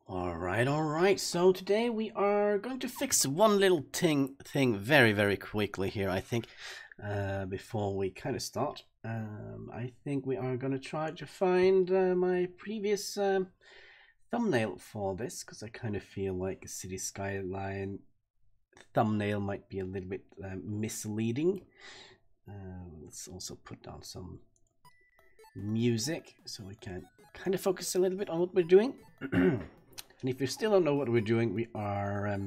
Alright. So today we are going to fix one little thing very quickly here, I think, before we kind of start. I think we are going to try to find my previous thumbnail for this, because I kind of feel like a city skyline thumbnail might be a little bit misleading. Let's also put down some music so we can kind of focus a little bit on what we're doing. And if you still don't know what we're doing, we are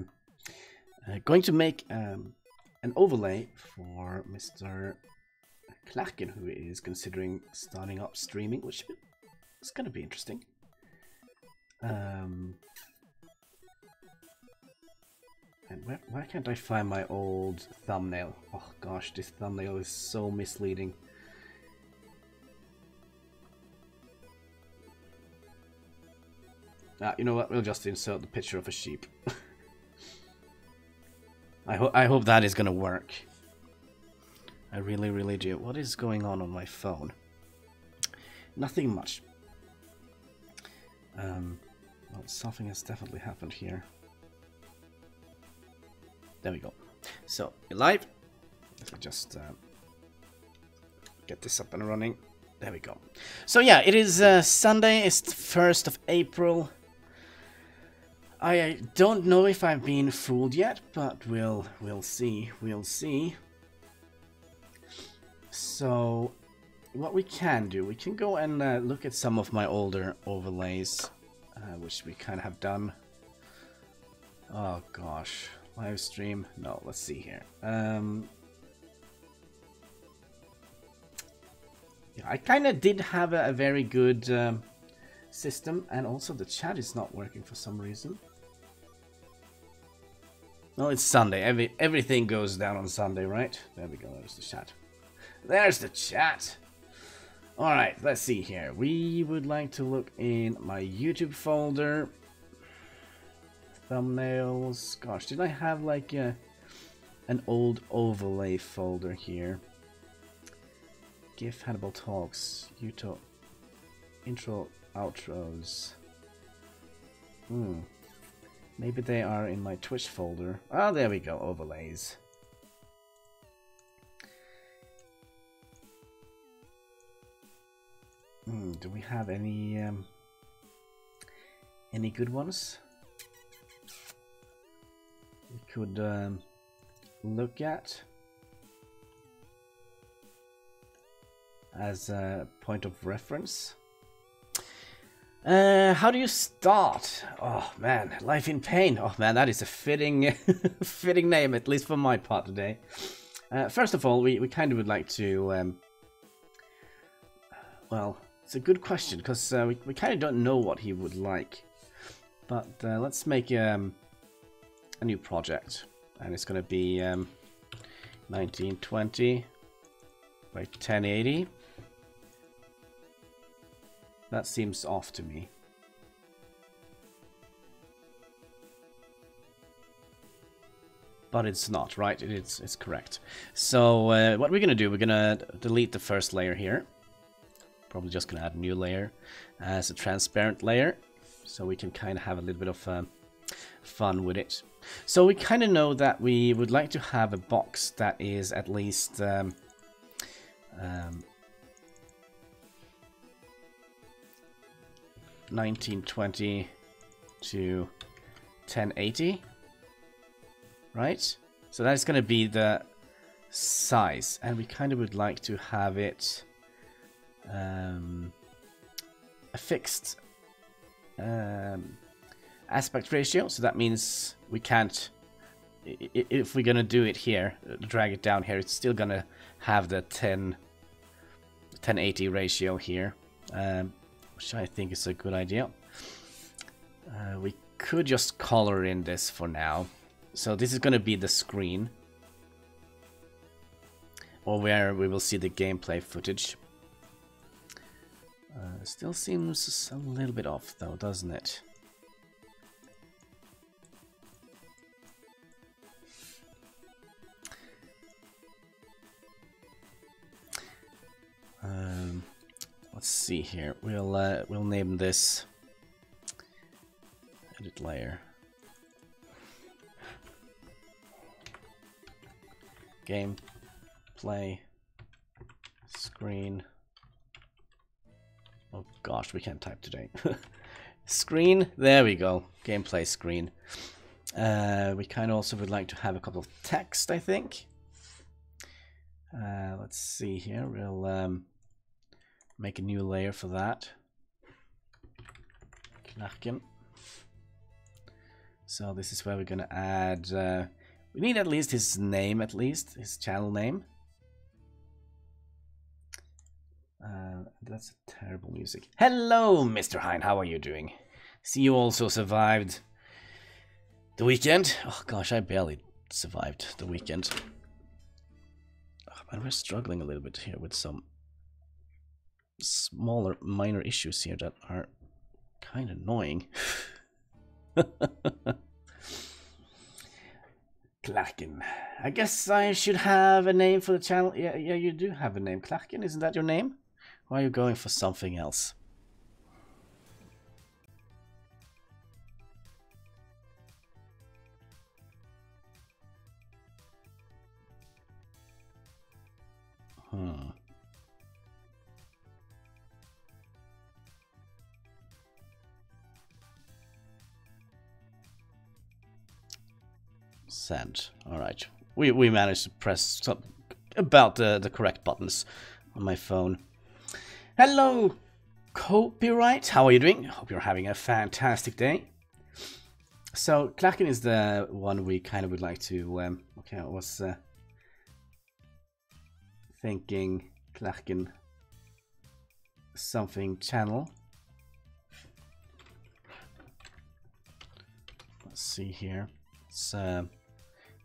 going to make an overlay for Mr. Klerken, who is considering starting up streaming, which is going to be interesting. And why can't I find my old thumbnail? Oh gosh, this thumbnail is so misleading. You know what? We'll just insert the picture of a sheep. I hope that is gonna work. I really do. What is going on my phone? Nothing much. Well, something has definitely happened here. There we go. So, you're live. Let me just get this up and running. There we go. So yeah, it is Sunday. It's the 1st of April. I don't know if I've been fooled yet, but we'll see. We'll see. So, what we can do, we can go and look at some of my older overlays, which we kind of have done. Oh gosh, live stream. No, let's see here. Yeah, I kind of did have a very good system, and also the chat is not working for some reason. Well, it's Sunday. Everything goes down on Sunday, right? There we go. There's the chat. There's the chat. All right, let's see here. We would like to look in my YouTube folder. Thumbnails. Gosh, did I have like an old overlay folder here? GIF, Hannibal Talks, YouTube, intro, outros. Maybe they are in my Twitch folder. Oh, there we go, overlays. Do we have any good ones we could look at as a point of reference? How do you start? Oh man, Life in Pain. Oh man, that is a fitting fitting name, at least for my part today. First of all, we kind of would like to well, it's a good question, because we kind of don't know what he would like. But let's make a new project, and it's going to be 1920 by 1080. That seems off to me. But it's not, right? It's correct. So what we're going to do, we're going to delete the first layer here. Probably just going to add a new layer as a transparent layer, so we can kind of have a little bit of fun with it. So we kind of know that we would like to have a box that is at least 1920 to 1080, right? So that's going to be the size, and we kind of would like to have it a fixed aspect ratio. So that means we can't, if we're going to do it here, drag it down here, it's still going to have the 1080 ratio here. Which I think is a good idea. We could just color in this for now. So this is going to be the screen, or where we will see the gameplay footage. Still seems a little bit off though, doesn't it? Let's see here. We'll name this Edit layer. Gameplay screen. Oh gosh, we can't type today. Screen, there we go. Gameplay screen. We kind of also would like to have a couple of text, I think. Let's see here. We'll make a new layer for that. Klerken. So this is where we're gonna add. We need at least his name, his channel name. That's terrible music. Hello, Mr. Hein. How are you doing? See, you also survived the weekend. Oh gosh, I barely survived the weekend. Oh, man, we're struggling a little bit here with some smaller, minor issues here that are kind of annoying. Klerken. I guess I should have a name for the channel. Yeah, you do have a name. Klerken, isn't that your name? Or are you going for something else? Send. All right. We managed to press some, about the correct buttons on my phone. Hello, Copyright. How are you doing? Hope you're having a fantastic day. So Klerken is the one we kind of would like to. Okay, I was thinking Klerken something channel. Let's see here. Let's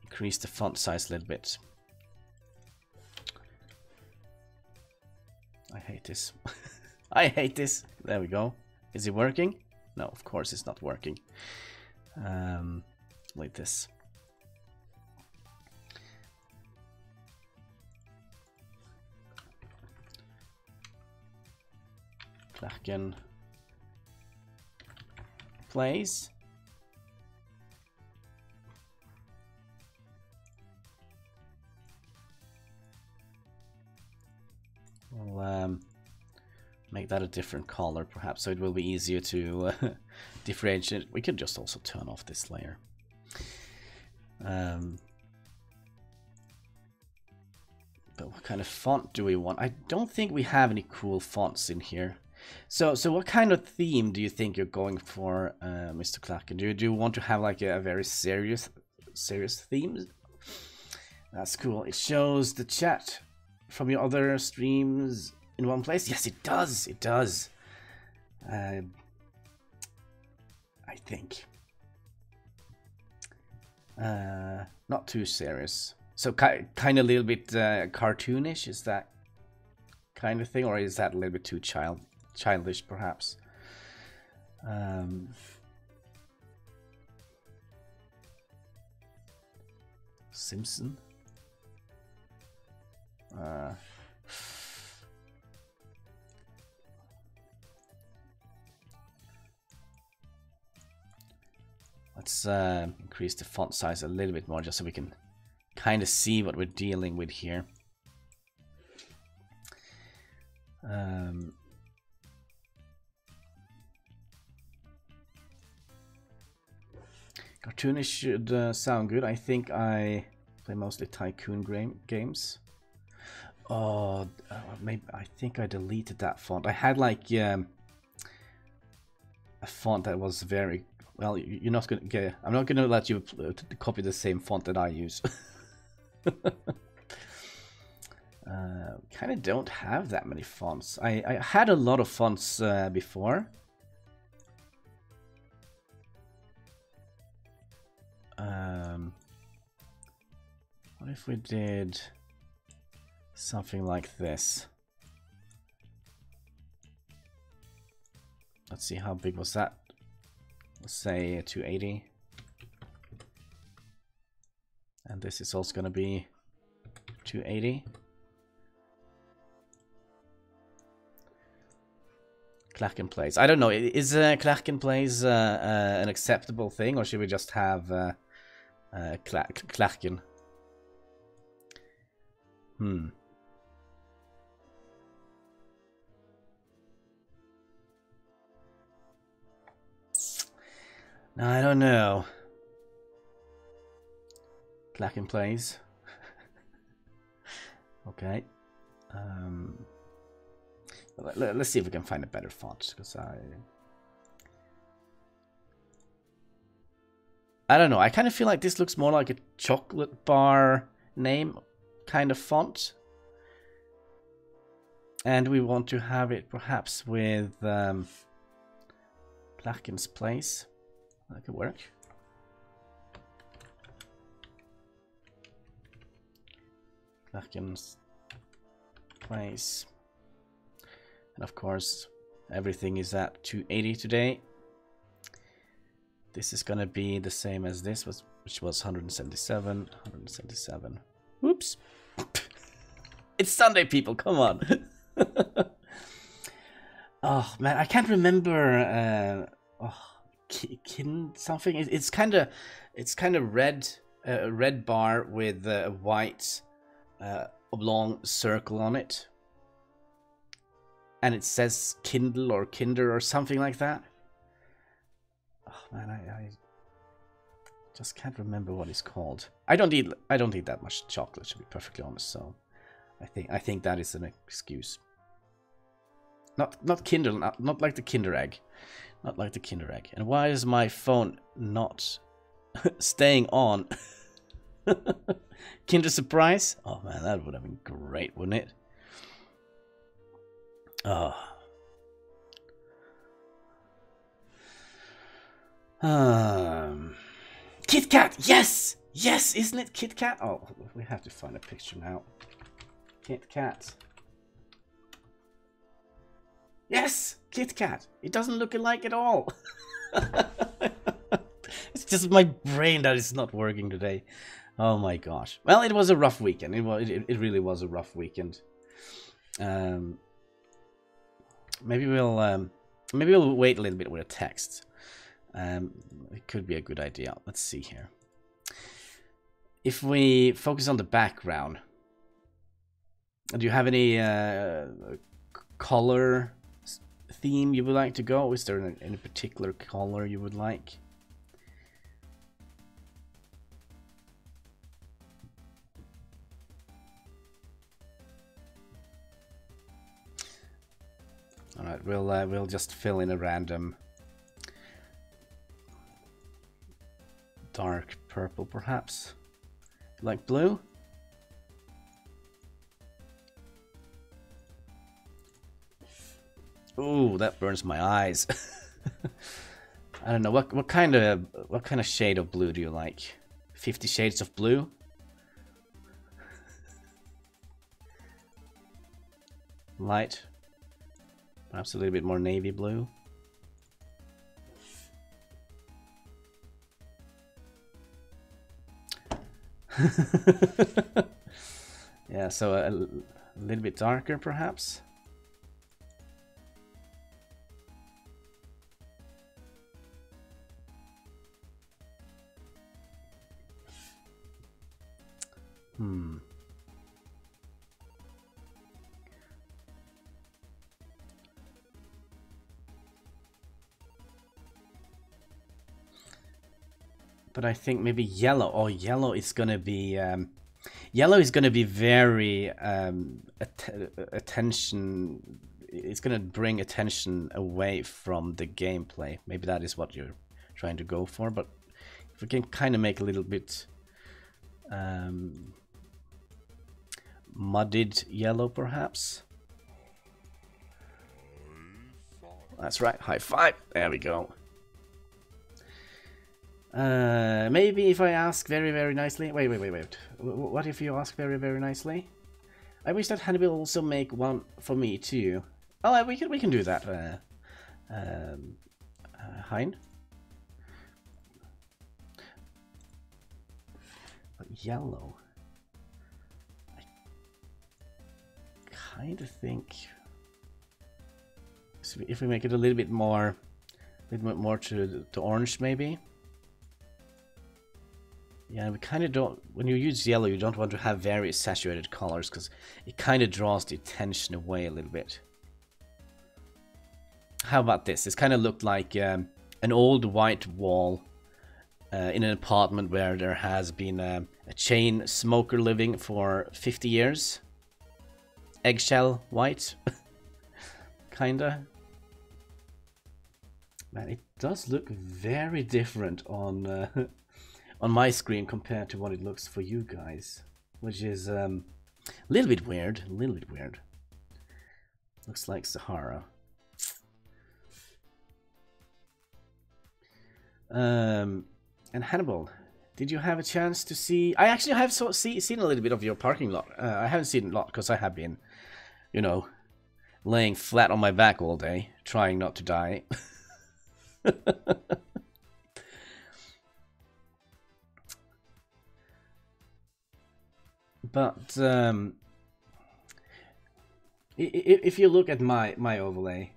increase the font size a little bit. I hate this. I hate this. There we go. Is it working? No, of course it's not working. Like this. Klerken plays. We'll make that a different color, perhaps, so it will be easier to differentiate. We could just also turn off this layer. But what kind of font do we want? I don't think we have any cool fonts in here. So what kind of theme do you think you're going for, Mr. Klerken? Do you want to have like a very serious theme? That's cool. It shows the chat from your other streams in one place. Yes, it does. It does. I think. Not too serious. So kind of a little bit cartoonish. Is that kind of thing, or is that a little bit too childish, perhaps? Simpson. Let's increase the font size a little bit more, just so we can kind of see what we're dealing with here. Cartoonish should sound good. I think I play mostly tycoon games. Oh, maybe I think I deleted that font. I had like a font that was very well. You're not gonna get. I'm not gonna let you copy the same font that I use. Kind of don't have that many fonts. I had a lot of fonts before. What if we did something like this? Let's see, how big was that? Let's say 280. And this is also going to be 280. Klerken plays. I don't know. Is Klerken plays an acceptable thing, or should we just have Klerken? Hmm. No, I don't know. Klerken plays. Okay. Let's see if we can find a better font, because I don't know. I kind of feel like this looks more like a chocolate bar name kind of font. And we want to have it perhaps with Klerken's place. That could work. Klerken's place. And of course, everything is at 280 today. This is gonna be the same as this, which was 177, 177. Whoops. It's Sunday, people, come on. Oh man, I can't remember something. It's kind of red, red bar with a white oblong circle on it, and it says Kindle or Kinder or something like that. Oh man, I just can't remember what it's called. I don't eat that much chocolate, to be perfectly honest. So I think that is an excuse. Not Kinder, not like the Kinder Egg. Not like the Kinder Egg. And why is my phone not staying on? Kinder Surprise? Oh man, that would have been great, wouldn't it? Oh. Kit Kat! Yes! Yes! Isn't it Kit Kat? Oh, we have to find a picture now. Kit Kat. Yes! Kit Kat! It doesn't look alike at all! It's just my brain that is not working today. Oh my gosh. Well, it was a rough weekend. It really was a rough weekend. Maybe we'll wait a little bit with a text. It could be a good idea. Let's see here. If we focus on the background, do you have any color theme you would like to go? Is there any particular color you would like? All right, we'll just fill in a random dark purple, perhaps. Like blue? Ooh, that burns my eyes. I don't know what kind of shade of blue do you like? 50 Shades of Blue? Light. Perhaps a little bit more navy blue. Yeah, so a little bit darker, perhaps. But I think maybe yellow. Oh, yellow is gonna be very attention. It's gonna bring attention away from the gameplay. Maybe that is what you're trying to go for. But if we can kind of make a little bit muddied yellow, perhaps. That's right. High five. There we go. Maybe if I ask very, very nicely. Wait. What if you ask very, very nicely? I wish that Hannibal also make one for me too. Oh, we can do that. Hein. But yellow. I kind of think. So if we make it a little bit more to orange, maybe. Yeah, we kind of don't. When you use yellow, you don't want to have very saturated colors because it kind of draws the attention away a little bit. How about this? This kind of looked like an old white wall in an apartment where there has been a chain smoker living for 50 years. Eggshell white, kinda. Man, it does look very different on on my screen compared to what it looks for you guys, which is a little bit weird. A little bit weird. Looks like Sahara. And Hannibal, did you have a chance to see? I actually have seen a little bit of your parking lot. I haven't seen a lot because I have been, you know, laying flat on my back all day, trying not to die. But if you look at my overlay,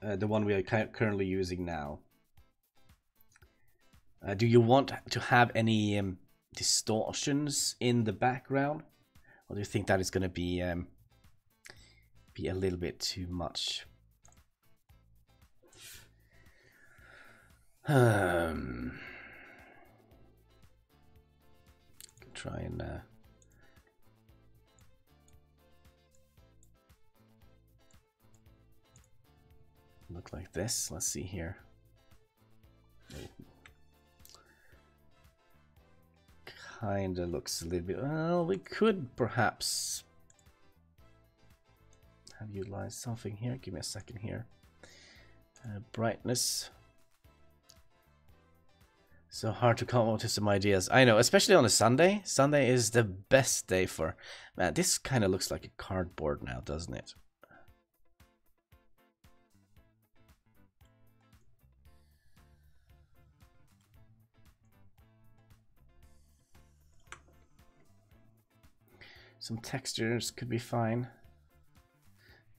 the one we are currently using now, do you want to have any distortions in the background, or do you think that is going to be a little bit too much? Try and look like this. Let's see here. Kinda looks a little bit. Well, we could perhaps have utilized something here. Give me a second here. Brightness. So hard to come up with some ideas. I know, especially on a Sunday. Sunday is the best day for. Man, this kind of looks like a cardboard now, doesn't it? Some textures could be fine.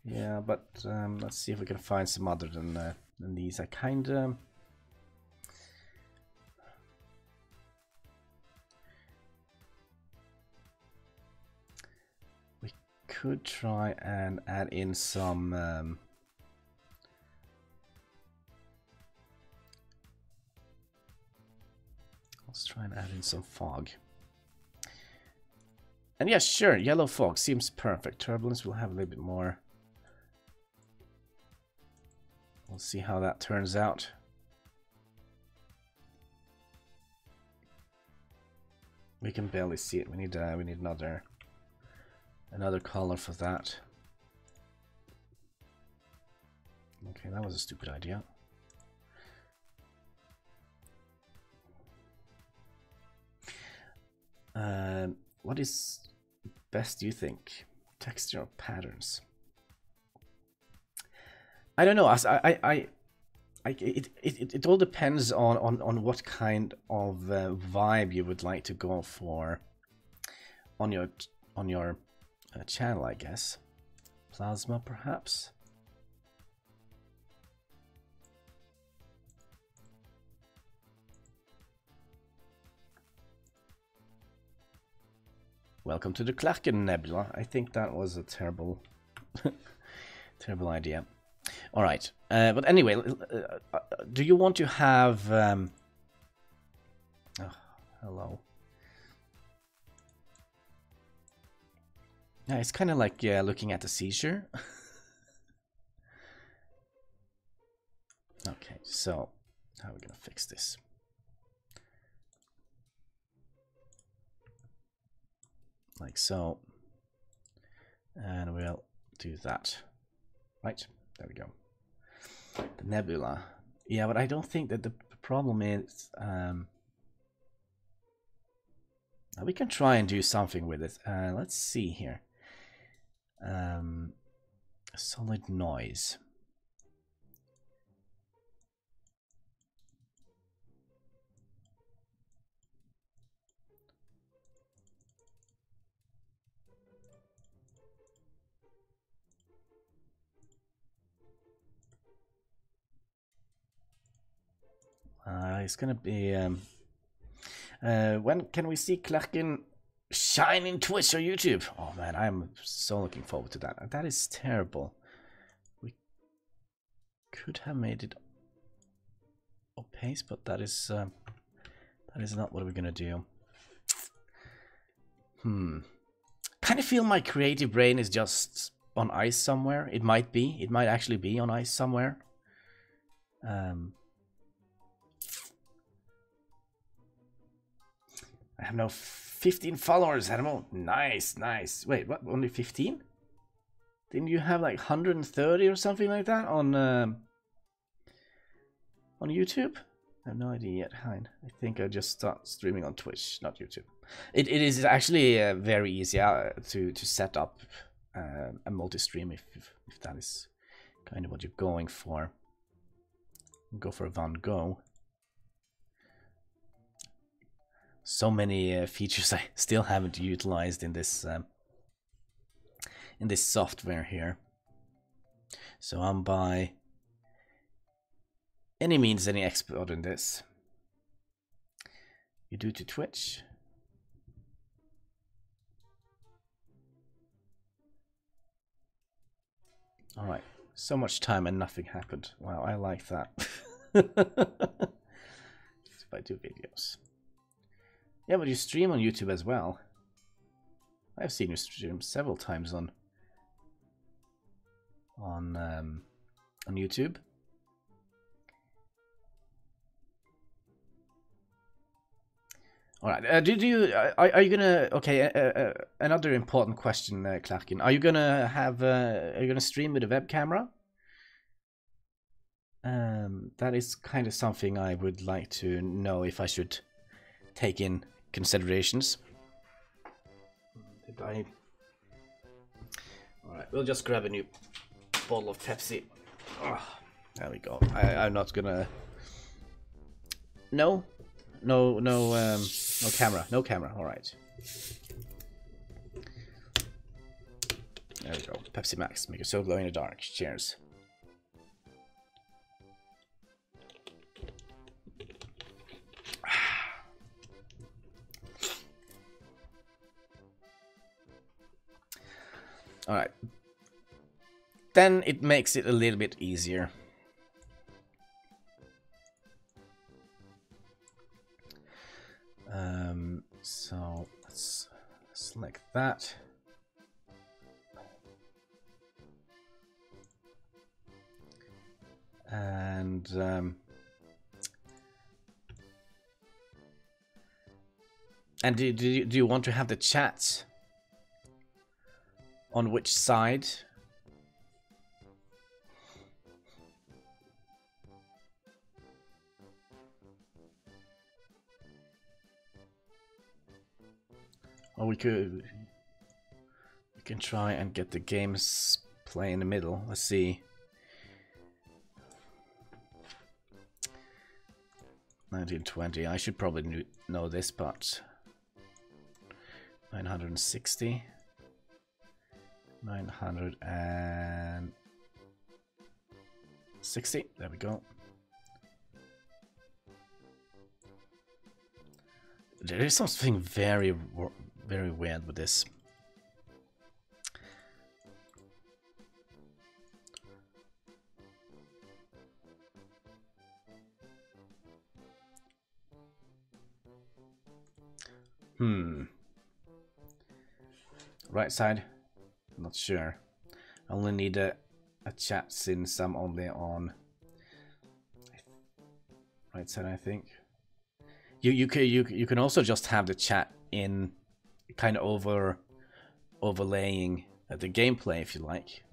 Yeah, but let's see if we can find some other than these. I kind of. We could try and add in some. Let's try and add in some fog. And yes, sure, yellow fog seems perfect. Turbulence will have a little bit more. We'll see how that turns out. We can barely see it. We need another color for that. Okay, that was a stupid idea. What is best, do you think? Texture or patterns? I don't know. It all depends on what kind of vibe you would like to go for on your channel, I guess. Plasma, perhaps. Welcome to the Klerken Nebula. I think that was a terrible, terrible idea. All right, but anyway, do you want to have? Oh, hello. Yeah, it's kind of like looking at a seizure. Okay, so how are we gonna fix this? Like so, and we'll do that. Right, there we go. The nebula. Yeah, but I don't think that the problem is. We can try and do something with it. Let's see here. Solid noise. It's gonna be. When can we see Klerken shine in Twitch or YouTube? Oh man, I'm so looking forward to that. That is terrible. We could have made it opaque, but that is not what we're gonna do. Kind of feel my creative brain is just on ice somewhere. It might be. It might actually be on ice somewhere. I have now 15 followers, Hannibal. Nice, nice. Wait, what? Only 15? Didn't you have like 130 or something like that on YouTube? I have no idea yet, Hein. I think I just start streaming on Twitch, not YouTube. It is actually very easy to set up a multi-stream if that is kind of what you're going for. Go for a Van Go. So many features I still haven't utilized in this software here. So I'm by any means any expert in this. You do to Twitch. All right. So much time and nothing happened. Wow, I like that. If I do videos. Yeah, but you stream on YouTube as well. I've seen you stream several times on YouTube. All right. Are you gonna? Okay. Another important question, Klerken. Are you gonna have? Are you gonna stream with a web camera? That is kind of something I would like to know if I should take in considerations. Did I? All right. We'll just grab a new bottle of Pepsi. Oh, there we go. I'm not gonna. No camera. No camera. All right. There we go. Pepsi Max. Make it so glow in the dark. Cheers. All right. Then it makes it a little bit easier. So let's select that. And do you want to have the chat on which side? Or we can try and get the games play in the middle. Let's see. 1920. I should probably know this, but 960. 960. There we go. There is something very weird with this. Right side? Not sure. I only need a chat since I'm only on right side, I think. You can also just have the chat in kind of overlaying the gameplay if you like.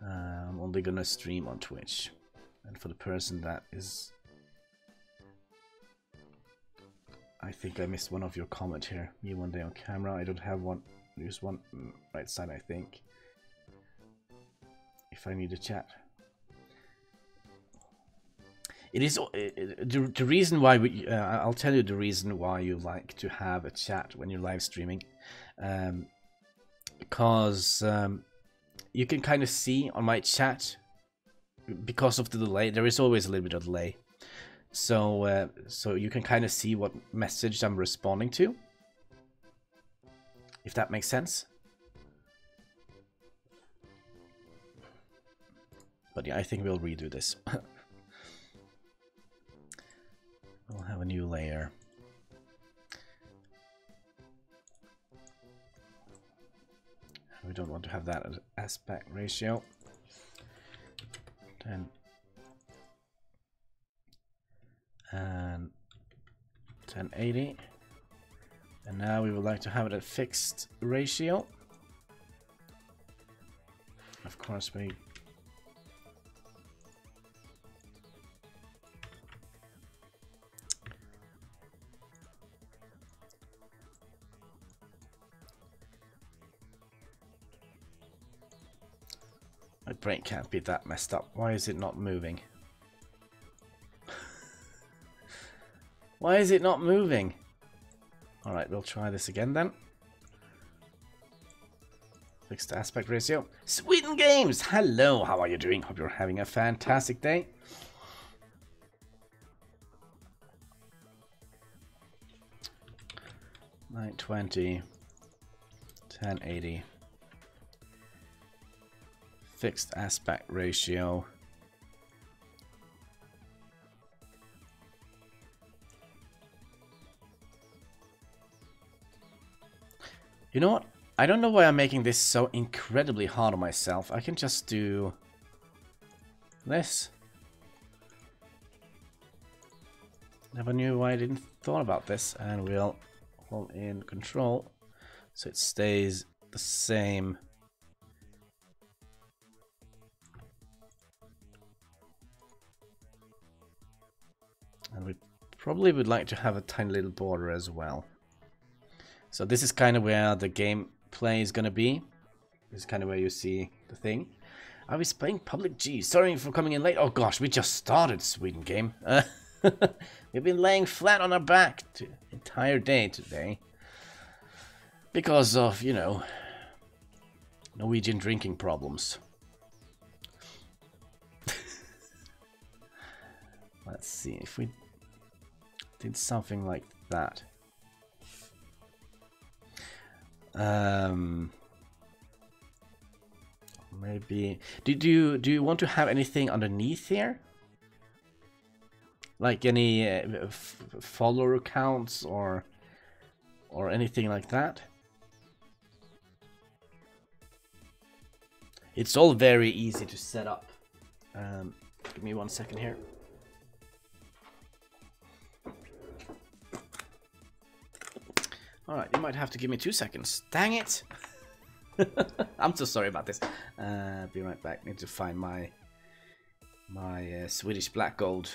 I'm only gonna stream on Twitch, and for the person that is, I think I missed one of your comment here. Me one day on camera. I don't have one. There's one right side, I think. If I need a chat. It is the reason why I'll tell you the reason why you like to have a chat when you're live streaming, because you can kind of see on my chat because of the delay, there is always a little bit of delay. So so you can kind of see what message I'm responding to, if that makes sense. But yeah, I think we'll redo this. We'll have a new layer. We don't want to have that as aspect ratio. Then and 1080. And now we would like to have it at fixed ratio. Of course, we my brain can't be that messed up. Why is it not moving? Why is it not moving? Alright, we'll try this again then. Fixed aspect ratio. Sweden Games! Hello, how are you doing? Hope you're having a fantastic day. $920, 1080. Fixed aspect ratio. You know what? I don't know why I'm making this so incredibly hard on myself. I can just do this. Never knew why I didn't thought about this. And we'll hold in control so it stays the same. And we probably would like to have a tiny little border as well. So this is kind of where the gameplay is going to be. This is kind of where you see the thing. I was playing Public G. Sorry for coming in late. Oh gosh, we just started Sweden Game. We've been laying flat on our back the entire day today. Because of, you know, Norwegian drinking problems. Let's see if we did something like that. Maybe do you want to have anything underneath here, like any follower accounts or anything like that? It's all very easy to set up. Give me 1 second here. Alright, you might have to give me 2 seconds. Dang it! I'm so sorry about this. Be right back. Need to find my Swedish black gold.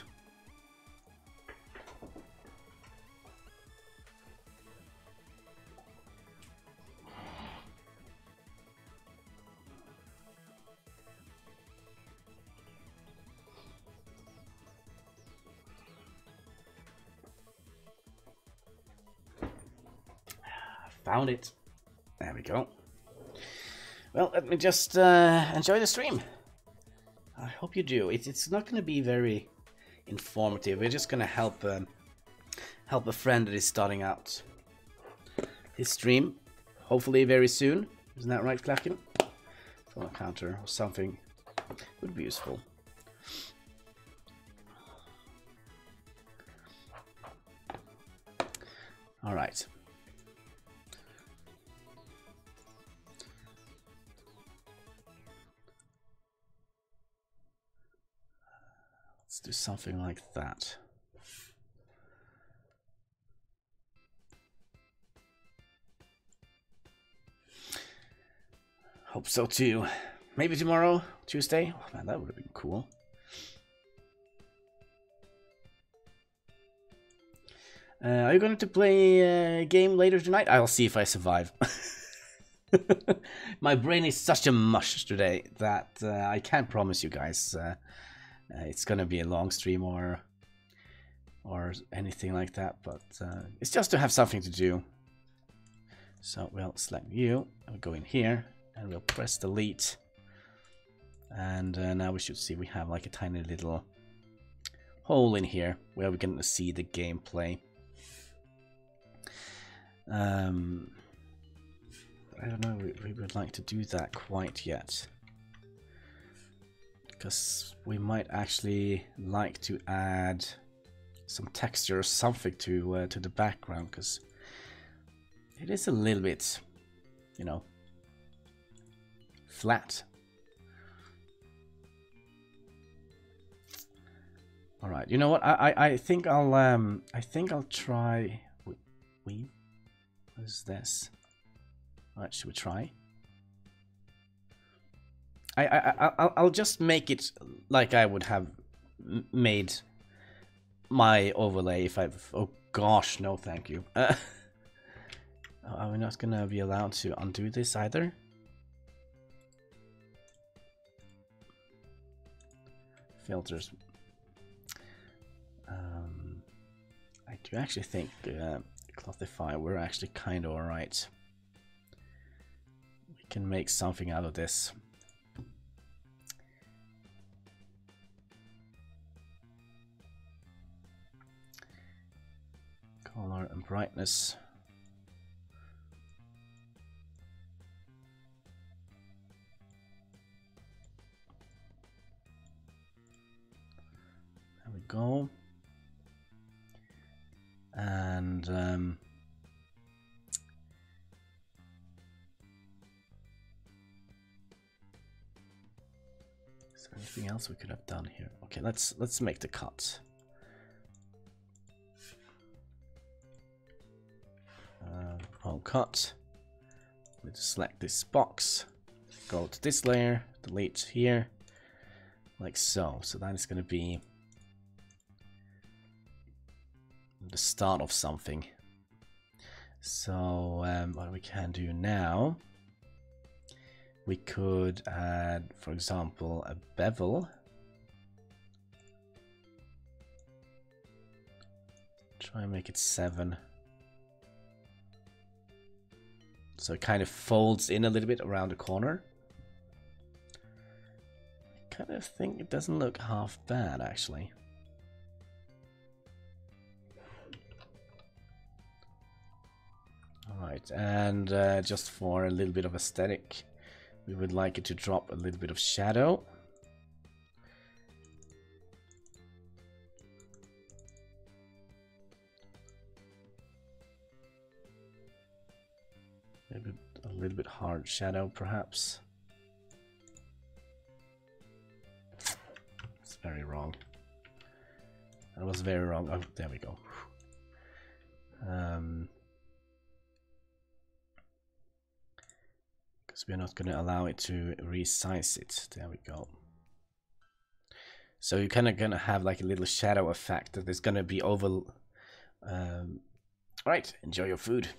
Found it. There we go. Well, let me just enjoy the stream. I hope you do. It's not going to be very informative. We're just going to help help a friend that is starting out his stream. Hopefully very soon. Isn't that right, Klerken? From a counter or something would be useful. All right. Let's do something like that. Hope so too. Maybe tomorrow, Tuesday. Oh man, that would have been cool. Are you going to play a game later tonight? I'll see if I survive. My brain is such a mush today that I can't promise you guys it's going to be a long stream or anything like that, but it's just to have something to do. So we'll select you, and we'll go in here, and we'll press delete. And now we should see we have like a tiny little hole in here where we're going to see the gameplay. I don't know, we would like to do that quite yet. Because we might actually like to add some texture or something to the background, because it is a little bit, you know, flat. All right, you know what? I think I'll try. Weave. What is this? All right, should we try? I'll just make it like I would have made my overlay if I've. Oh gosh, no, thank you. Are we not gonna be allowed to undo this either? Filters. I do actually think Clothify, we're actually kind of alright. We can make something out of this. Color and brightness. There we go. And is there anything else we could have done here? Okay, let's make the cut. Home cut. Let's select this box. Go to this layer. Delete here, like so. So that is going to be the start of something. So what we can do now, we could add, for example, a bevel. Try and make it 7. So it kind of folds in a little bit around the corner. I kind of think it doesn't look half bad, actually. Alright, and just for a little bit of aesthetic, we would like it to drop a little bit of shadow. Maybe a little bit hard shadow, perhaps. It's very wrong. That was very wrong. Oh, there we go. Because we're not going to allow it to resize it. There we go. So you're kind of going to have like a little shadow effect that is going to be over. Right, enjoy your food.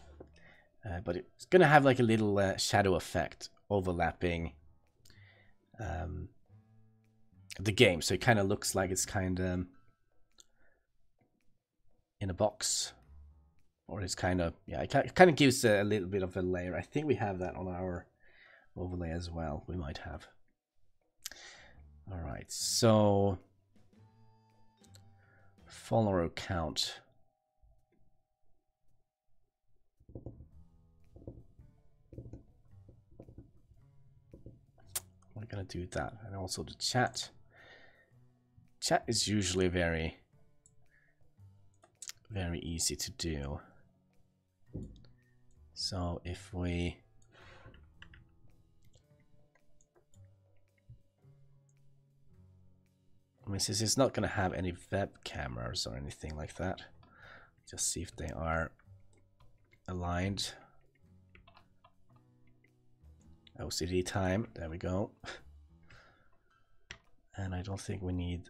But it's going to have like a little shadow effect overlapping the game. So it kind of looks like it's kind of in a box. Or it's kind of, yeah, it kind of gives a little bit of a layer. I think we have that on our overlay as well. We might have. All right, so follower count. We're gonna do that, and also the chat. Chat is usually very easy to do. So if we since it's not going to have any web cameras or anything like that, just see if they are aligned. OCD time, there we go. And I don't think we need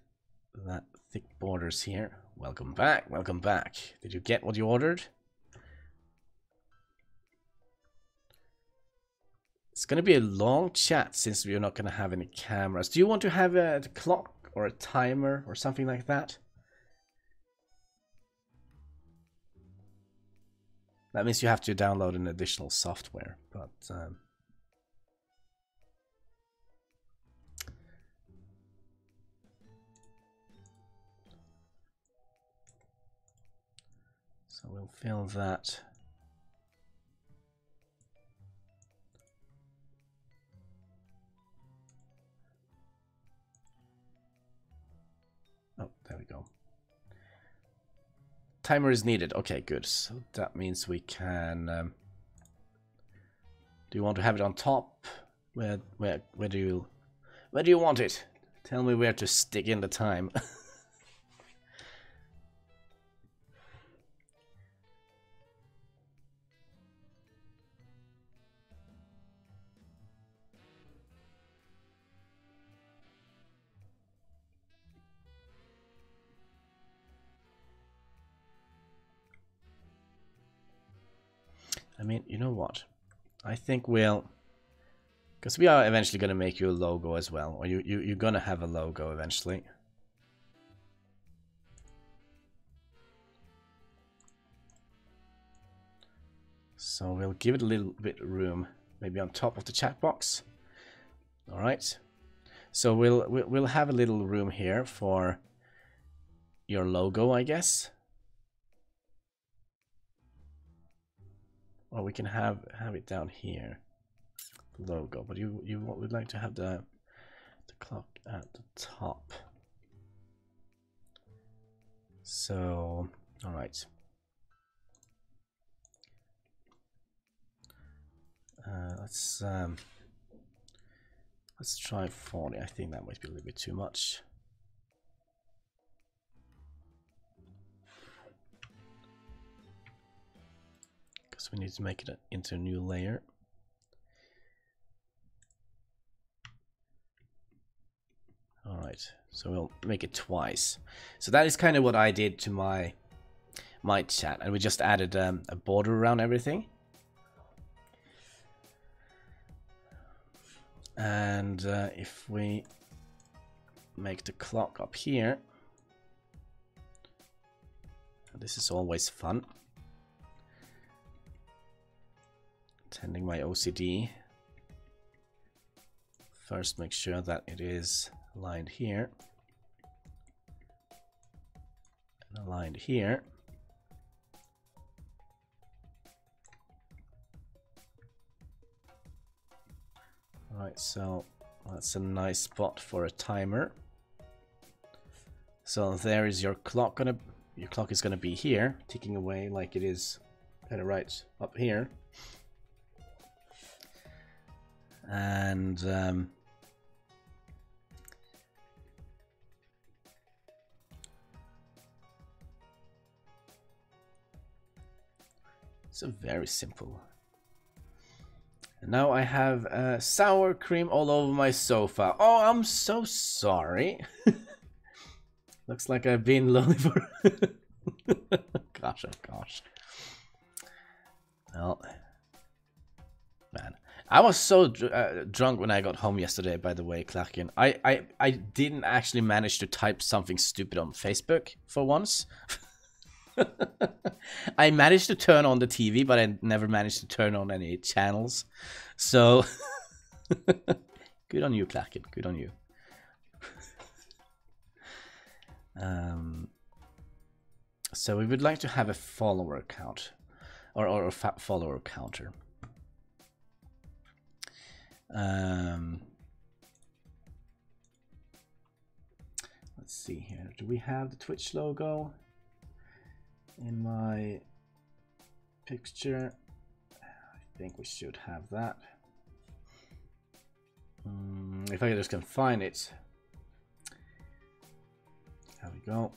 that thick borders here. Welcome back, welcome back. Did you get what you ordered? It's going to be a long chat since we're not going to have any cameras. Do you want to have a clock or a timer or something like that? That means you have to download an additional software, but So we'll fill that. Oh, there we go. Timer is needed. Okay, good. So that means we can. Do you want to have it on top? Where do you want it? Tell me where to stick in the time. I mean, you know what? I think we'll, because we are eventually going to make you a logo as well, or you're going to have a logo eventually. So we'll give it a little bit of room, maybe on top of the chat box. All right. So we'll have a little room here for your logo, I guess. Or we can have it down here, the logo. But you would like to have the clock at the top. So, all right. Let's try 40. I think that might be a little bit too much. Because we need to make it into a new layer. All right, so we'll make it twice. So that is kind of what I did to my chat, and we just added a border around everything. And if we make the clock up here, this is always fun. Tending my OCD. First, make sure that it is aligned here and aligned here. Alright, so that's a nice spot for a timer. So there is your clock your clock is gonna be here, ticking away like it is kind of right up here. And so very simple. And now I have sour cream all over my sofa. Oh, I'm so sorry. Looks like I've been lonely for gosh, oh gosh. Well, man, I was so drunk when I got home yesterday, by the way, Klerken. I didn't actually manage to type something stupid on Facebook for once. I managed to turn on the TV, but I never managed to turn on any channels. So, good on you, Klerken. Good on you. So we would like to have a follower count, or a follower counter. Let's see here. Do we have the Twitch logo in my picture? I think we should have that. If I just can find it. There we go.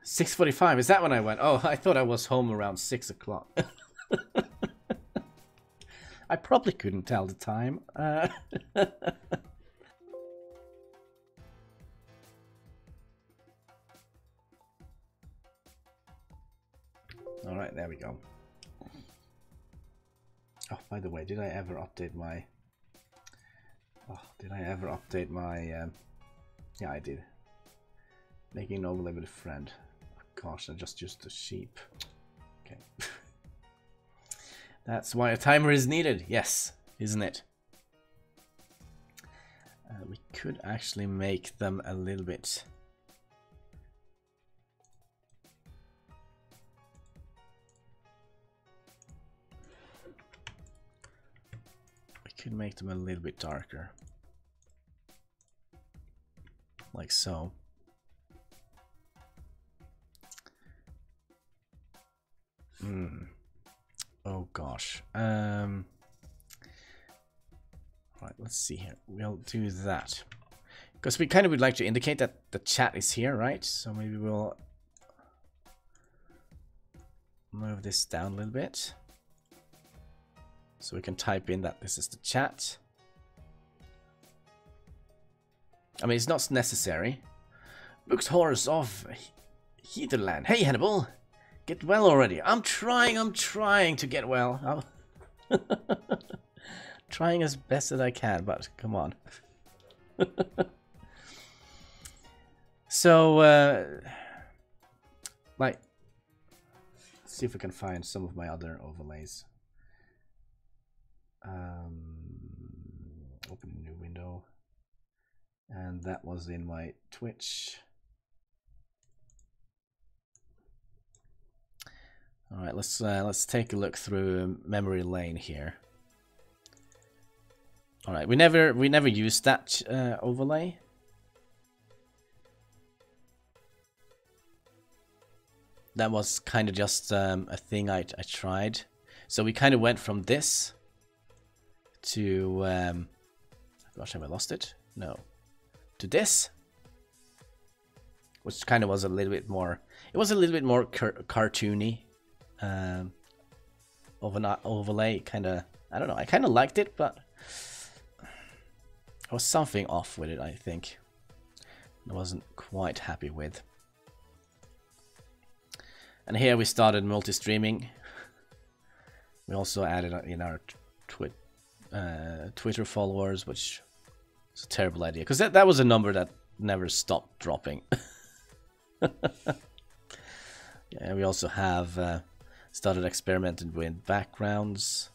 6:45, is that when I went? Oh, I thought I was home around 6 o'clock. I probably couldn't tell the time. All right, there we go. Oh, by the way, did I ever update my... Oh, did I ever update my... Yeah, I did. Making an overlay with a friend. Oh, gosh, I just used the sheep. Okay. That's why a timer is needed. Yes, isn't it? We could actually make them a little bit could make them a little bit darker. Like so. Oh gosh. Right, let's see here. We'll do that. Because we kind of would like to indicate that the chat is here, right? So maybe we'll move this down a little bit. So we can type in that this is the chat. I mean, it's not necessary. Books Horrors of Heatherland. Hey, Hannibal. Get well already. I'm trying to get well. I'm trying as best as I can, but come on. So, like, let's see if we can find some of my other overlays. Open a new window. And that was in my Twitch. All right, let's take a look through memory lane here. All right, we never used that overlay. That was kind of just a thing I tried. So we kind of went from this to gosh, have I lost it? No. To this, which kind of was a little bit more. It was a little bit more cartoony. Of an overlay, kind of, I don't know, I kind of liked it, but there was something off with it, I think. I wasn't quite happy with. And here we started multi-streaming. We also added in our Twitter followers, which is a terrible idea, because that was a number that never stopped dropping. Yeah, we also have started experimenting with backgrounds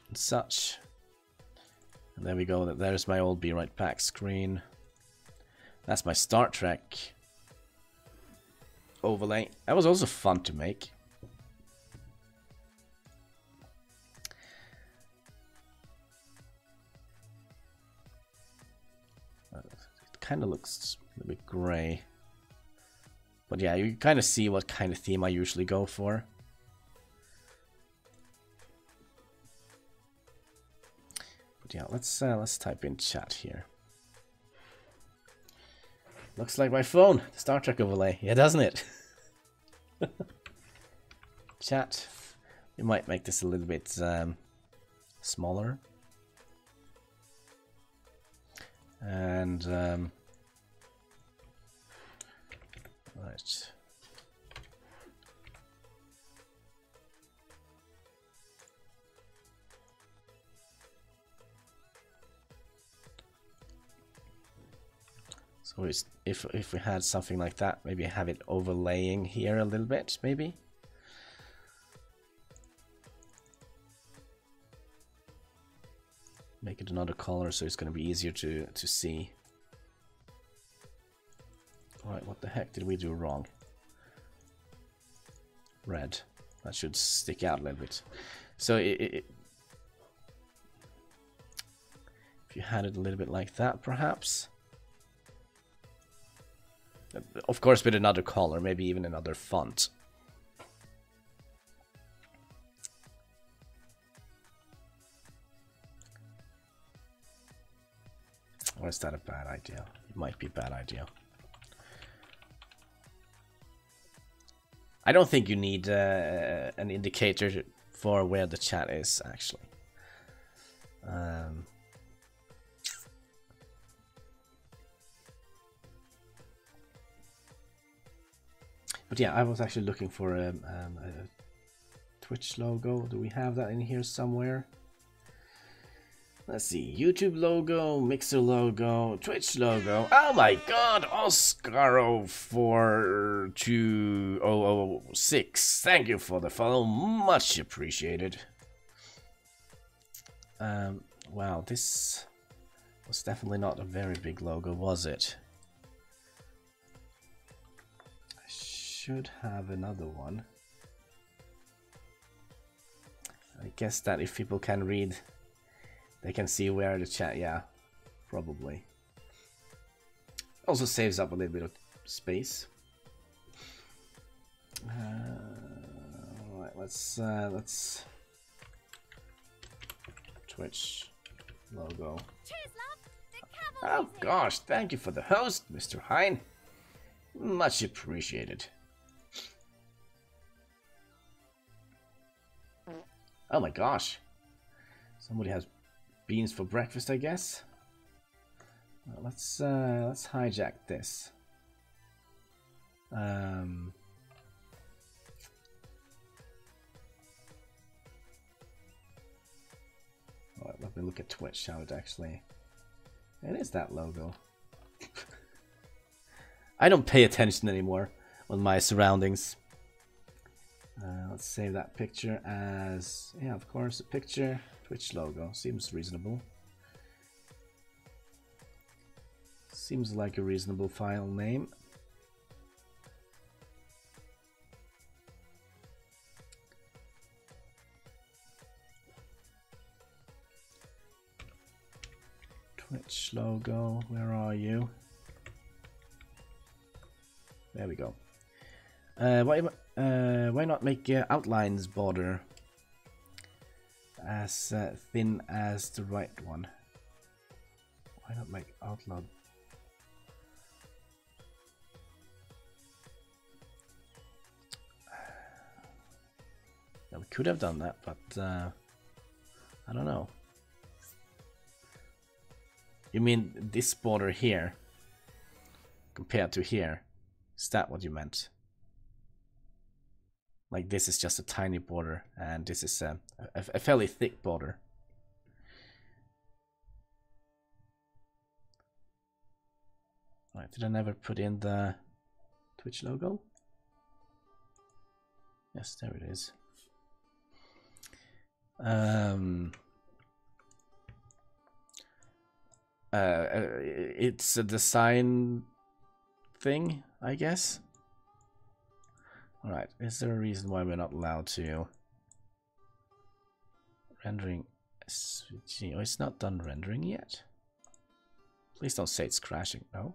and such. And there we go. There's my old Be Right Back screen. That's my Star Trek overlay. That was also fun to make. It kind of looks a little bit gray. But yeah, you kind of see what kind of theme I usually go for. But yeah, let's type in chat here. Looks like my phone, the Star Trek overlay. Yeah, doesn't it? Chat. We might make this a little bit smaller. And right. So if we had something like that, maybe have it overlaying here a little bit, maybe. Make it another color so it's going to be easier to see. Alright, what the heck did we do wrong? Red. That should stick out a little bit. So if you had it a little bit like that, perhaps. Of course, with another color, maybe even another font. Or is that a bad idea? It might be a bad idea. I don't think you need an indicator for where the chat is, actually. But yeah, I was actually looking for a Twitch logo. Do we have that in here somewhere? Let's see. YouTube logo, Mixer logo, Twitch logo. Oh my god, Oscaro420006. Thank you for the follow. Much appreciated. Wow, this was definitely not a very big logo, was it? I should have another one. I guess that if people can read They can see where the chat, yeah, probably. Also saves up a little bit of space. Alright, let's Twitch logo. Oh gosh, thank you for the host, Mr. Hein. Much appreciated. Oh my gosh. Somebody has beans for breakfast, I guess. Well, let's hijack this. Alright, let me look at Twitch, how it actually... It is that logo. I don't pay attention anymore on my surroundings. Let's save that picture as... Yeah, of course, a picture. Twitch logo. Seems reasonable. Seems like a reasonable file name. Twitch logo, where are you? There we go. Why not make outlines border as thin as the right one? Why not make outline? Yeah, we could have done that, but I don't know. You mean this border here compared to here? Is that what you meant? Like this is just a tiny border and this is a fairly thick border. Right, did I never put in the Twitch logo? Yes, there it is. It's a design thing, I guess. Alright, is there a reason why we're not allowed to rendering SVG? Oh, it's not done rendering yet. Please don't say it's crashing, no?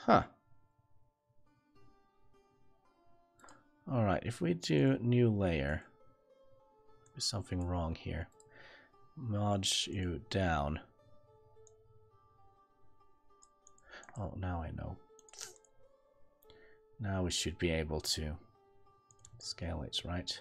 Huh. Alright, if we do new layer, there's something wrong here. Merge you down. Oh, now I know. Now we should be able to scale it, right?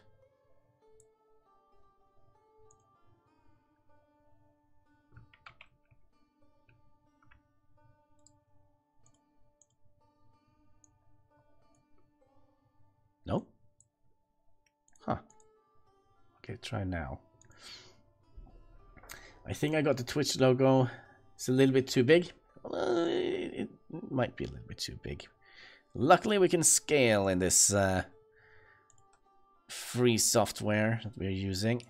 Nope. Huh. Okay, try now. I think I got the Twitch logo. It's a little bit too big. It might be a little bit too big. Luckily we can scale in this free software that we're using.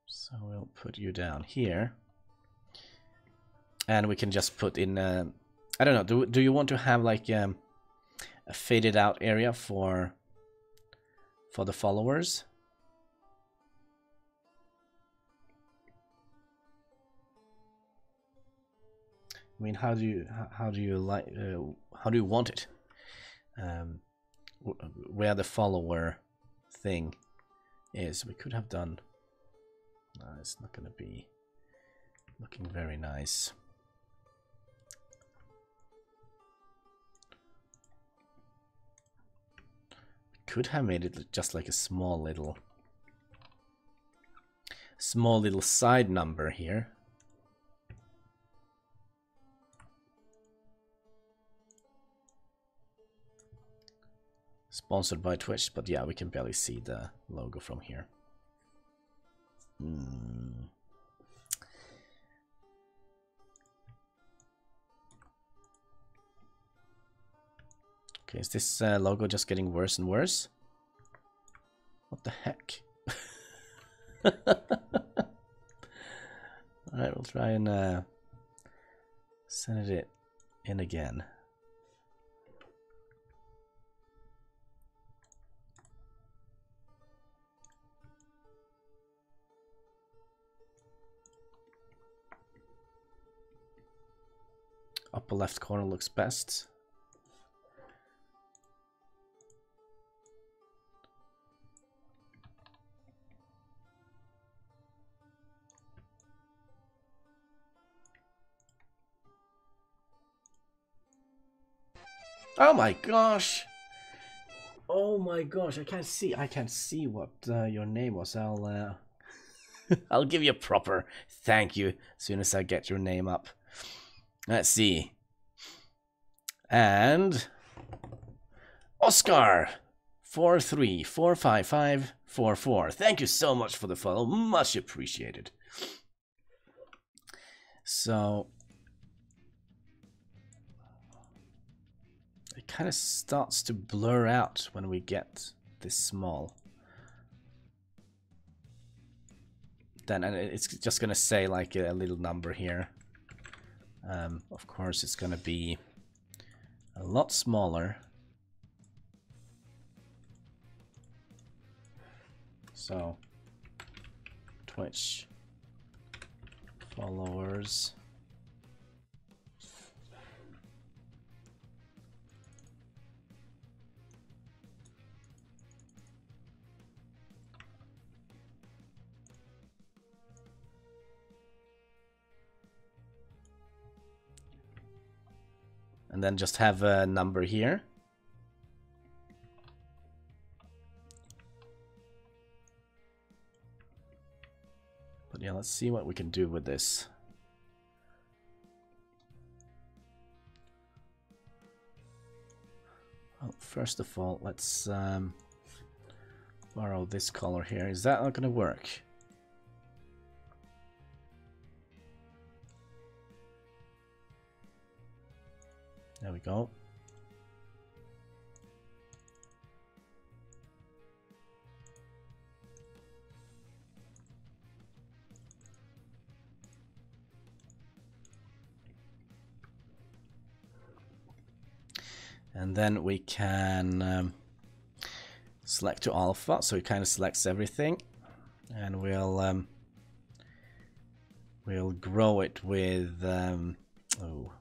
So we'll put you down here. And we can just put in, I don't know, do you want to have like a faded out area for the followers? I mean, how do you like, how do you want it? Where the follower thing is, we could have done. No, it's not going to be looking very nice. Could have made it just like a small little side number here. Sponsored by Twitch, but yeah, we can barely see the logo from here. Okay, is this logo just getting worse and worse? What the heck? Alright, we'll try and send it in again. Upper left corner looks best. Oh my gosh! Oh my gosh! I can't see what your name was. I'll give you a proper thank you as soon as I get your name up. Let's see. And Oscar 4345544. Thank you so much for the follow. Much appreciated. So it kind of starts to blur out when we get this small. Then and it's just gonna say like a little number here. Of course, it's gonna be a lot smaller. So, Twitch followers. And then just have a number here. But yeah, let's see what we can do with this. Well, first of all, let's borrow this color here. Is that not going to work? There we go. And then we can select to alpha, so it kind of selects everything, and we'll grow it with oh,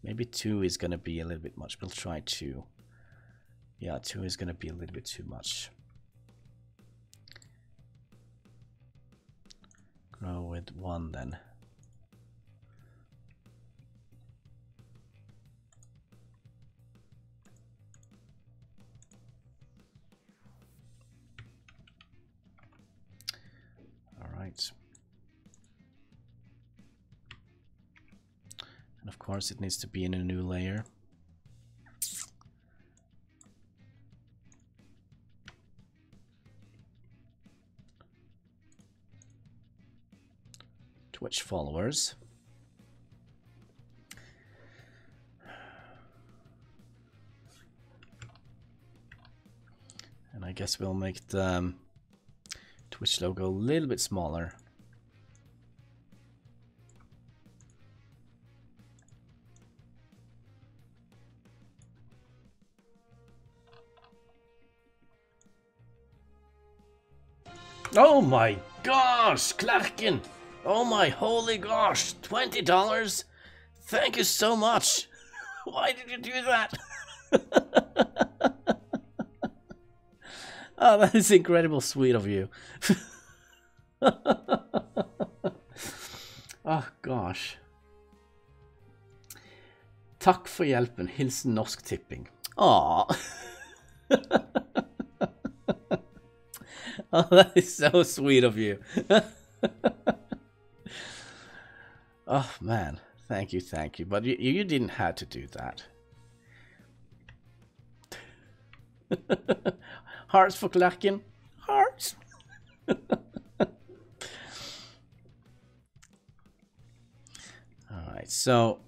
maybe 2 is gonna be a little bit much. We'll try 2. Yeah, 2 is gonna be a little bit too much. Grow with 1 then. Right. And of course it needs to be in a new layer. Twitch followers. And I guess we'll make the Twitch logo a little bit smaller. Oh my gosh, Klerken! Oh my holy gosh, $20? Thank you so much! Why did you do that? Oh, that is incredible sweet of you. Oh gosh. Takk for hjelpen. Hilsen Norsk Tipping. Aw. Oh, that is so sweet of you. Oh man, thank you. But you didn't have to do that. Hearts for Klerken. Hearts. Alright, so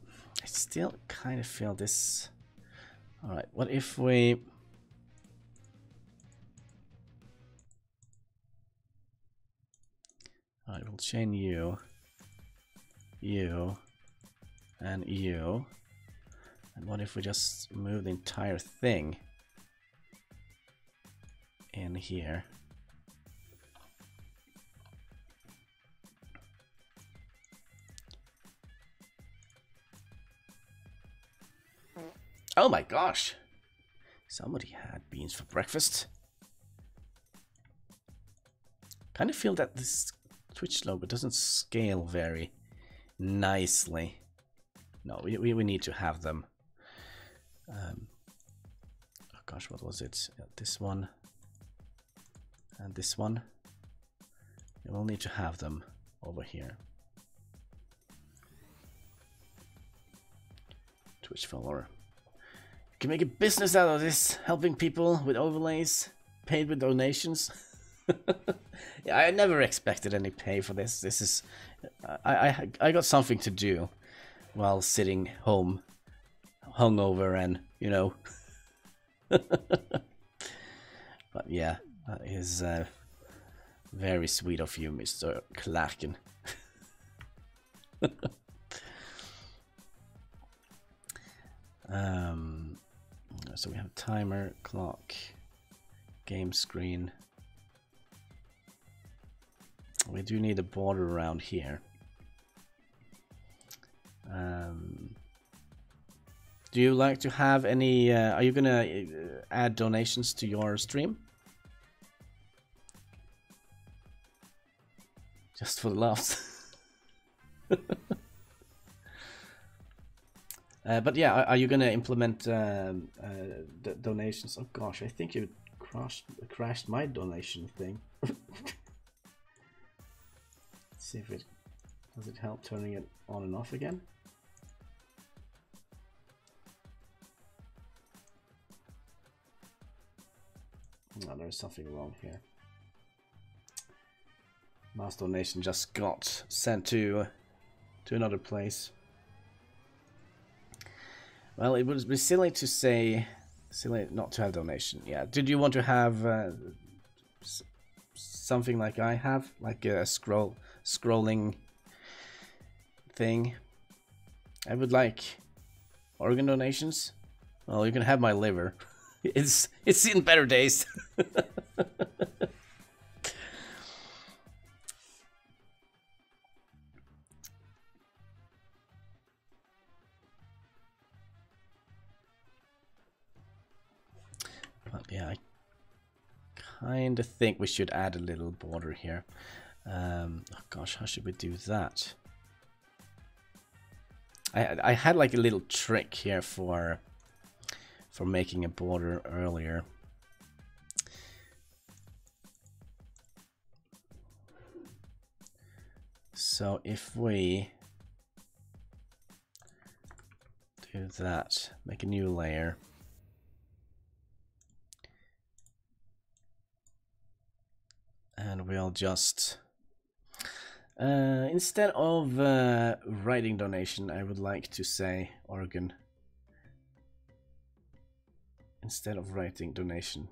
I still kind of feel this. Alright, what if we... Alright, we'll chain you, you, and you. And what if we just move the entire thing in here? Oh my gosh! Somebody had beans for breakfast. Kind of feel that this Twitch logo doesn't scale very nicely. No, we need to have them. Oh gosh, what was it? This one and this one. We will need to have them over here. Twitch follower. You can make a business out of this, helping people with overlays, paid with donations. Yeah, I never expected any pay for this. This is, I got something to do while sitting home, hungover, and you know. But yeah, that is very sweet of you, Mr. Klerken. So we have timer, clock, game screen. We do need a border around here. Do you like to have any, are you gonna add donations to your stream? Just for the laughs. But yeah, are you gonna implement donations? Oh gosh, I think you crashed my donation thing. Let's see if it does it help turning it on and off again. No, there's something wrong here. Mass donation just got sent to another place. Well, it would be silly to say, silly not to have donation. Yeah. Did you want to have something like I have, like a scrolling thing? I would like organ donations. Well, you can have my liver. It's seen better days. But yeah, I kind of think we should add a little border here. Oh gosh, how should we do that? I had like a little trick here for making a border earlier. So if we do that, make a new layer. And we'll just, instead of writing donation, I would like to say organ. Instead of writing donation,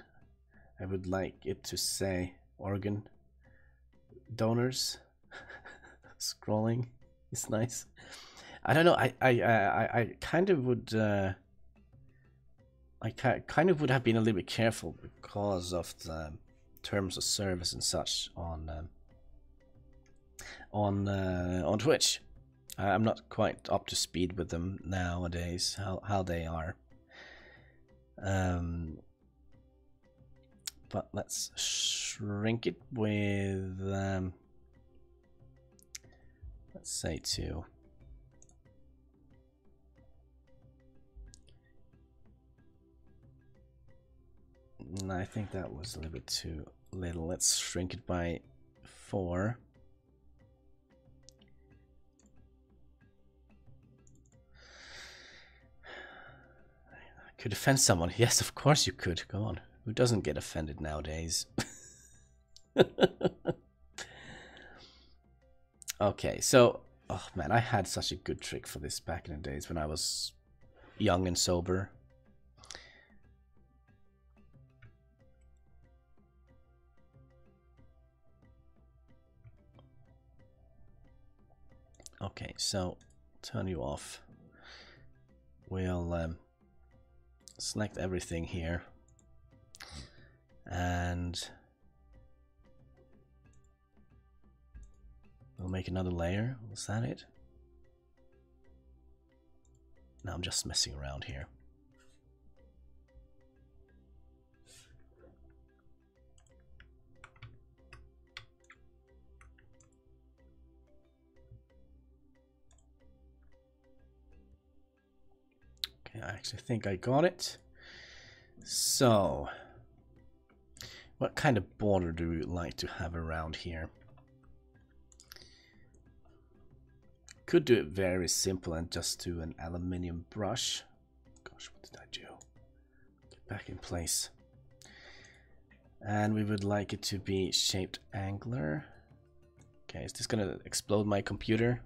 I would like it to say organ donors. Scrolling is nice. I don't know. I kind of would. I kind of would have been a little bit careful because of the terms of service and such on Twitch. I'm not quite up to speed with them nowadays. How they are. But let's shrink it with let's say 2. No, I think that was a little bit too little. Let's shrink it by 4. I could offend someone. Yes, of course you could. Go on. Who doesn't get offended nowadays? Okay, so, oh man, I had such a good trick for this back in the days when I was young and sober. Okay, so turn you off. We'll select everything here. And we'll make another layer. Was that it? No, I'm just messing around here. Okay, I actually think I got it. So, what kind of border do we like to have around here? Could do it very simple and just do an aluminium brush. Gosh, what did I do? Get back in place. And we would like it to be shaped angular. Okay, is this gonna explode my computer?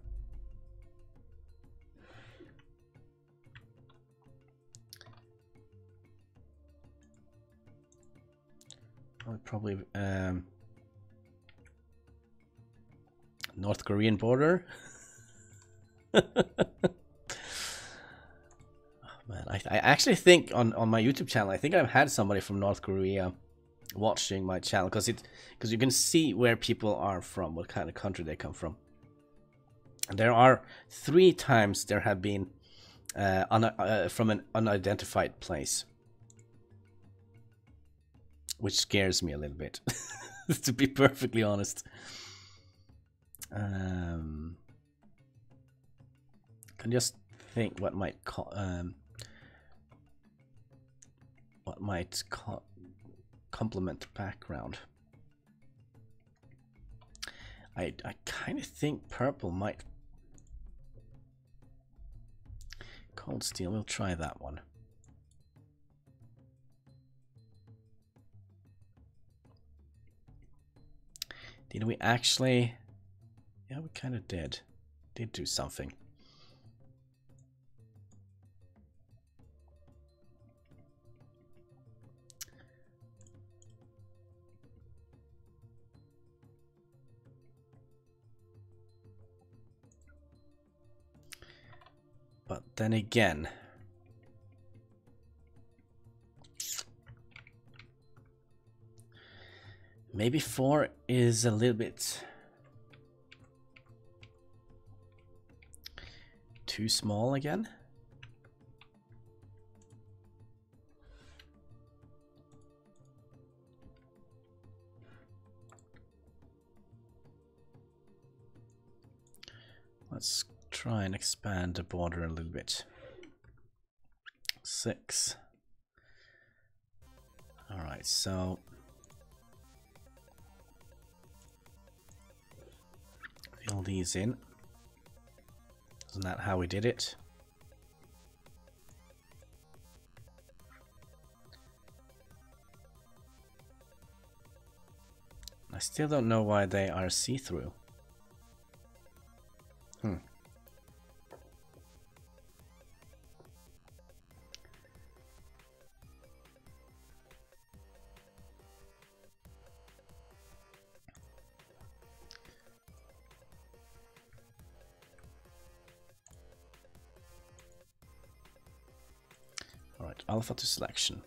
I'll probably North Korean border. Oh, man, I actually think on my YouTube channel, I think I've had somebody from North Korea watching my channel because you can see where people are from, what kind of country they come from. And there are 3 times there have been from an unidentified place, which scares me a little bit, to be perfectly honest. Can just think what might complement the background. I kind of think purple might. Cold steel, we'll try that one. Did we actually? Yeah, we kind of did. Did do something. But then again, maybe 4 is a little bit too small again. Let's try and expand the border a little bit. 6. All right, so fill these in. Isn't that how we did it? I still don't know why they are see-through. Alright, alpha to selection.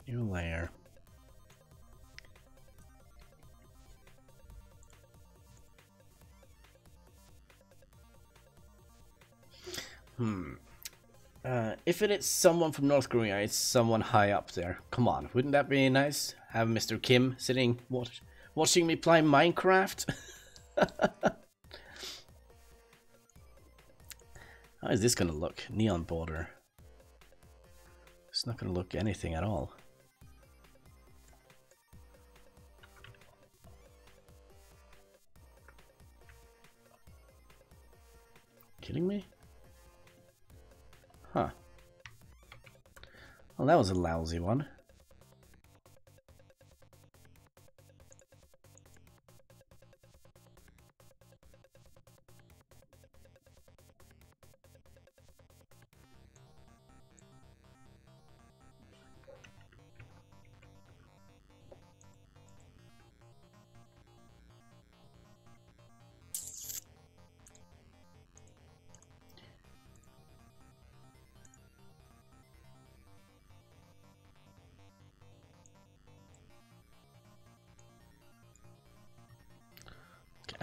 New layer. If it is someone from North Korea, it's someone high up there. Come on, wouldn't that be nice? Have Mr. Kim sitting watching me play Minecraft? How is this gonna look? Neon border. It's not gonna look anything at all. Kidding me? Huh. Well, that was a lousy one.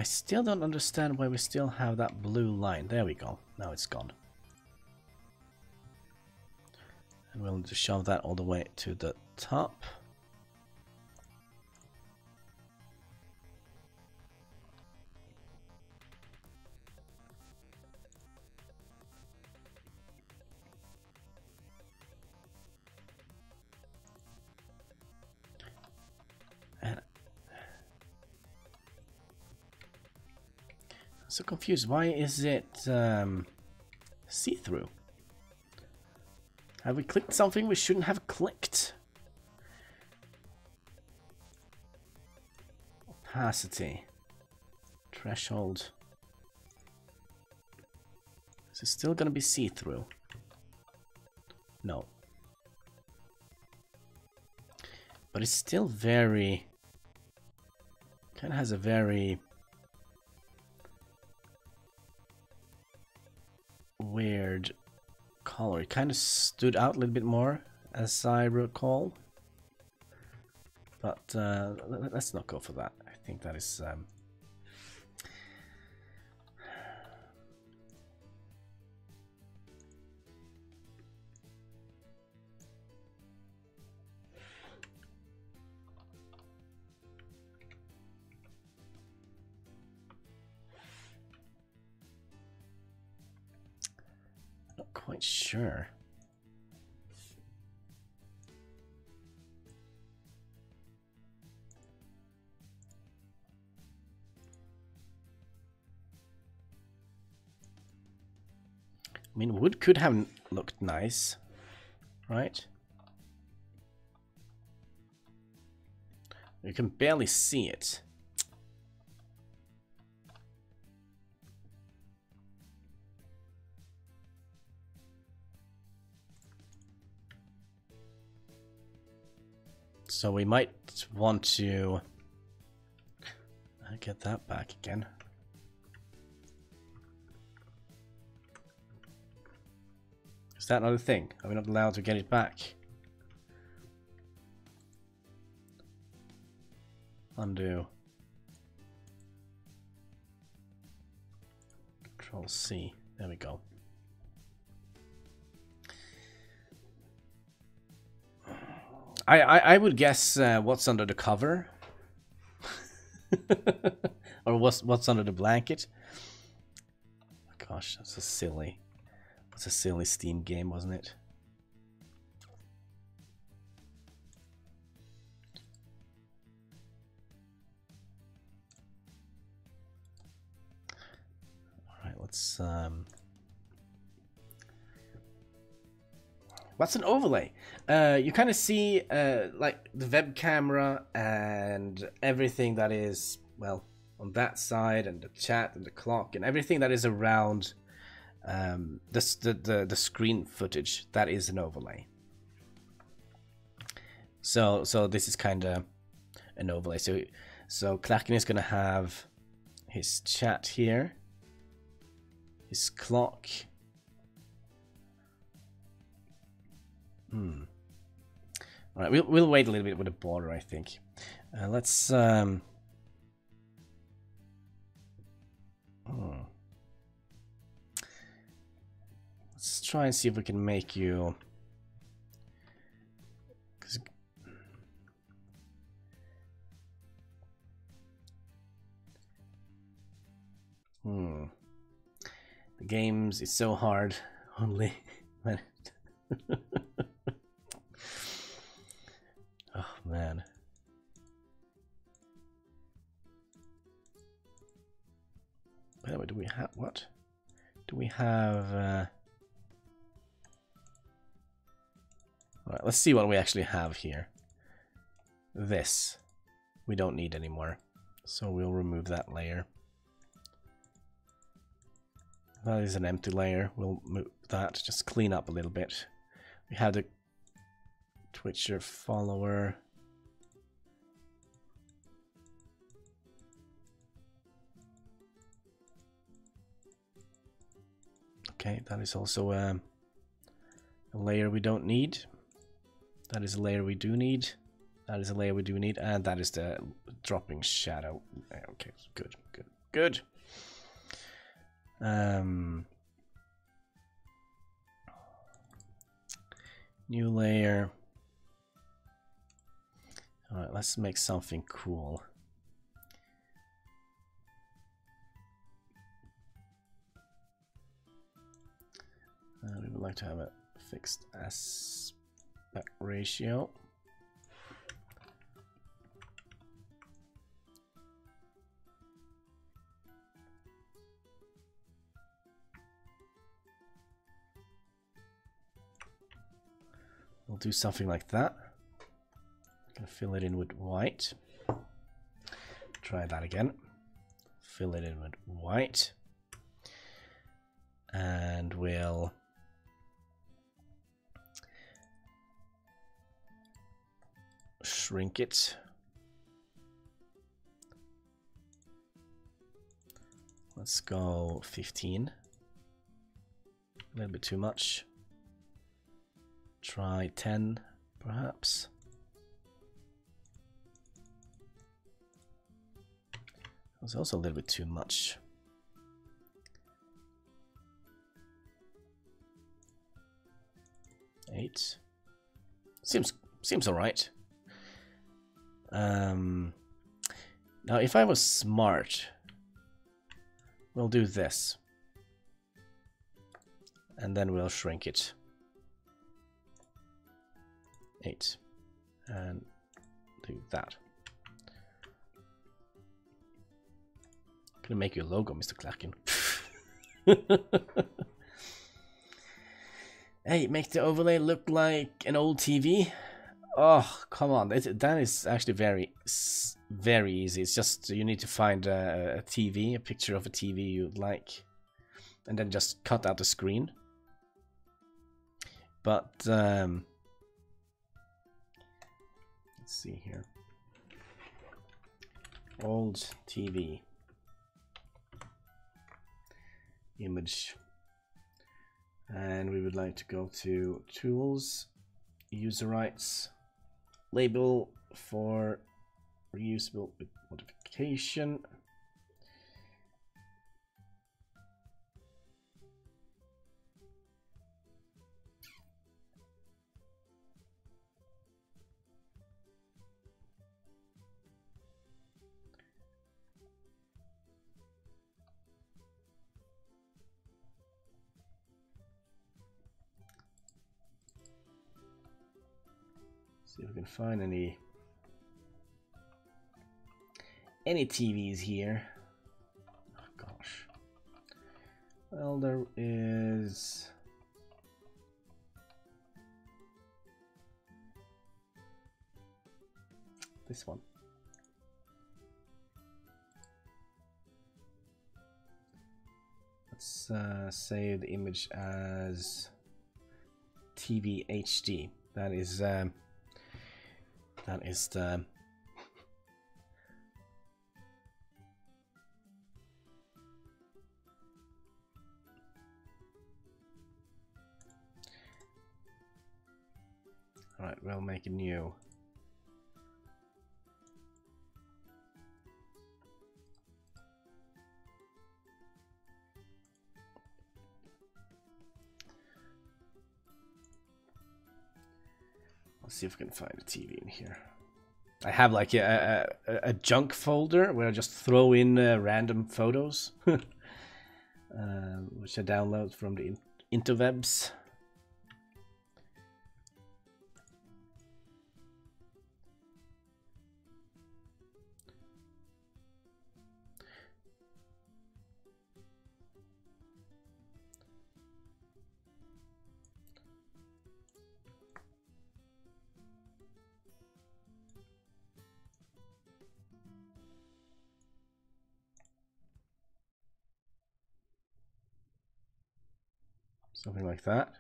still don't understand why we still have that blue line. There we go. Now it's gone. And we'll just shove that all the way to the top. And I'm so confused. Why is it see-through? Have we clicked something we shouldn't have clicked? Opacity. Threshold. Is it still going to be see-through? No. But it's still very... kind of has a very... weird color. It kind of stood out a little bit more, as I recall. But let's not go for that. I think that is... not quite sure. I mean, wood could have looked nice, right? You can barely see it. So we might want to get that back again. Is that another thing? Are we not allowed to get it back? Undo. Control C. There we go. I would guess what's under the cover. Or what's under the blanket. Oh gosh, that's a silly Steam game, wasn't it? Alright, let's what's an overlay? You kind of see like the web camera and everything that is, well, on that side, and the chat and the clock and everything that is around the screen footage. That is an overlay. So this is kind of an overlay. So Klerken is going to have his chat here, his clock. All right, we'll wait a little bit with the border, I think. Let's let's try and see if we can make you. The games is so hard. Only when. Oh man. By the way, do we have what? Do we have Alright, let's see what we actually have here. This we don't need anymore. So we'll remove that layer. That is an empty layer. We'll move that, just clean up a little bit. We have the Twitcher follower. Okay, that is also a layer we don't need. That is a layer we do need. That is a layer we do need, and that is the dropping shadow. Okay, good, good, Good. New layer. Alright, let's make something cool. We would like to have a fixed aspect ratio. We'll do something like that. Gonna fill it in with white. Try that again. Fill it in with white. And we'll shrink it. Let's go 15. A little bit too much. Try 10, perhaps. That's also a little bit too much. Eight. Seems all right. Now, if I was smart, we'll do this, and then we'll shrink it. 8, and do that. Gonna make you a logo, Mr. Klerken. Hey, make the overlay look like an old TV. Oh, come on. That is actually very easy. It's just you need to find a TV, a picture of a TV you'd like, and then just cut out the screen. But let's see here. Old TV. Image. And we would like to go to Tools, User Rights, Label for Reusable with Modification. See if we can find any TVs here. Oh gosh. Well, there is this one. Let's save the image as TV HD. That is the Alright, we'll make a new. Let's see if we can find a TV in here. I have like a junk folder where I just throw in random photos, which I download from the interwebs. Something like that.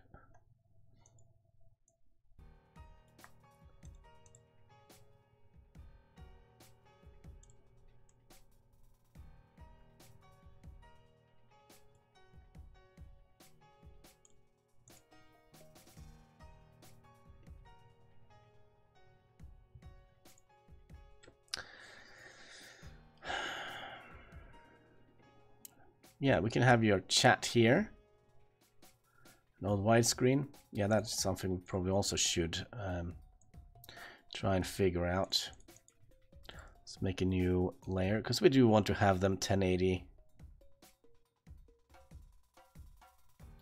yeah, we can have your chat here. An old widescreen. Yeah, that's something we probably also should try and figure out. Let's make a new layer, because we do want to have them 1080.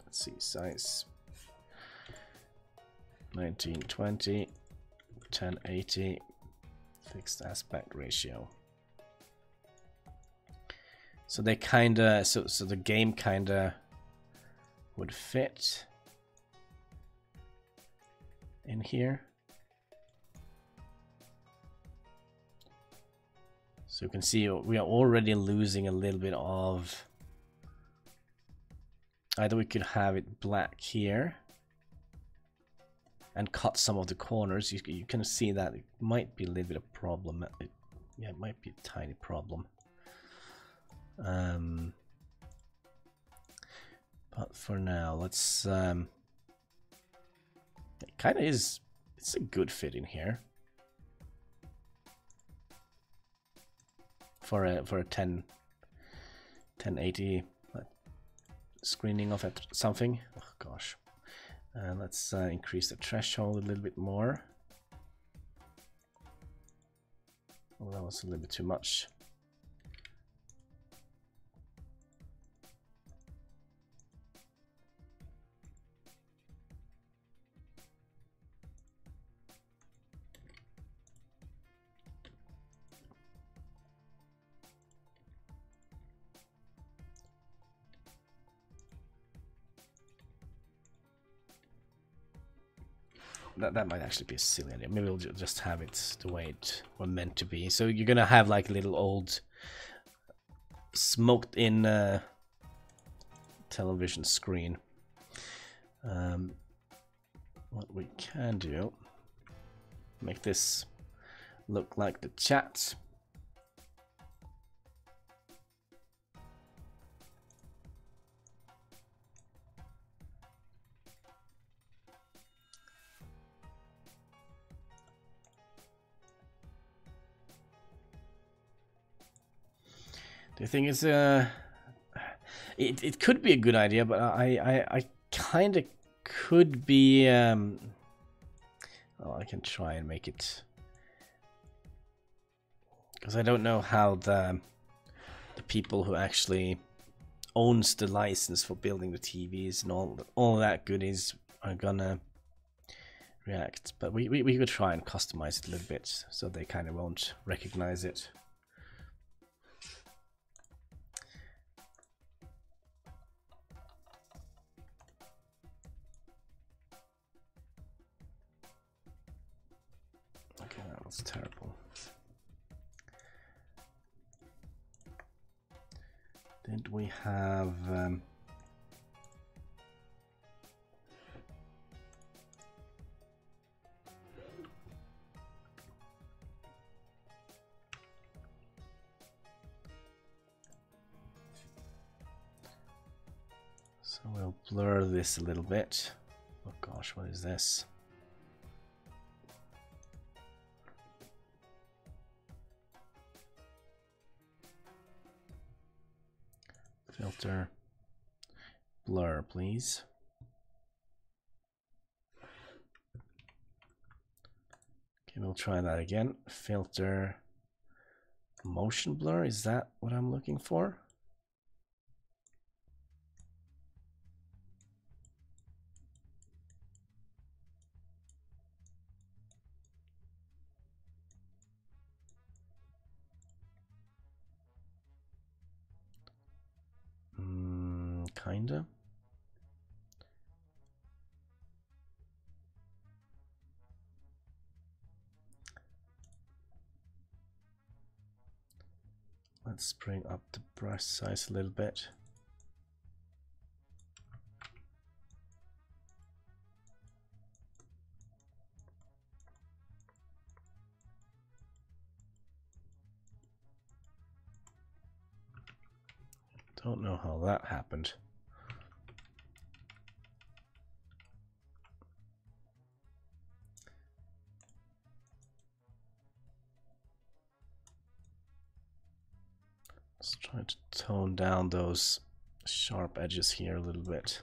Let's see, size 1920, 1080, fixed aspect ratio. So they kinda, so the game kinda would fit in here. So you can see we are already losing a little bit of, either we could have it black here and cut some of the corners. You can see that it might be a little bit of a problem. Yeah, it might be a tiny problem. But for now, let's it kind of is, it's a good fit in here for a 1080 screening of something. Oh gosh. Let's increase the threshold a little bit more. Well, that was a little bit too much. That might actually be a silly idea. Maybe we'll just have it the way it was meant to be. So you're gonna have like a little old smoked in television screen. What we can do, make this look like the chat. Do you think it's it could be a good idea, but I kind of could be well, I can try and make it, because I don't know how the people who actually owns the license for building the TVs and all that goodies are gonna react. But we could try and customize it a little bit so they kind of won't recognize it. Okay, that was terrible. Did we have so we'll blur this a little bit. Oh gosh, what is this? Filter, blur, please. Okay, we'll try that again. Filter, motion blur, is that what I'm looking for? Kinda. Let's bring up the brush size a little bit. Don't know how that happened. Let's try to tone down those sharp edges here a little bit.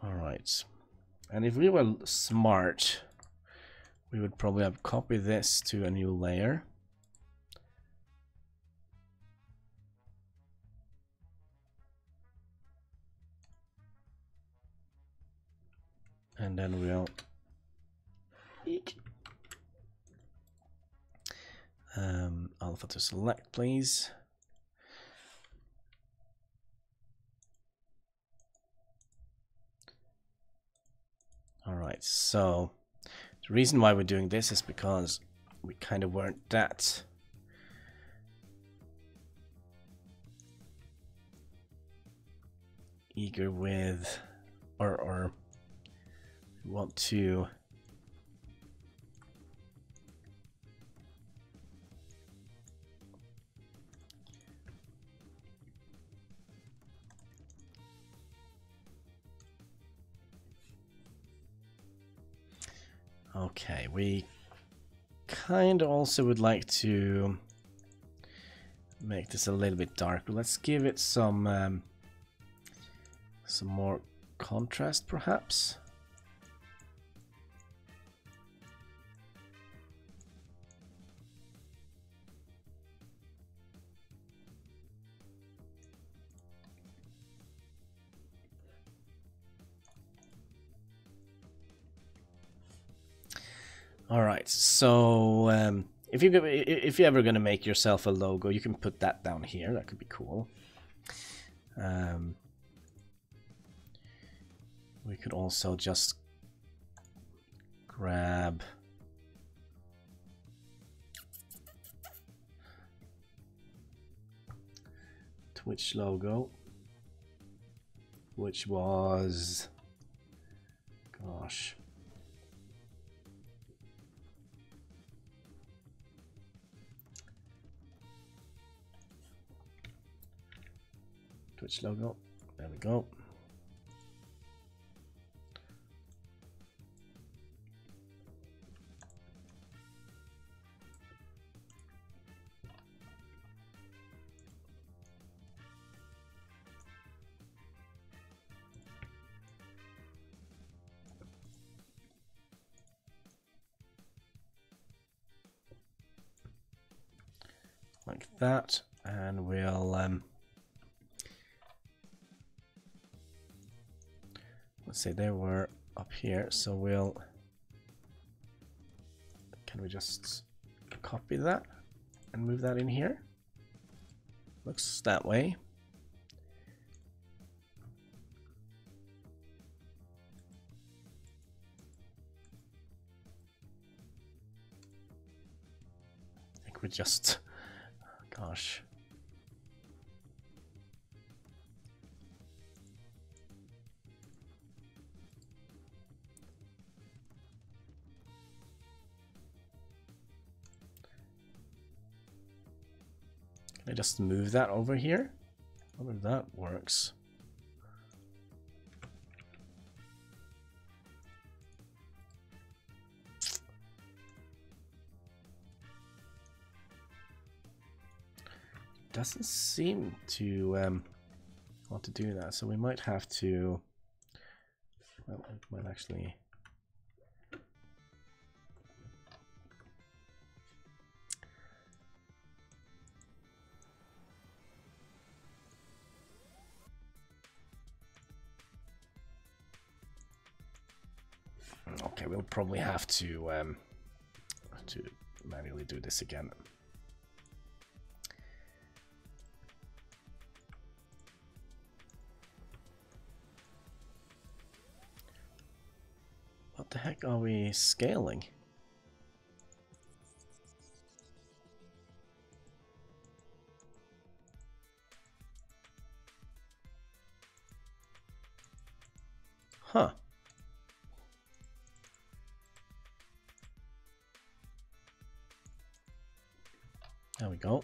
Alright, and if we were smart, we would probably have copied this to a new layer. And then we'll alpha to select, please. Alright, so the reason why we're doing this is because we kind of weren't that eager with, or want to okay, we kind of also would like to make this a little bit darker. Let's give it some more contrast, perhaps. All right, so if you're ever gonna make yourself a logo, you can put that down here. That could be cool. We could also just grab Twitch logo, which was, gosh, Twitch logo. There we go. Like that, and we'll let's say they were up here, so can we just copy that and move that in here? Looks that way. I think we just, gosh. Can I just move that over here? I wonder if that works. Doesn't seem to want to do that, so we might have to, well, it might actually, okay, we'll probably have to manually do this again. What the heck are we scaling? Huh. There we go.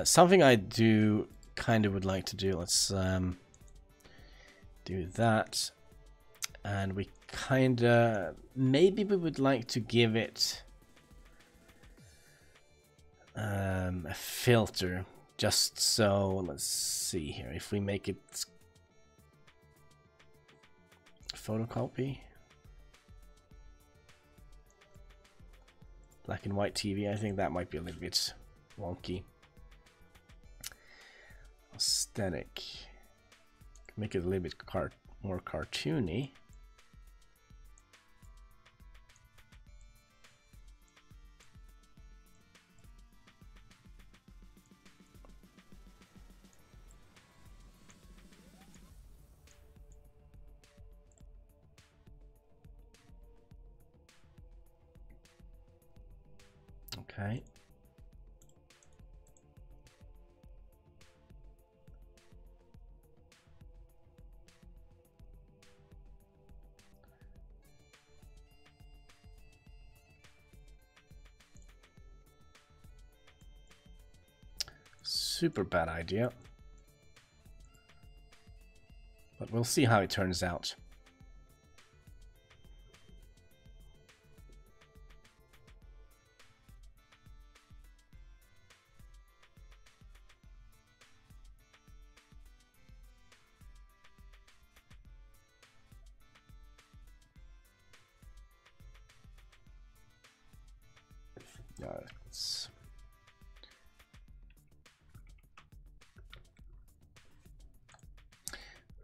Something I do kind of would like to do. Let's do that. And we kind of... Maybe we would like to give it a filter. Just so... Let's see here. If we make it... Photocopy. Black and white TV. I think that might be a little bit wonky. Aesthetic. Make it a little bit more cartoony. Okay. Super bad idea. But we'll see how it turns out.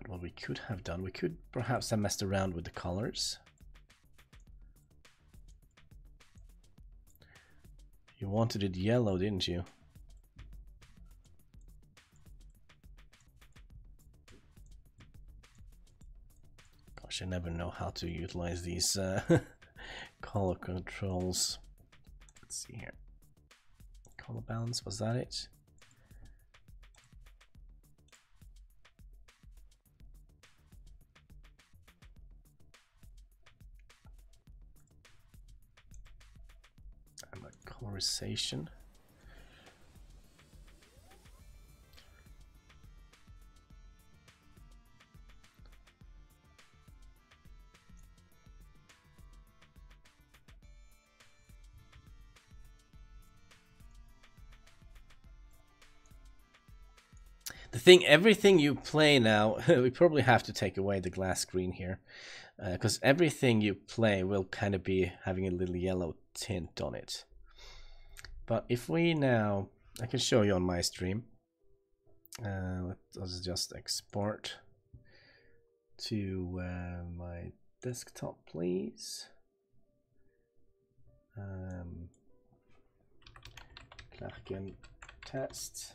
What we could have done, we could perhaps have messed around with the colors. You wanted it yellow, didn't you? Gosh, I never know how to utilize these color controls. Let's see here. Color balance, was that it? And colorization. The thing, everything you play now, we probably have to take away the glass screen here, because everything you play will kind of be having a little yellow tint on it. But if we now, I can show you on my stream. Let's just export to my desktop, please. Klerken test.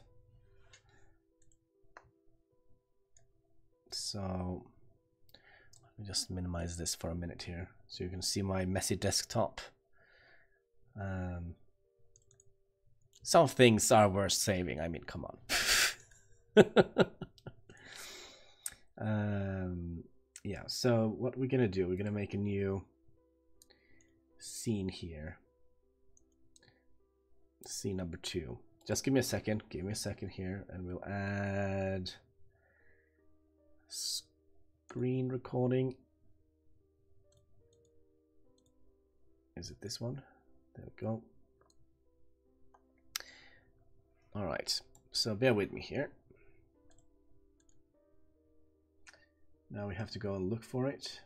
So let me just minimize this for a minute here so you can see my messy desktop. Some things are worth saving. I mean, come on. Yeah, so what we're gonna do, we're gonna make a new scene here. Scene number 2. Just give me a second here, and we'll add screen recording. Is it this one? There we go. All right, so bear with me here. Now we have to go and look for it,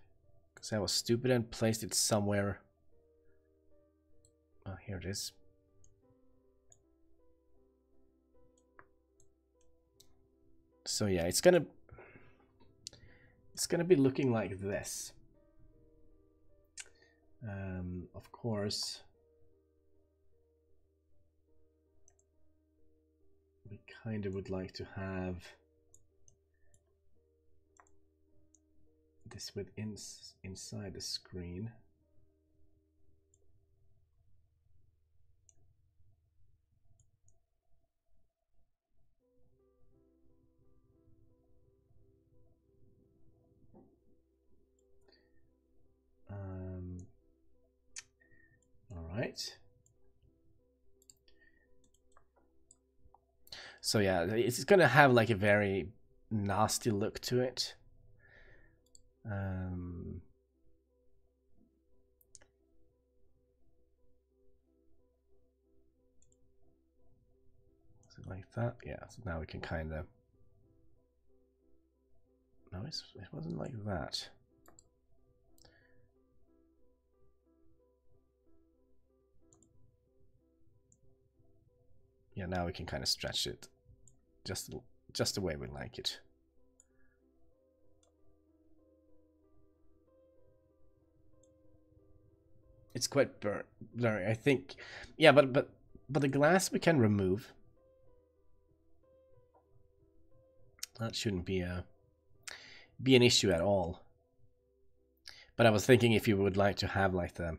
because I was stupid and placed it somewhere. Oh, here it is. So yeah, it's gonna be looking like this. Of course, we kind of would like to have this inside the screen. right. So yeah, it's gonna have like a very nasty look to it. Like that, yeah. So now we can kind of. No, it wasn't like that. Yeah, now we can kind of stretch it, just the way we like it. It's quite blurry, I think. Yeah, but the glass we can remove. That shouldn't be an issue at all. But I was thinking if you would like to have like the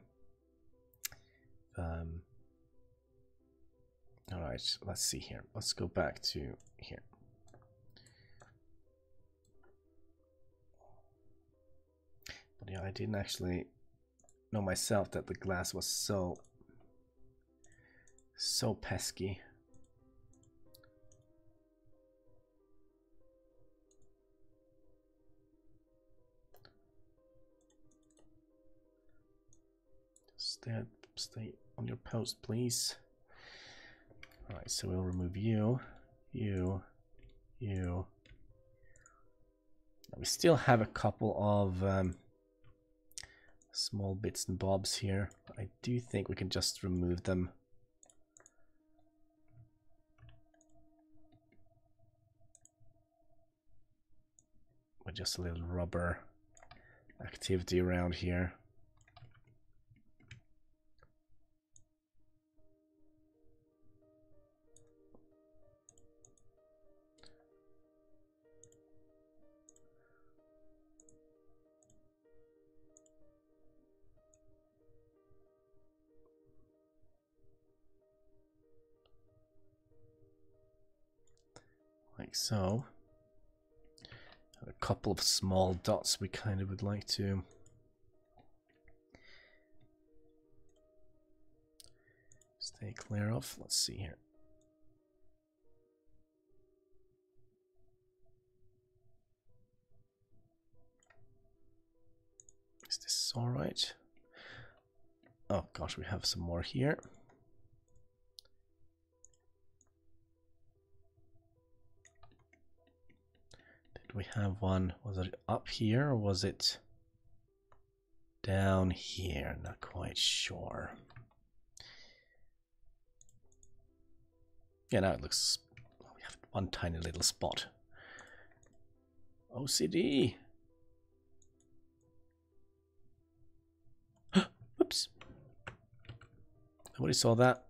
all right, let's see here. Let's go back to here. But yeah, I didn't actually know myself that the glass was so pesky. Stay on your post, please. All right, so we'll remove you. We still have a couple of small bits and bobs here. I do think we can just remove them. With just a little rubber activity around here. Like so. A couple of small dots we kind of would like to stay clear of. Let's see here. Is this all right? Oh gosh, we have some more here. Did we have one? Was it up here or was it down here? Not quite sure. Yeah, now it looks. We have one tiny little spot. OCD. Whoops. Nobody saw that.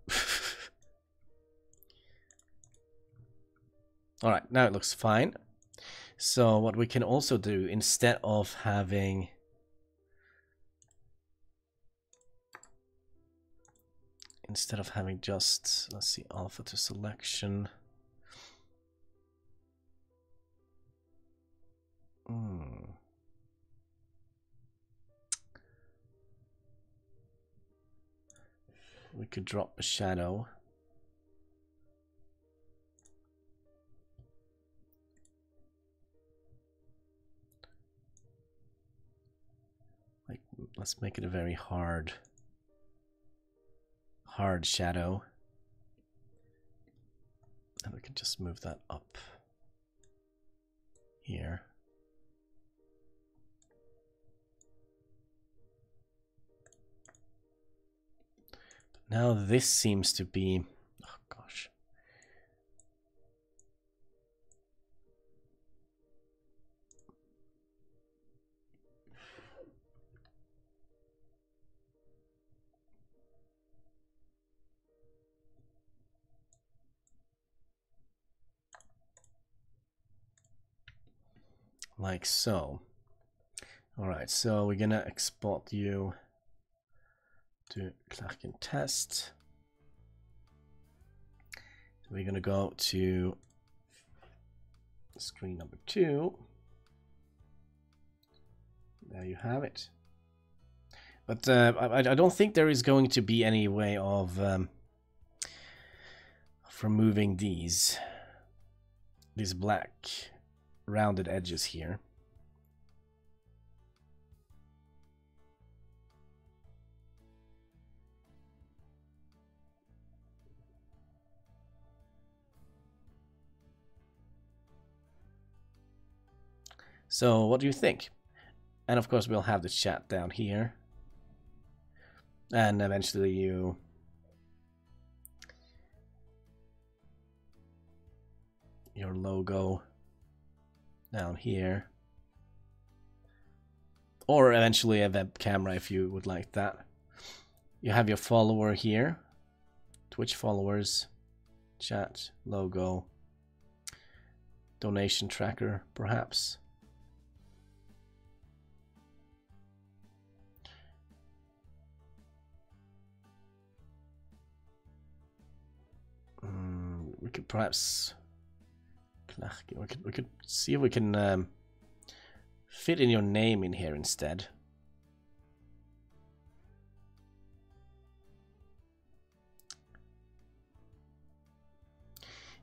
All right, now it looks fine. So what we can also do, instead of having just, let's see, alpha to selection. We could drop a shadow. Like, let's make it a very hard shadow. And we can just move that up here. But now this seems to be, oh gosh. Like so. All right, so we're gonna export you to Klerken test. We're gonna go to screen number 2. There you have it. But I don't think there is going to be any way of removing these black rounded edges here. So what do you think? And of course we'll have the chat down here. And eventually your logo down here. Or eventually a web camera if you would like that. You have your follower here. Twitch followers, chat, logo, donation tracker perhaps. We could perhaps Klerken. We could see if we can fit in your name in here instead.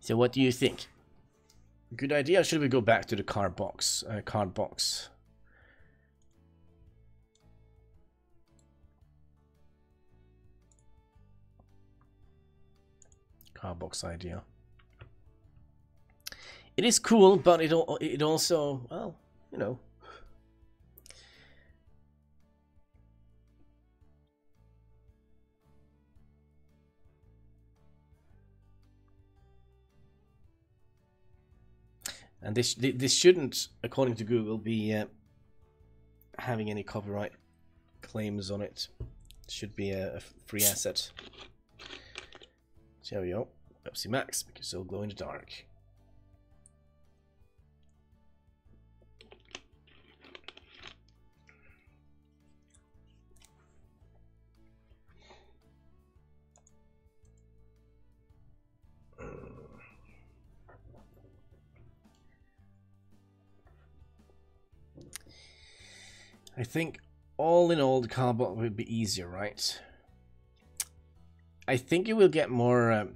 So what do you think? Good idea, or should we go back to the card box? Card box idea. It is cool, but it also, well, you know. And this shouldn't, according to Google, be having any copyright claims on it. It should be a free asset. So there we go. Pepsi Max, make yourself glow in the dark. I think all in all the cardboard would be easier, right? I think you will get more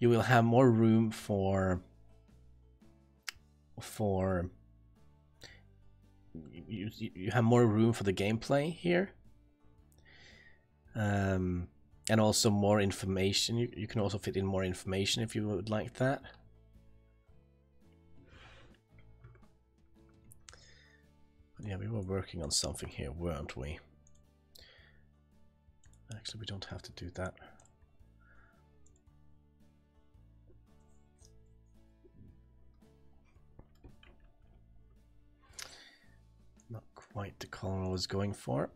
you will have more room for you have more room for the gameplay here. And also more information. You can also fit in more information if you would like that. Yeah, we were working on something here, weren't we? Actually, we don't have to do that. Not quite the color I was going for.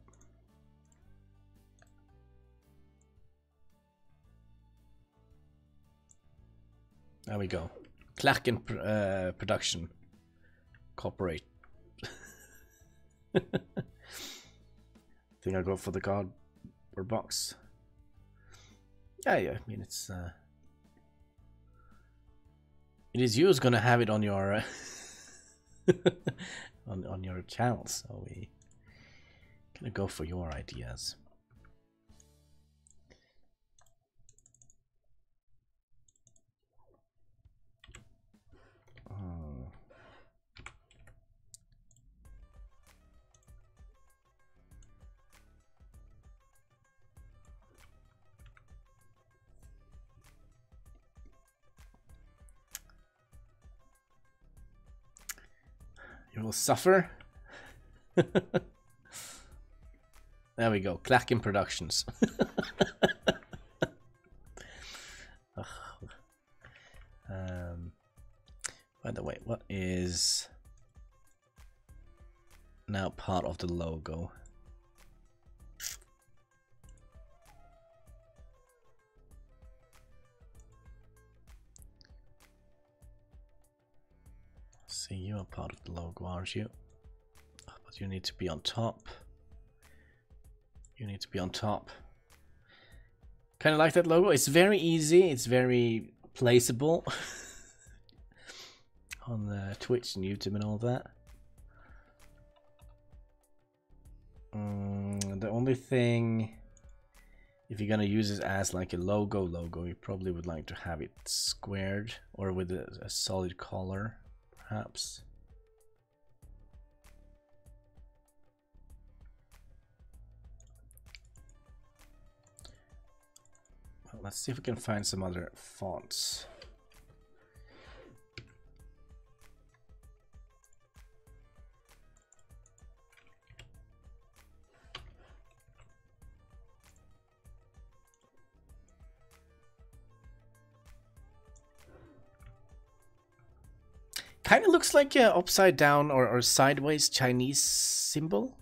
There we go. Klerken Production Corporate. I think I'll go for the card or box. Yeah, I mean it's it is you who's gonna have it on your on your channel, so we gonna go for your ideas. You will suffer. There we go. Klerken Productions. By the way, what is now part of the logo? See, you are part of the logo, aren't you? But you need to be on top. You need to be on top. Kind of like that logo. It's very easy. It's very placeable on Twitch and YouTube and all that. The only thing, if you're gonna use it as like a logo, you probably would like to have it squared or with a solid color, perhaps. Well, let's see if we can find some other fonts. Kind of looks like a upside down or sideways Chinese symbol.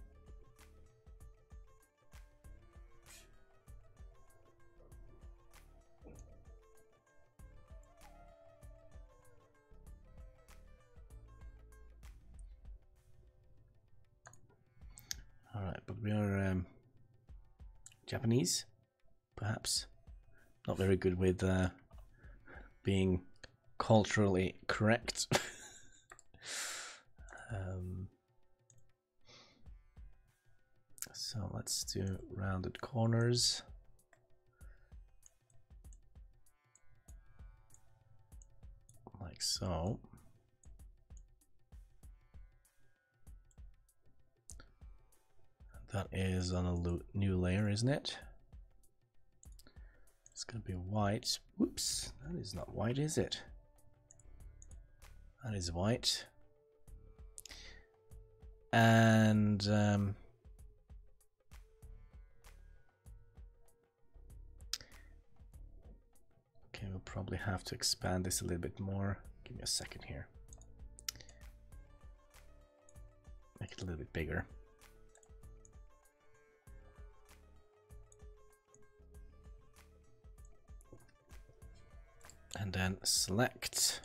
All right, but we are Japanese, perhaps. Not very good with being culturally correct. So let's do rounded corners. Like so. That is on a new layer, isn't it? It's going to be white. Whoops, that is not white, is it? That is white. And okay, we'll probably have to expand this a little bit more. Give me a second here. Make it a little bit bigger. And then select.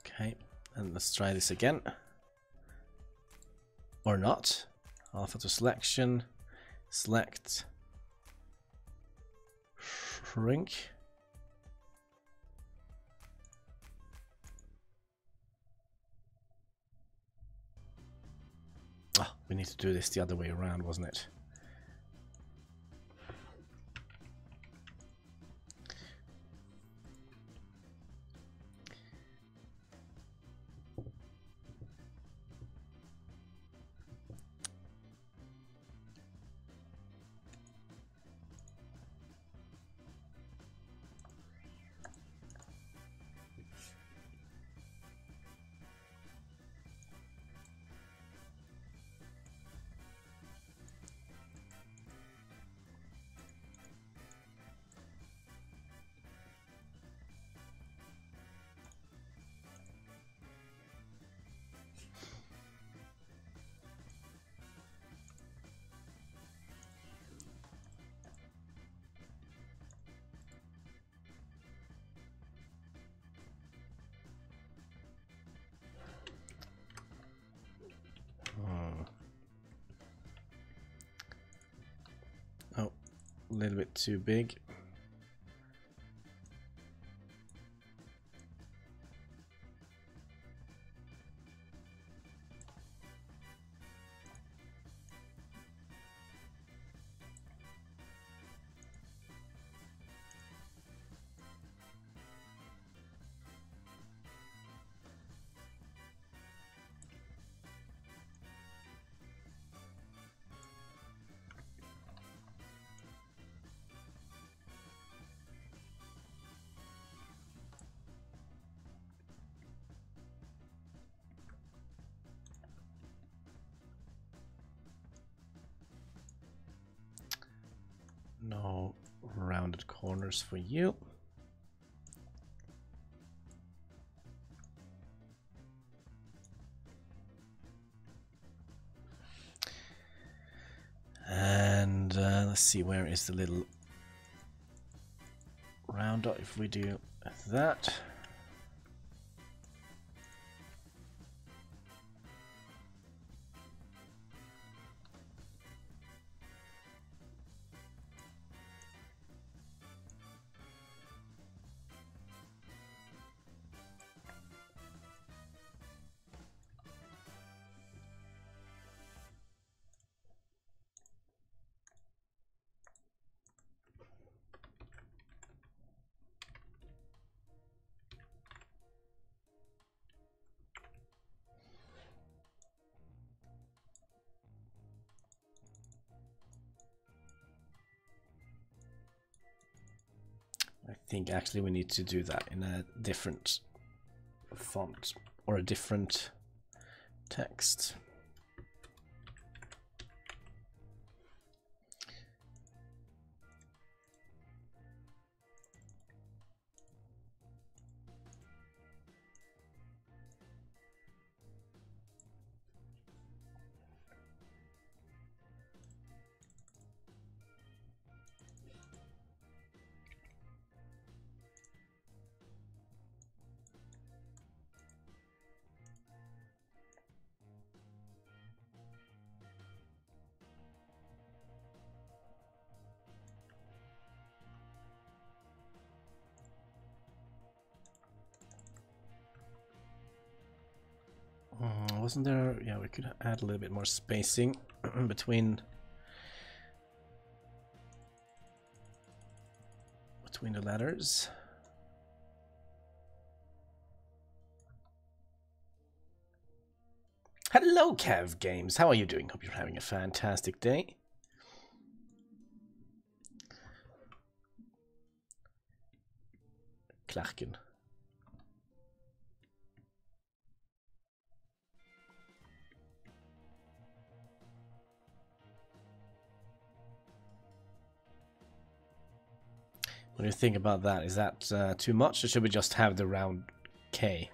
Okay, and let's try this again. Or not. Alpha to selection. Select. Shrink. Oh, we need to do this the other way around, wasn't it? Oh, a little bit too big. No rounded corners for you. And let's see, where is the little round dot if we do that? think actually we need to do that in a different font or a different text. Wasn't there? Yeah, we could add a little bit more spacing between the letters. Hello, Cav Games. How are you doing? Hope you're having a fantastic day. Klerken. What do you think about that? Is that too much, or should we just have the round K?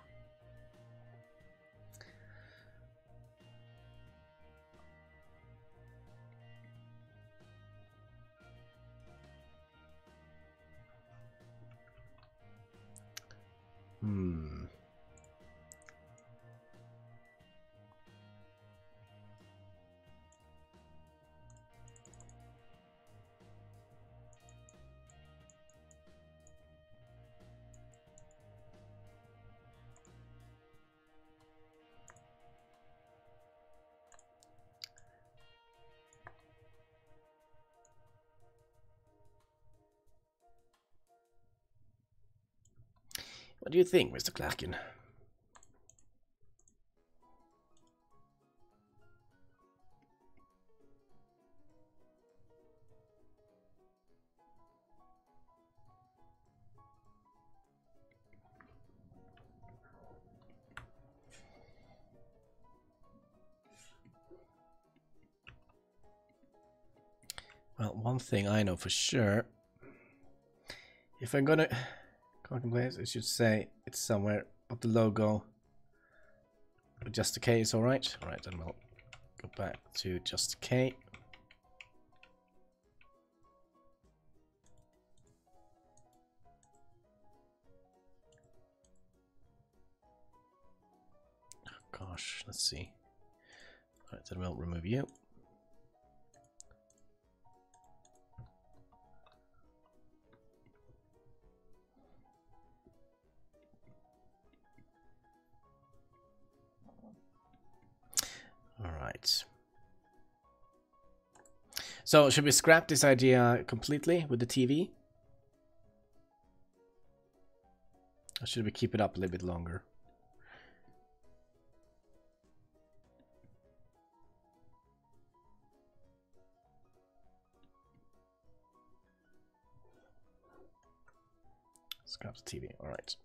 What do you think, Mr. Klerken? Well, one thing I know for sure, if I'm gonna contemplate, I should say it's somewhere of the logo. Just a K is alright. Alright, then we'll go back to just a K. Oh, gosh, let's see. Alright, then we'll remove you. Alright. So, should we scrap this idea completely with the TV? Or should we keep it up a little bit longer? Scrap the TV, alright.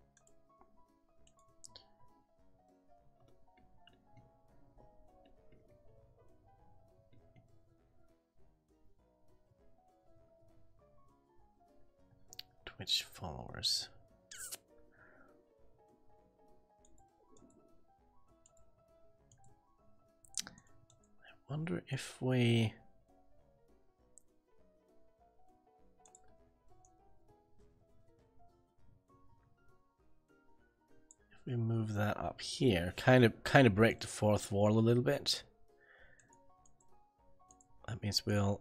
Twitch followers. I wonder if we... we move that up here, kind of break the fourth wall a little bit. That means we'll...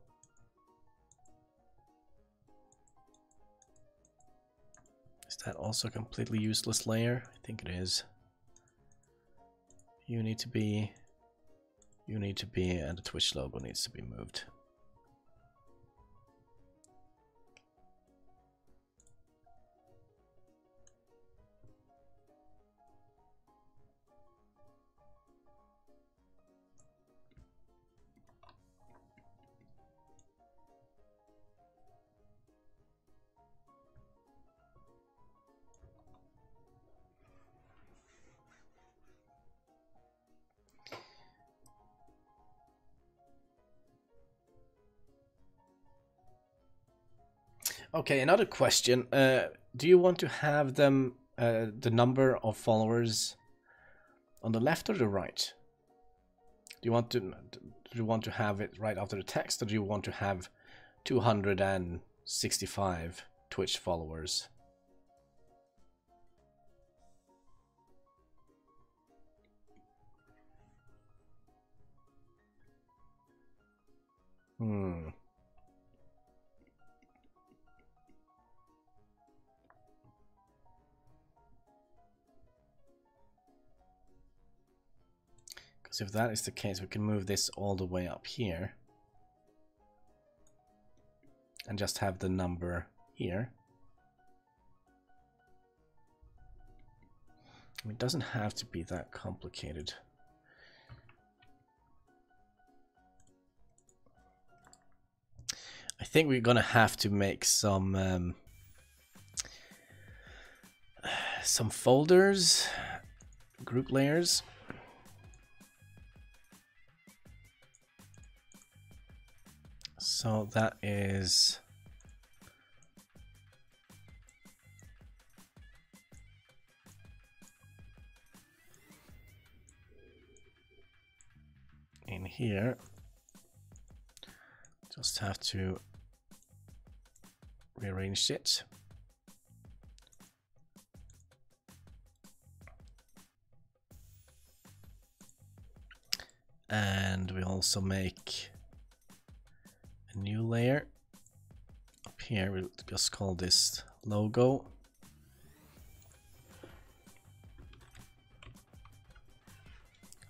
Is that also a completely useless layer? I think it is. You need to be, and the Twitch logo needs to be moved. Okay, another question. Do you want to have them the number of followers on the left or the right? Do you want to have it right after the text, or do you want to have 265 Twitch followers? Because if that is the case, we can move this all the way up here and just have the number here. It doesn't have to be that complicated. I think we're gonna have to make some folders, group layers. So that is in here. Just have to rearrange it. And we also make a new layer up here. We'll just call this logo.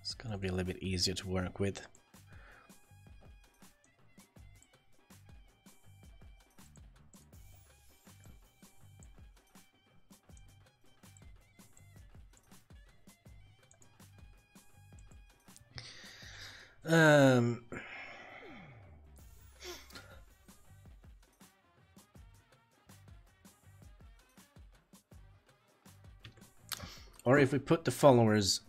It's gonna be a little bit easier to work with. Or if we put the followers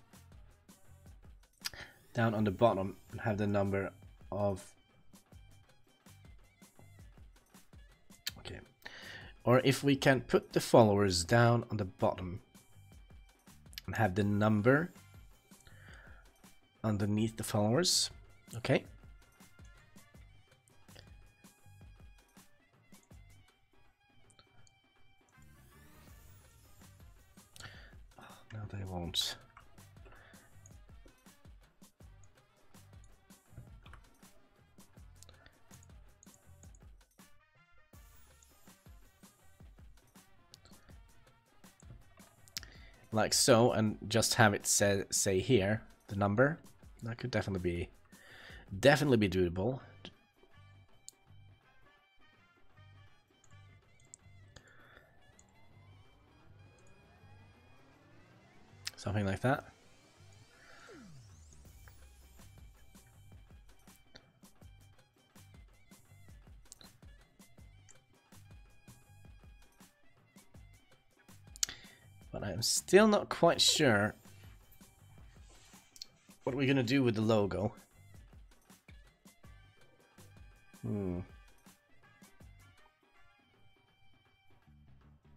down on the bottom and have the number of... Okay. Or if we can put the followers down on the bottom and have the number underneath the followers. Okay. No, they won't. Like so, and just have it say here the number. That could definitely be doable. Something like that. But I'm still not quite sure what we're gonna do with the logo.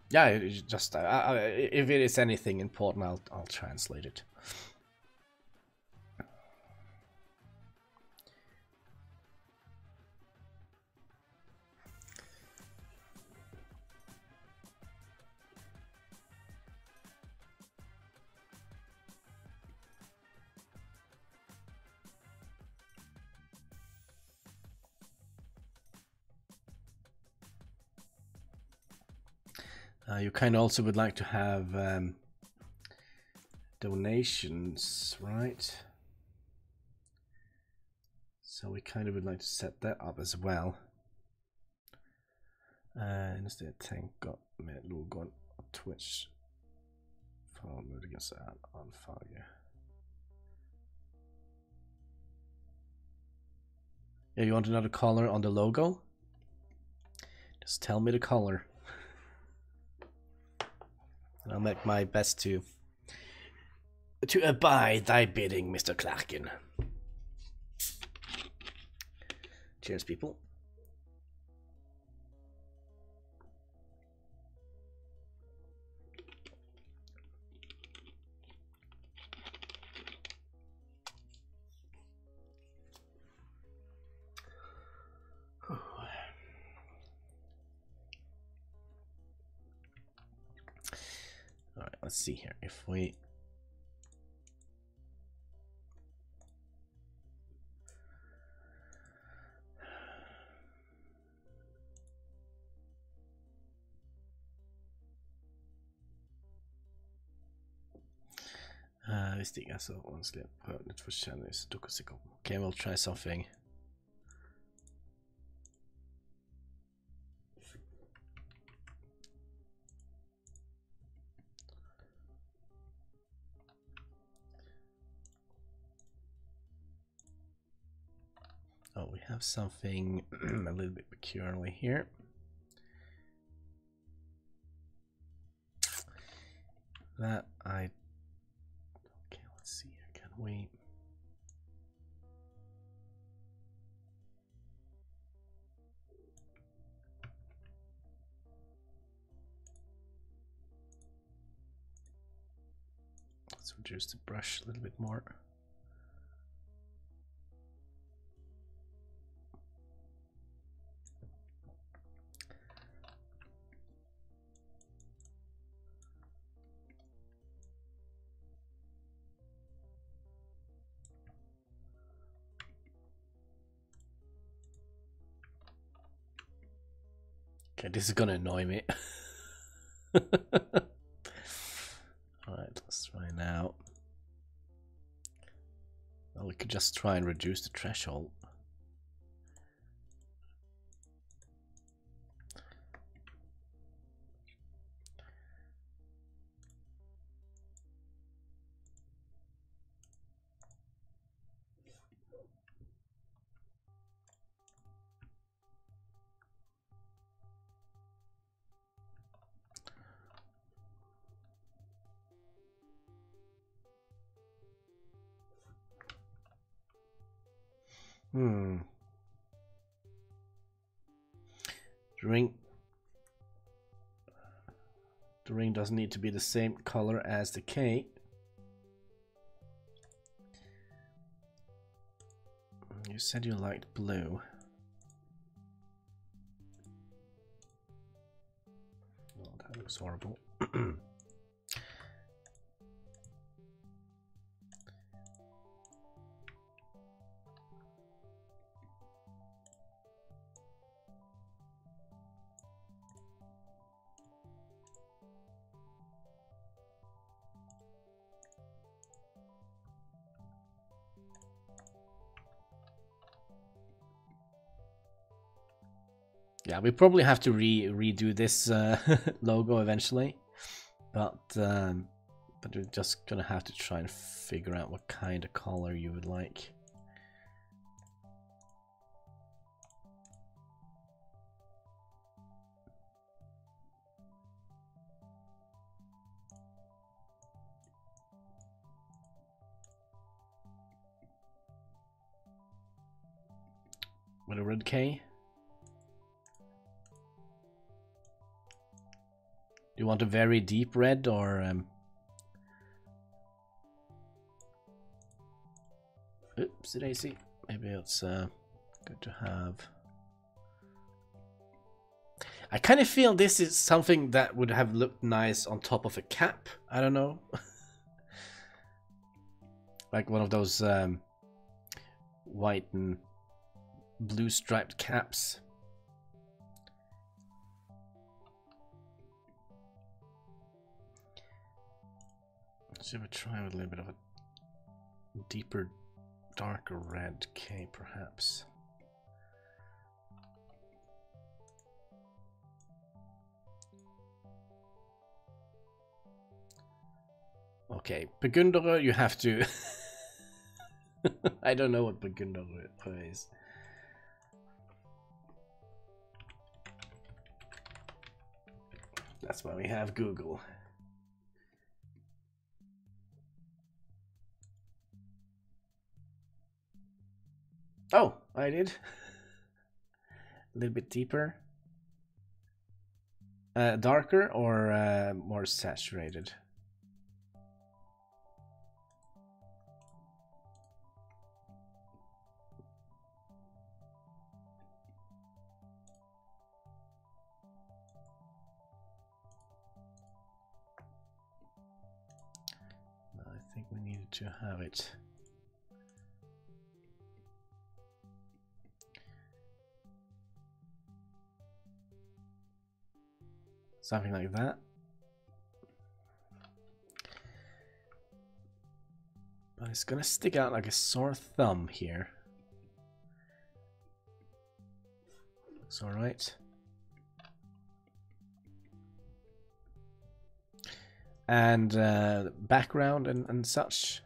Yeah, it just if it is anything important, I'll translate it. You kind of also would like to have donations, right? So we kind of would like to set that up as well. Instead, tänka med logon och Twitch. Förmodligen så här anfallare. Yeah, you want another color on the logo? Just tell me the color. And I'll make my best to abide thy bidding, Mr. Klerken. Cheers, people. let's see here. If we visste inga så onsliga hörnet för kändis dokusikon. Okay, we'll try something. Oh, we have something a little bit peculiarly here. That I... Okay, let's see here. Can we... Let's reduce the brush a little bit more. Okay, this is gonna annoy me. Alright, let's try now. Well, we could just try and reduce the threshold. The ring doesn't need to be the same color as the K. You said you liked blue. Oh, that looks horrible. Yeah, we probably have to redo this logo eventually, but we're just gonna have to try and figure out what kind of color you would like. With a red K. Do you want a very deep red or Oopsie daisy. Maybe it's good to have. I kind of feel this is something that would have looked nice on top of a cap. I don't know. Like one of those white and blue striped caps. Should we try with a little bit of a deeper, darker red K, perhaps? Okay, Burgunder, you have to... I don't know what Burgunder is. That's why we have Google. Oh, I did. A little bit deeper. Darker or more saturated? need to have it. Something like that. But it's gonna stick out like a sore thumb here. Looks alright. And background and such.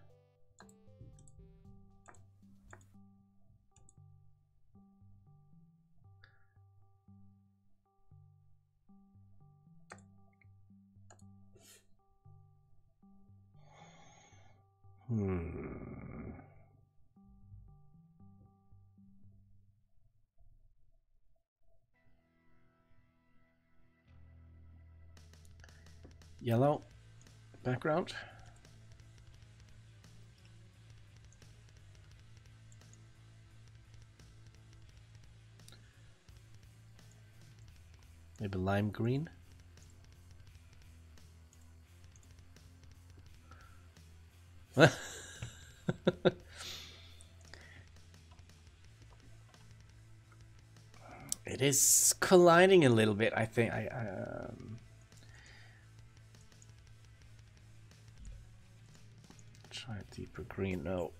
Yellow background. Maybe lime green. It is colliding a little bit, I think. Try a deeper green. No.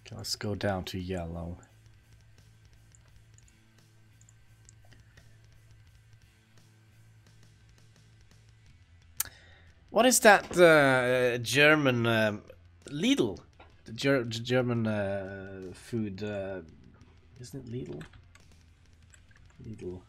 Okay, let's go down to yellow. What is that German Lidl? The German food, isn't it Lidl? Lidl.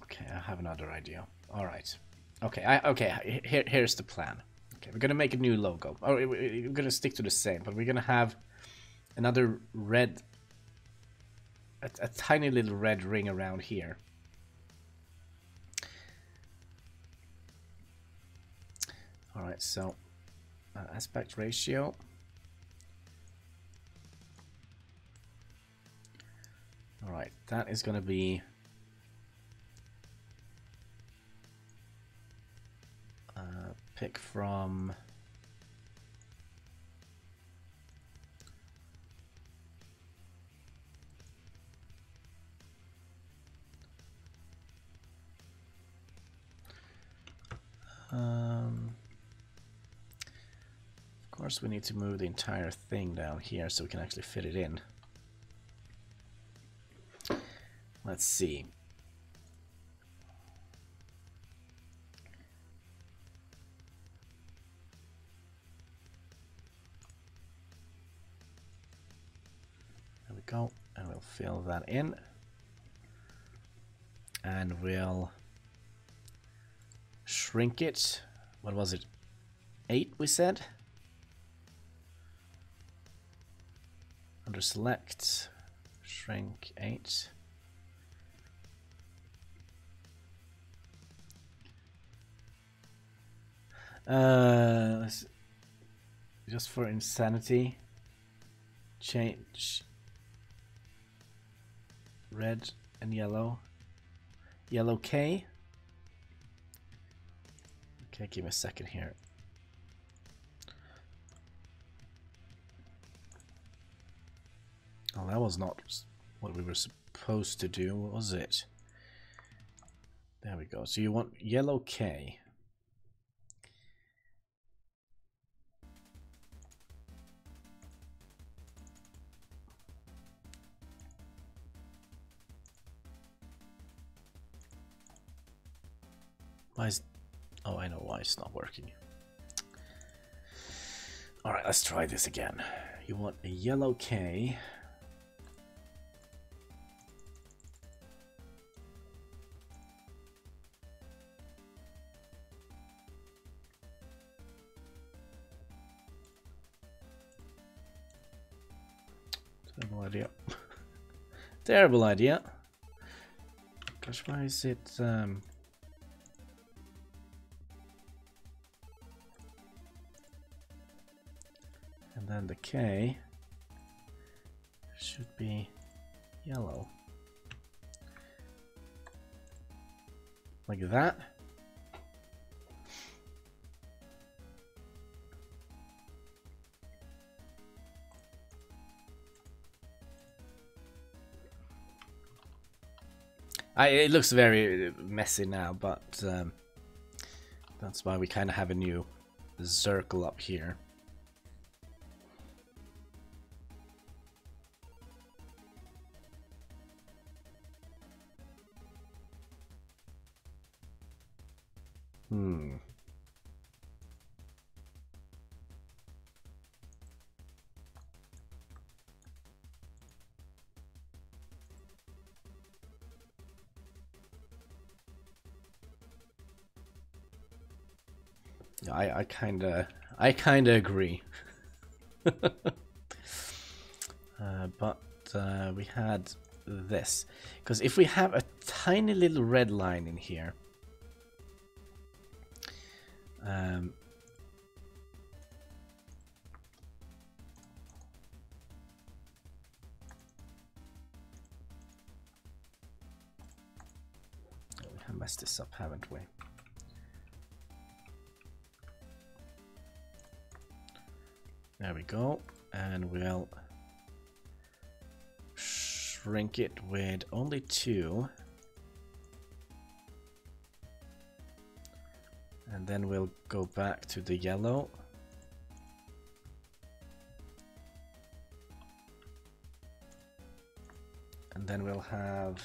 Okay, I have another idea. All right. Okay, here's the plan. Okay, we're gonna make a new logo. Oh, we're gonna stick to the same, but we're gonna have another red, a tiny little red ring around here. All right, so aspect ratio. All right, that is gonna be pick from of course we need to move the entire thing down here so we can actually fit it in. Let's see. There we go, and we'll fill that in. And we'll shrink it. What was it? 8 we said? Under select, shrink 8. Just for insanity, change red and yellow. Yellow K. Okay, give me a second here. Oh, that was not what we were supposed to do, was it? There we go. So you want yellow K. Why is... Oh, I know why it's not working. Alright, let's try this again. You want a yellow K. Terrible idea. Terrible idea. Gosh, why is it... And then the K should be yellow. Like that. It looks very messy now, but that's why we kind of have a new circle up here. I kinda agree. But we had this, because if we have a tiny little red line in here, we have messed this up, haven't we? There we go, and we'll shrink it with only 2. And then we'll go back to the yellow. And then we'll have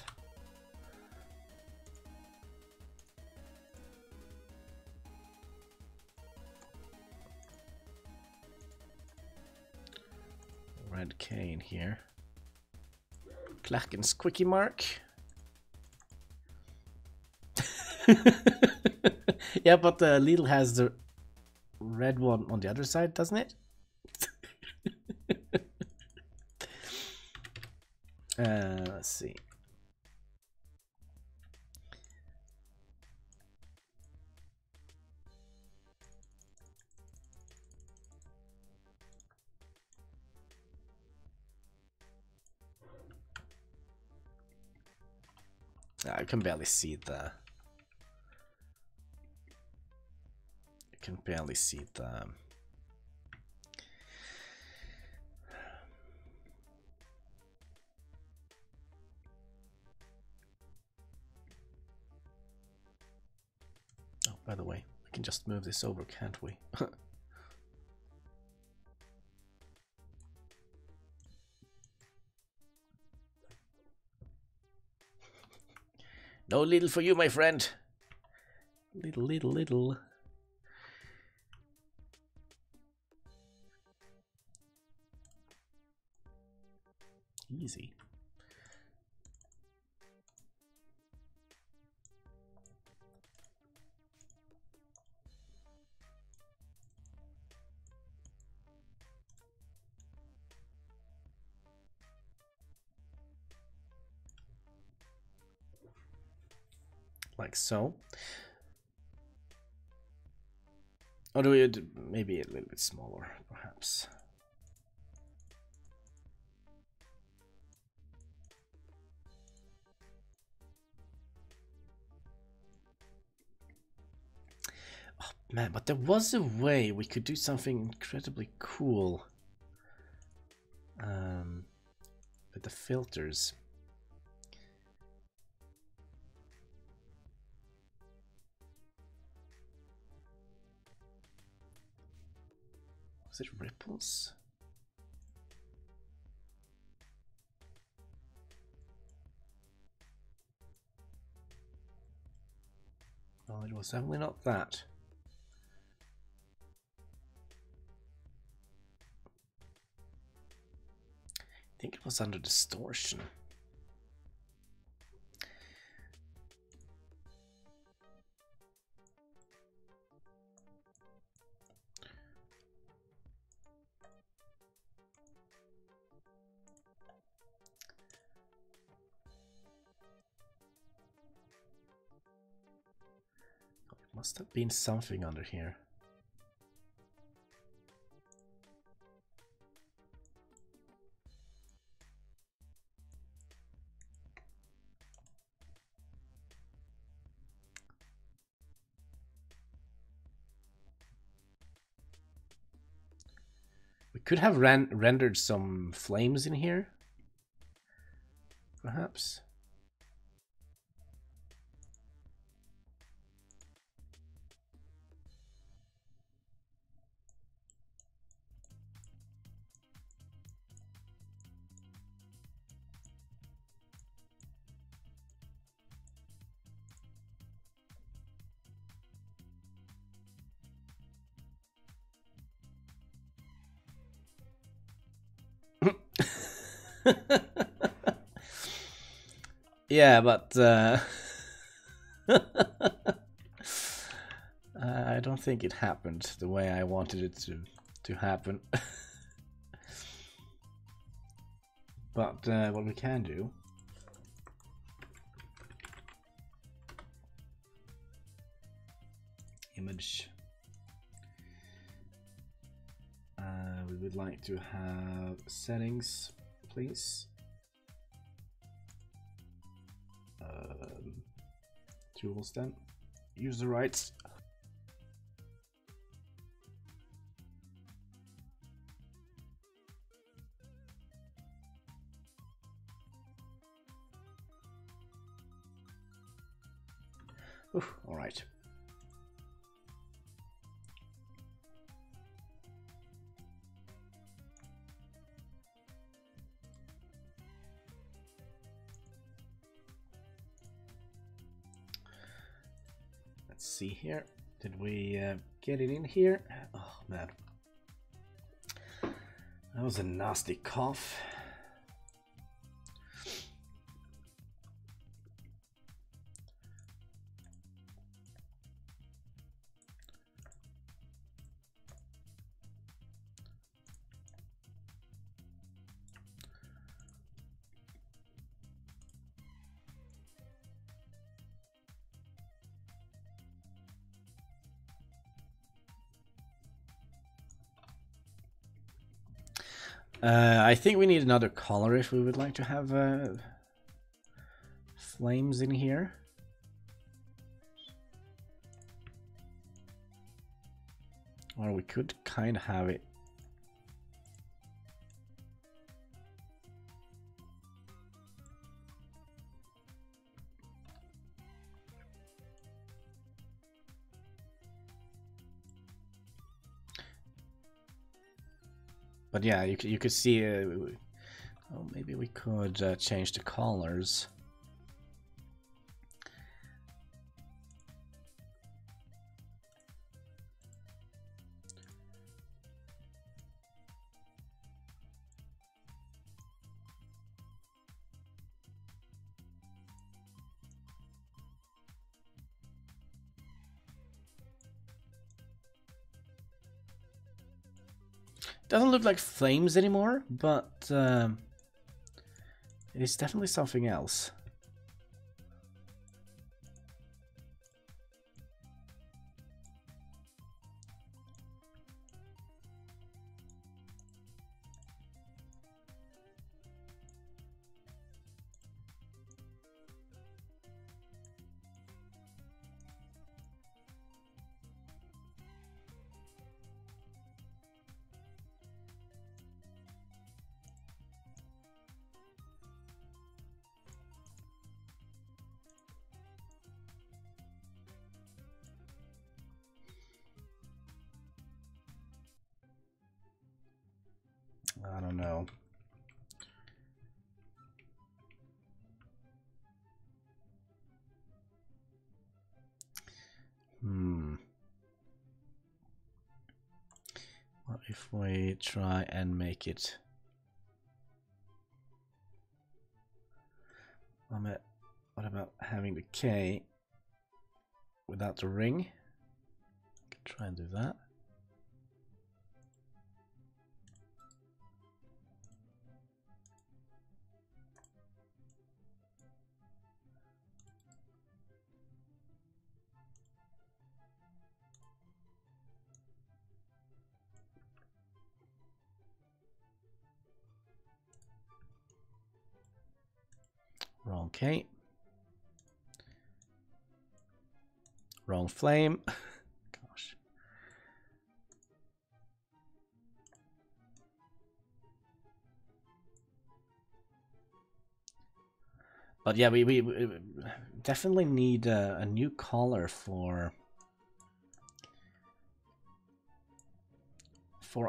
red K in here. Klerken's quickie mark. Yeah, but the Lidl has the red one on the other side, doesn't it? Let's see. I can barely see the... I can barely see the... Oh, by the way, we can just move this over, can't we? No little for you, my friend. Little. Easy. Like so. Or do we do maybe a little bit smaller, perhaps? Oh man, but there was a way we could do something incredibly cool with the filters. Was it ripples? Well, it was definitely not that. I think it was under distortion. Must have been something under here. We could have rendered some flames in here, perhaps. Yeah, but I don't think it happened the way I wanted it to happen. But what we can do, image, we would like to have settings, please. Tools then, user rights. All right. Let's see here. Did we get it in here? Oh man, that was a nasty cough. I think we need another color if we would like to have flames in here. Or we could kind of have it. But yeah, you could see. Oh, maybe we could change the colors. Doesn't look like flames anymore, but it is definitely something else. I don't know. What if we try and make it? What about having the K without the ring? Could try and do that. Okay. Wrong flame. Gosh. But yeah, we definitely need a new color for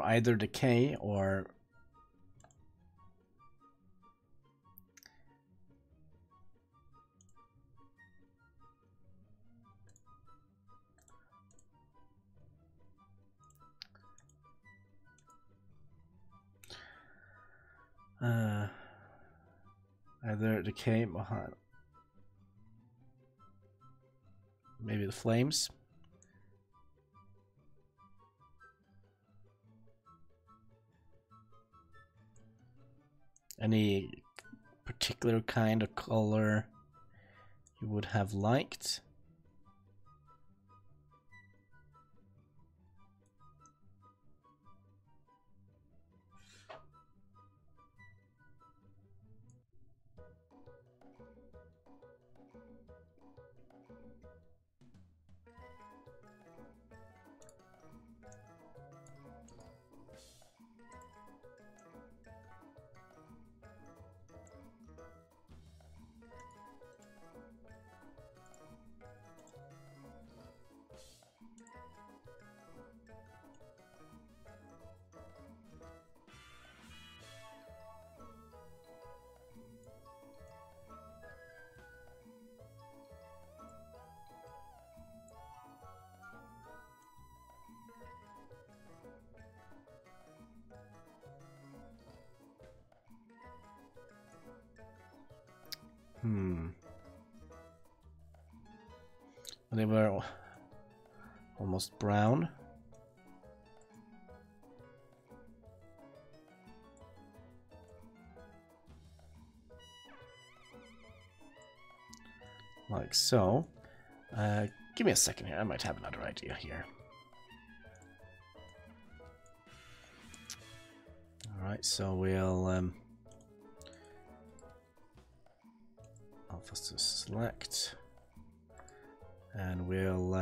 either decay or either decay, maybe the flames. Any particular kind of color you would have liked? They were almost brown. Like so. Give me a second here. I might have another idea here. Alright, so we'll alpha to select, and we'll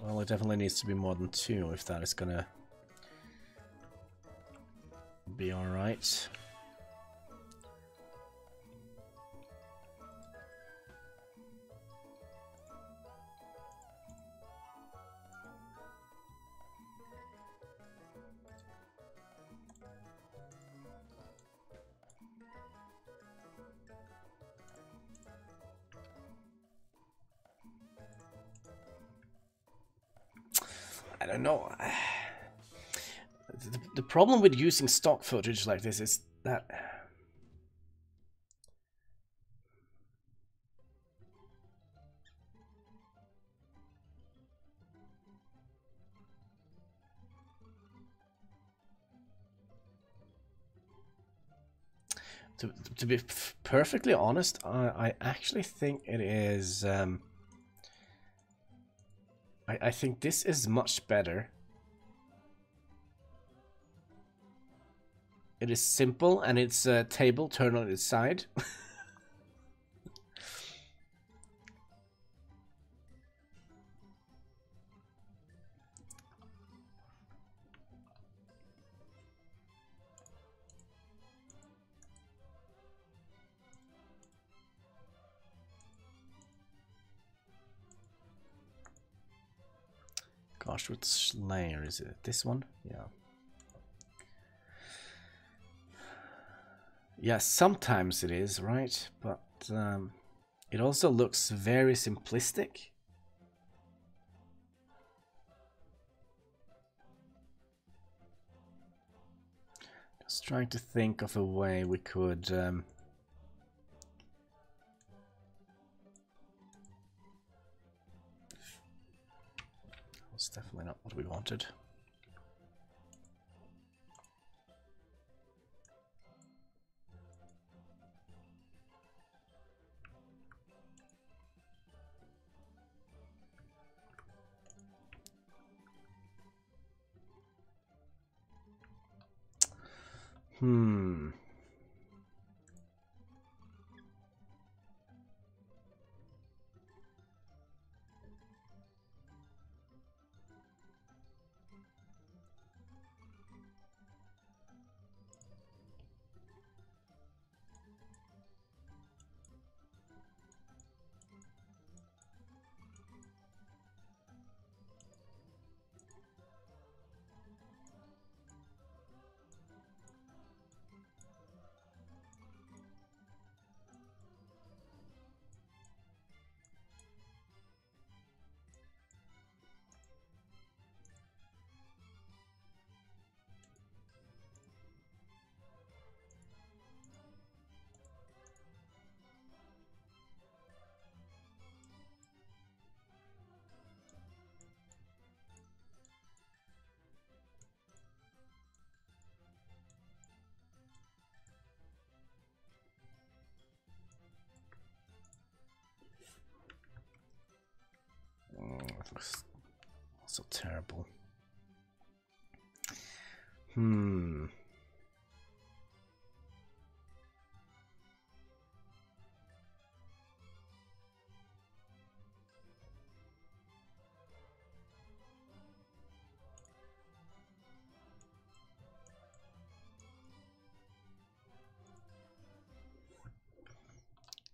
well, it definitely needs to be more than 2 if that is gonna be alright. I don't know. The problem with using stock footage like this is that to be perfectly honest, I actually think it is I think this is much better. It is simple, and it's a table turned on its side. Gosh, which layer is it? This one? Yeah. Yeah, sometimes it is, right? But it also looks very simplistic. Just trying to think of a way we could definitely not what we wanted. It looks so terrible.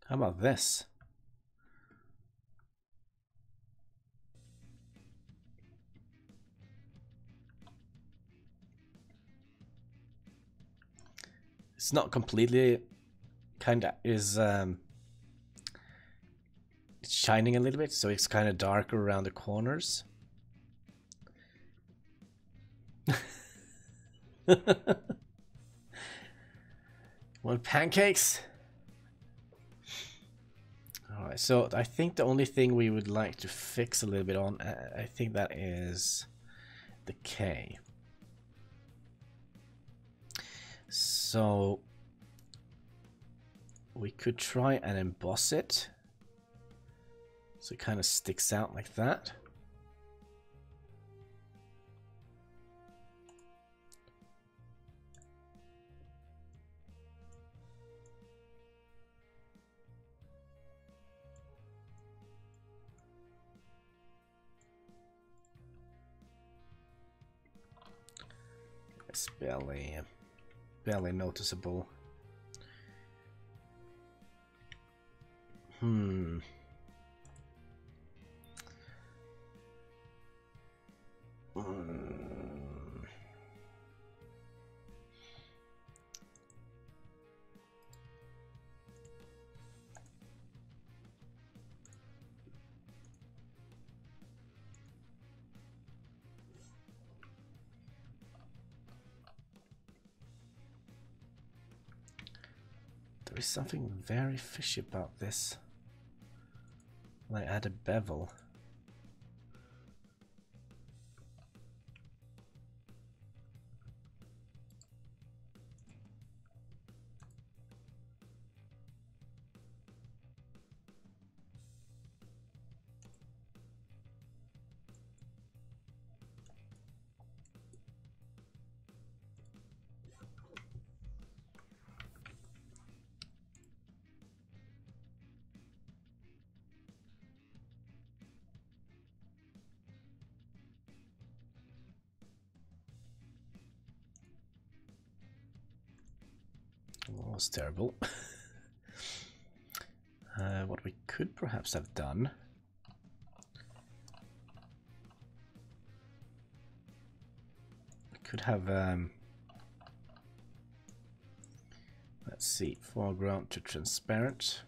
How about this? It's not completely, kinda is it's shining a little bit, so it's kind of darker around the corners. Want pancakes? Alright, so I think the only thing we would like to fix a little bit on, I think that is the K. So we could try and emboss it so it kind of sticks out like that. It's barely noticeable. There is something very fishy about this. When I add a bevel. That was terrible. What we could perhaps have done. We could have, let's see, foreground to transparent.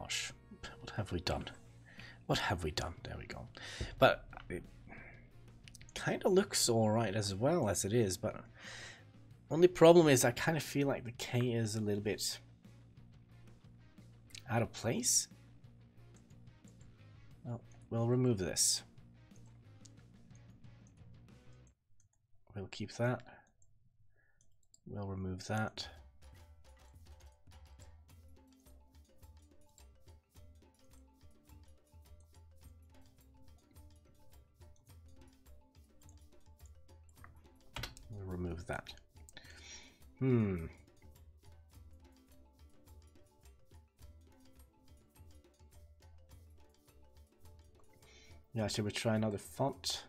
gosh. What have we done? What have we done? There we go. But it kind of looks alright as well as it is, but only problem is I kind of feel like the K is a little bit out of place. Well, we'll remove this. We'll keep that. We'll remove that. We'll remove that. Yeah, should we try another font?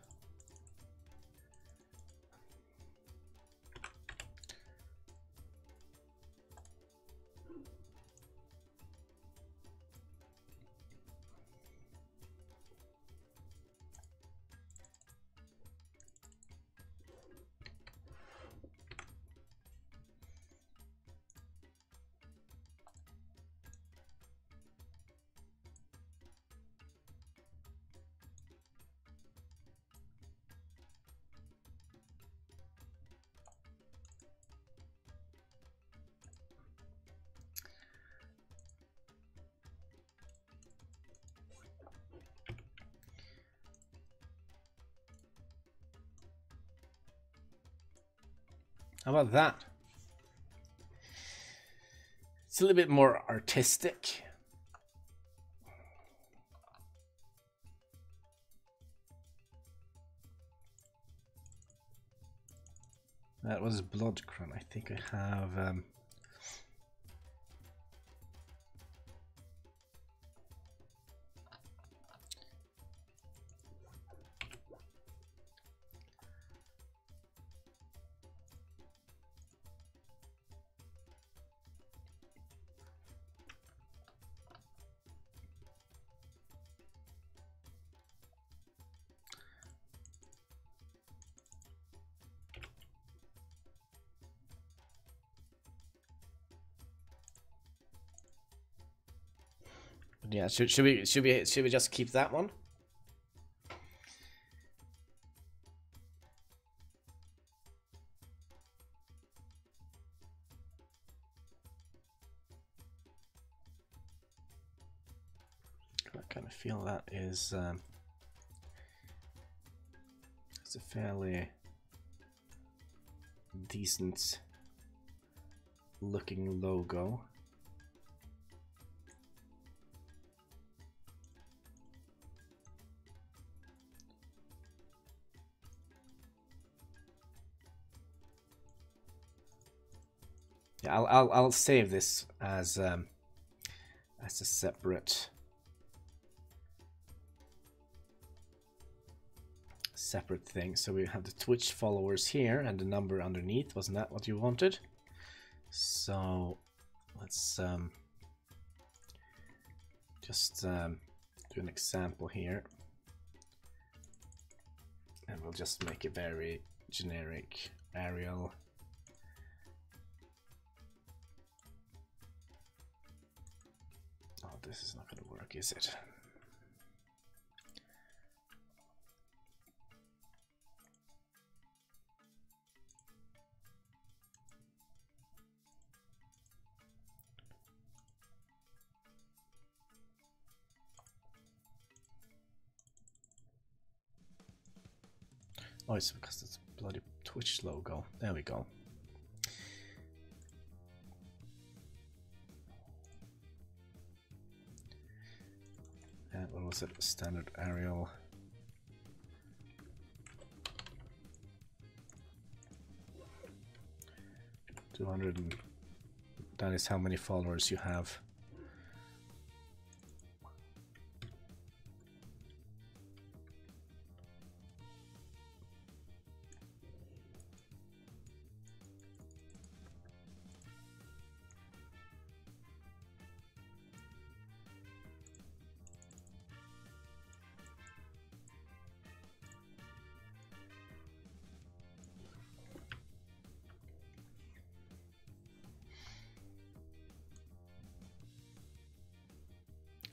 How about that? It's a little bit more artistic. That was Bloodcrun. I think I have yeah, should we just keep that one? I kind of feel that is it's a fairly decent looking logo. Yeah, I'll save this as a separate thing. So we have the Twitch followers here and the number underneath. Wasn't that what you wanted? So let's just do an example here, and we'll just make a very generic Arial. Oh, this is not going to work, is it? Oh, it's because it's a bloody Twitch logo. There we go. And what was it? Standard Arial. $200. That is how many followers you have.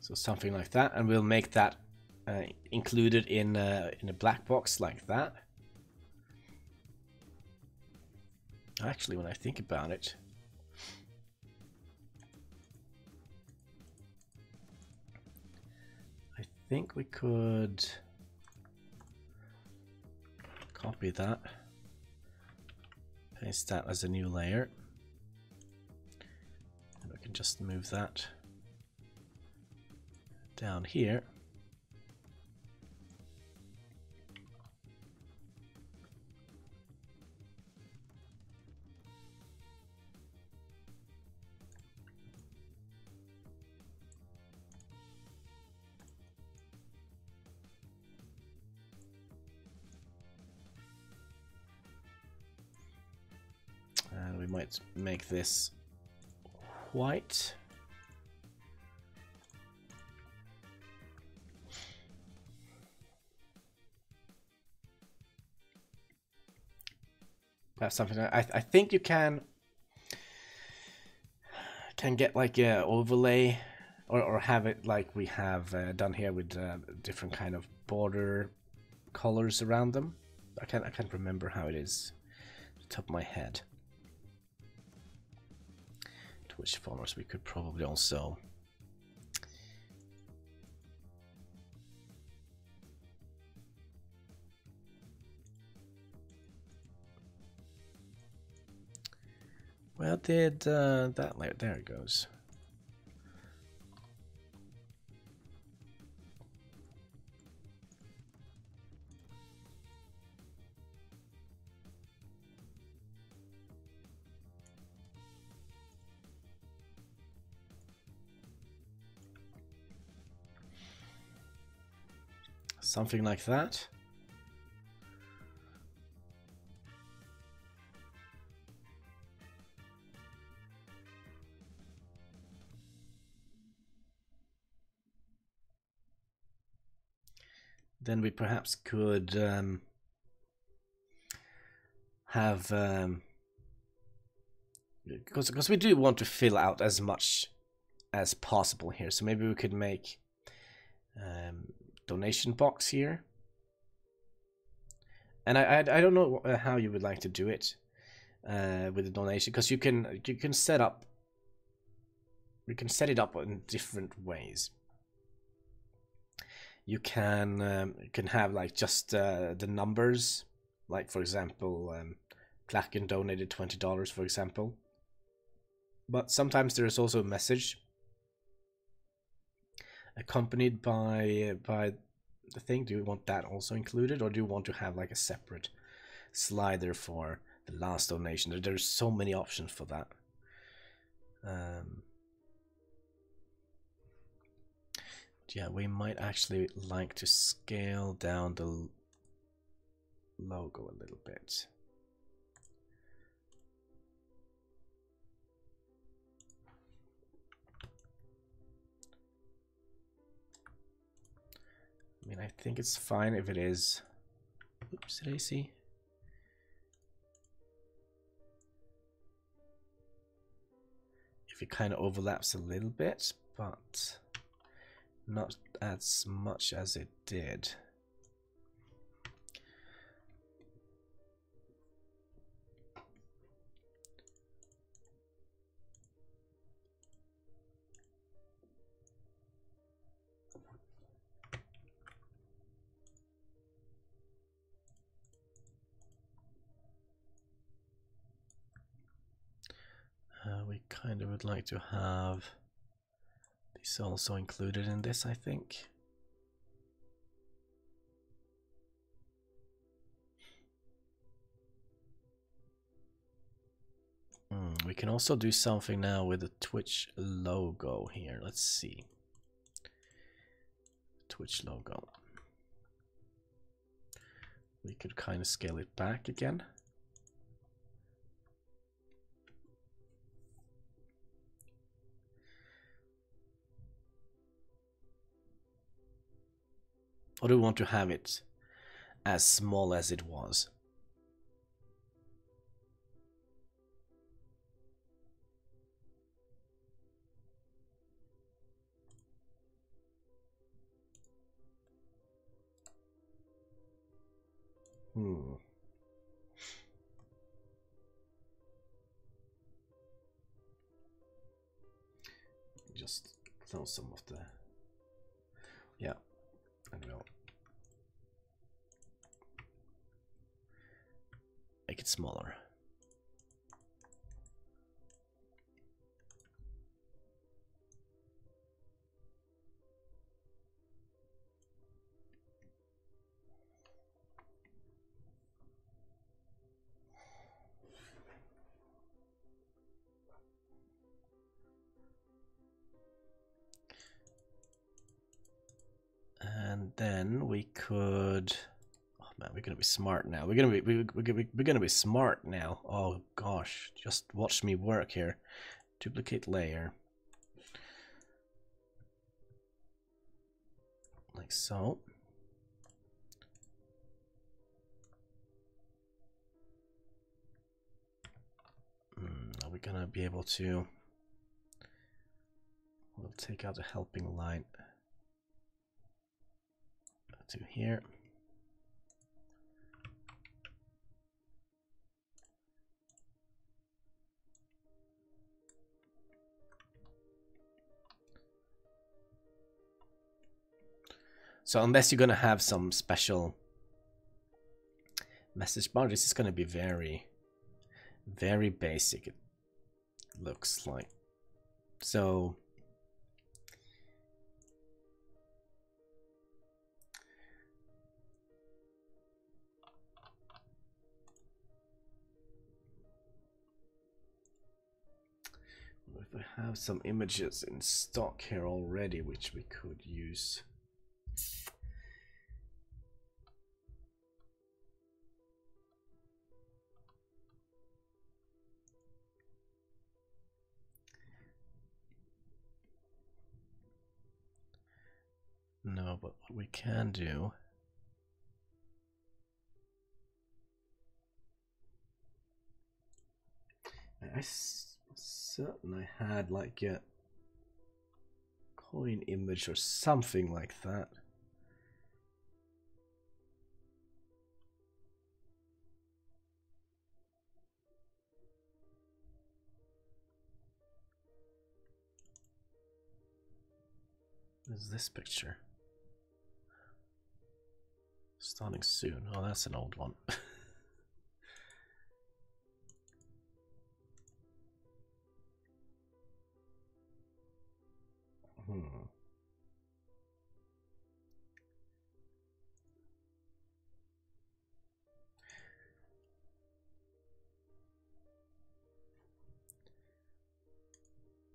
So something like that, and we'll make that included in a black box like that. Actually, when I think about it, I think we could copy that, paste that as a new layer, and we can just move that down here. And we might make this white. Perhaps something I think you can get like a overlay, or have it like we have done here with different kind of border colors around them. I can't remember how it is off the top of my head. Twitch followers we could probably also well did that layer, there it goes. Something like that. Then we perhaps could have because we do want to fill out as much as possible here, so maybe we could make donation box here. And I don't know how you would like to do it with the donation, because you can set it up in different ways. You can have like just the numbers, like for example, Klerken donated $20, for example. But sometimes there is also a message accompanied by the thing. Do you want that also included, or do you want to have like a separate slider for the last donation? There's so many options for that. Yeah, we might actually like to scale down the logo a little bit. I mean, I think it's fine if it is. Oops, did I see? If it kind of overlaps a little bit, but not as much as it did. We kind of would like to have this also included in this, I think. We can also do something now with the Twitch logo here. Let's see. Twitch logo. We could kind of scale it back again. Or do we want to have it as small as it was? Just throw some of the... Yeah, and we'll make it smaller. And then we could... Oh man, we're gonna be smart now. We're gonna be smart now. Oh gosh, just watch me work here. Duplicate layer. Like so. Are we gonna be able to... We'll take out the helping line to here. So unless you're gonna have some special message bar, this is gonna be very, very basic, it looks like. So if we have some images in stock here already, which we could use. No, but what we can do... I certain I had like a coin image or something like that. What is this picture? Starting soon. Oh, that's an old one.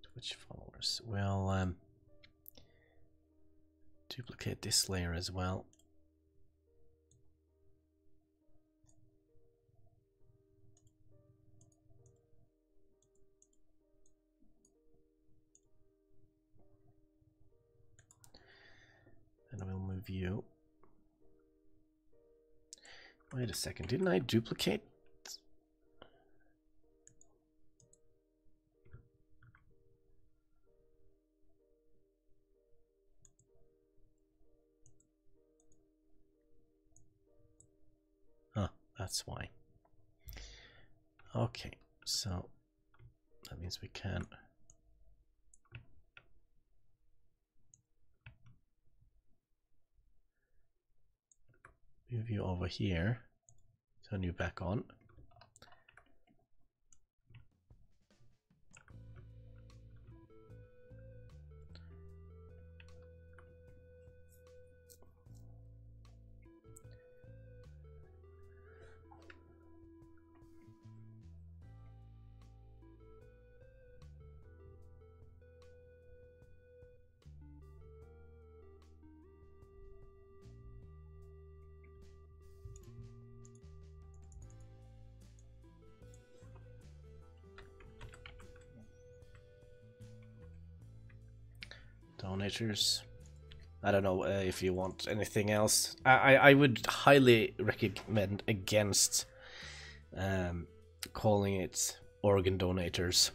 Twitch followers. We'll duplicate this layer as well. And we'll move you. Wait a second, didn't I duplicate? Huh, that's why. Okay, so that means we can move you over here, turn you back on. Donators. I don't know if you want anything else. I would highly recommend against calling it organ donators.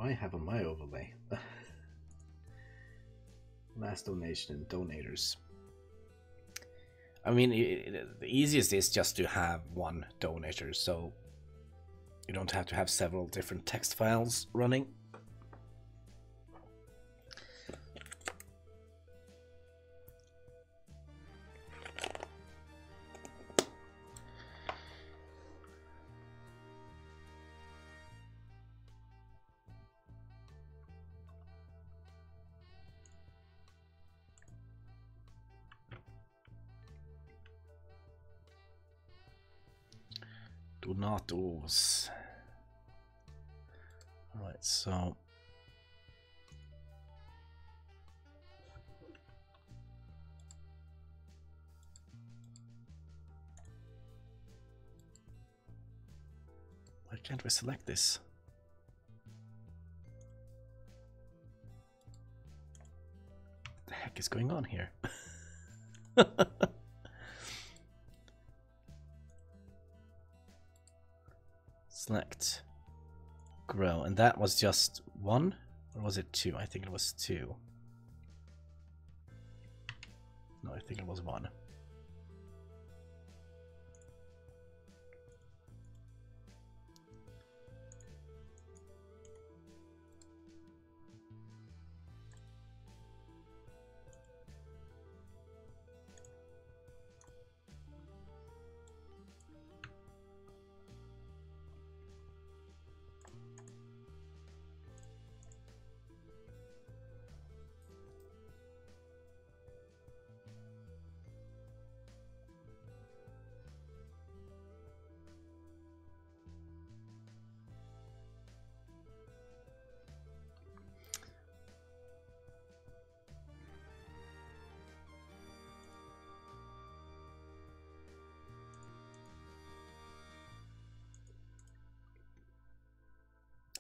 I have on my overlay? Last donation and donators. I mean, the easiest is just to have one donator, so you don't have to have several different text files running. Donators. Alright, so why can't we select this? What the heck is going on here? Select grow, and that was just one, or was it two? I think it was two. No, I think it was one.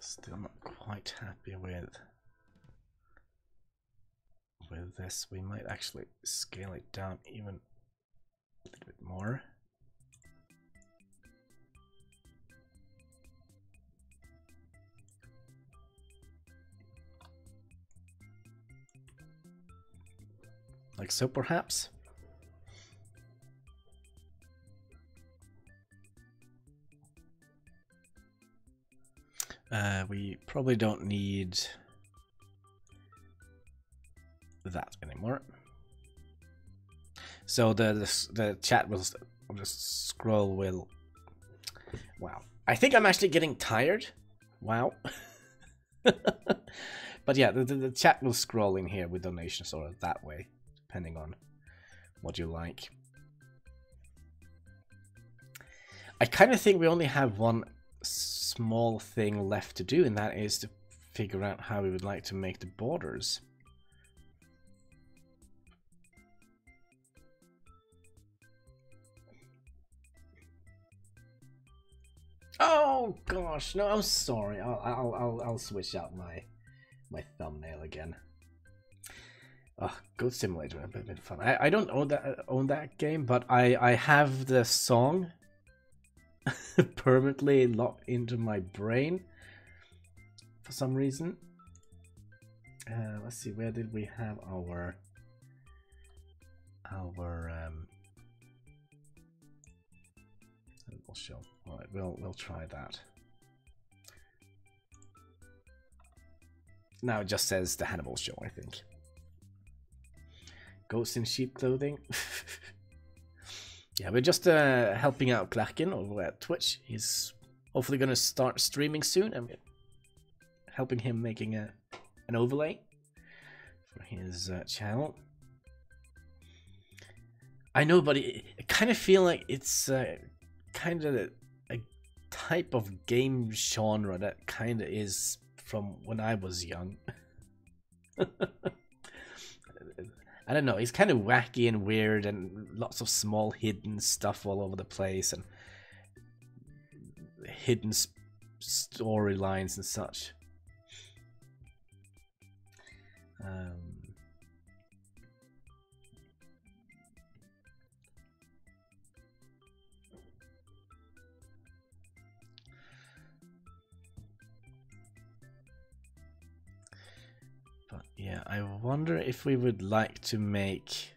Still not quite happy with this. We might actually scale it down even a little bit more. Like so, perhaps? We probably don't need that anymore. So the chat will just scroll will. Wow, I think I'm actually getting tired. Wow. But yeah, the chat will scroll in here with donations or that way, depending on what you like. I kind of think we only have one small thing left to do, and that is to figure out how we would like to make the borders. Oh gosh, no, I'm sorry. I'll switch out my thumbnail again. Oh, Goat Simulator, a bit fun. I don't own that game, but I have the song permanently locked into my brain for some reason. Let's see, where did we have our show? All right, we'll try that. Now it just says the Hannibal Show, I think. Ghosts in sheep clothing. Yeah, we're just helping out Klerken over at Twitch. He's hopefully going to start streaming soon, and we're helping him making an overlay for his channel. I know, but I kind of feel like it's kind of a type of game genre that kind of is from when I was young. I don't know, it's kind of wacky and weird and lots of small hidden stuff all over the place and hidden storylines and such. Yeah, I wonder if we would like to make...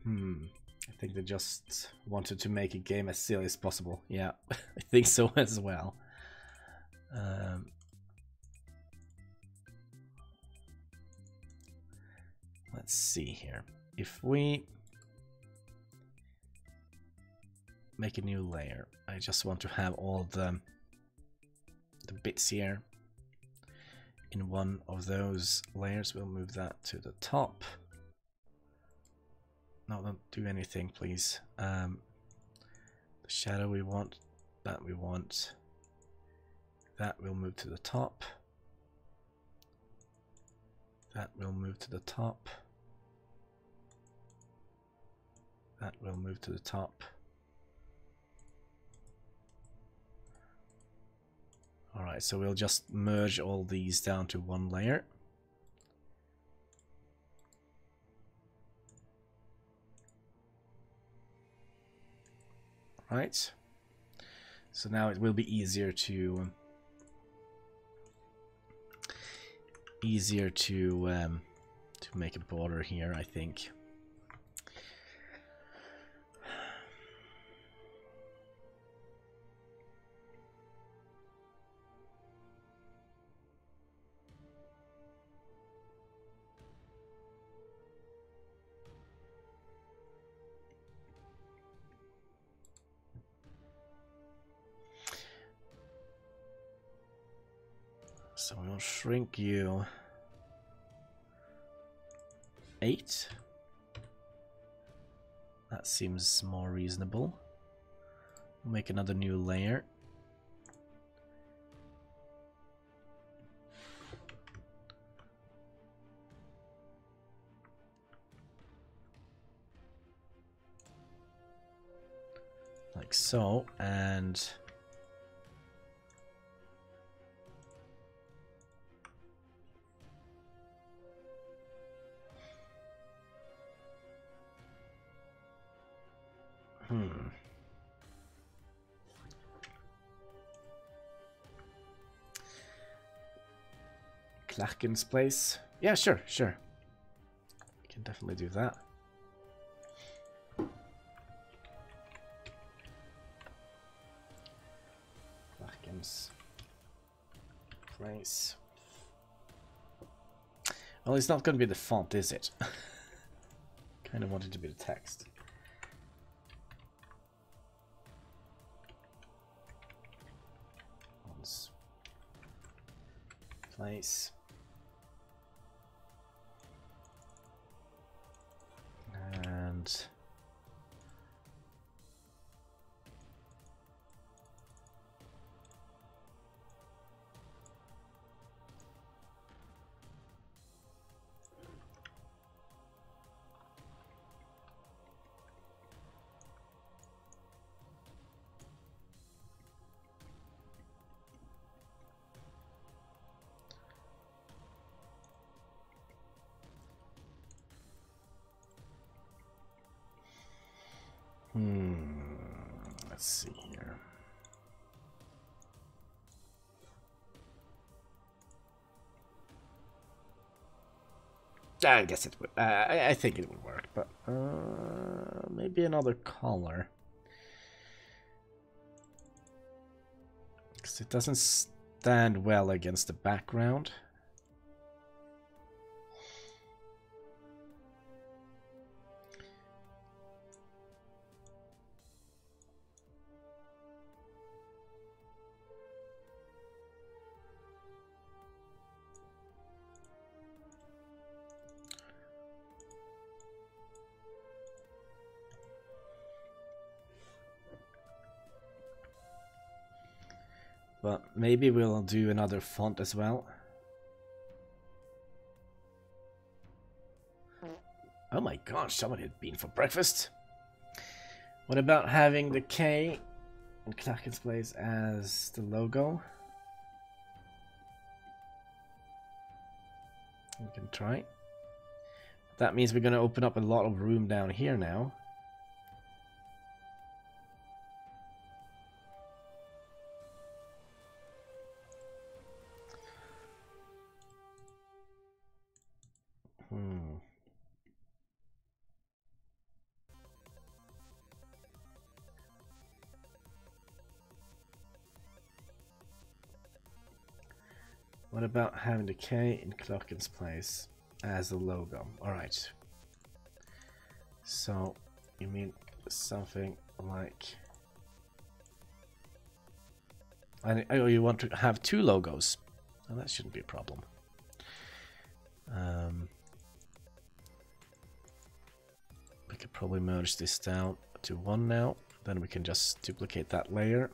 I think they just wanted to make a game as silly as possible. Yeah, I think so as well. Let's see here. If we make a new layer, I just want to have all the bits here in one of those layers. We'll move that to the top. No, don't do anything, please. The shadow we want, that we want. That will move to the top. That will move to the top. That will move to the top. Alright, so we'll just merge all these down to one layer. Right. So now it will be easier to make a border here, I think. So we'll shrink you 8. That seems more reasonable. We'll make another new layer. Like so, and Klerken's place. Yeah, sure. We can definitely do that. Klerken's place. Well, it's not going to be the font, is it? Kind of wanted to be the text. Place. And let's see here. I guess it would. I think it would work, but maybe another color, because it doesn't stand well against the background. But maybe we'll do another font as well. Oh my gosh, someone had been for breakfast. What about having the K in Klerken's place as the logo? We can try. That means we're going to open up a lot of room down here now. What about having the K in Klerken's place as a logo? Alright. So, you mean something like... Oh, you want to have two logos? Well, that shouldn't be a problem. We could probably merge this down to one now. Then we can just duplicate that layer.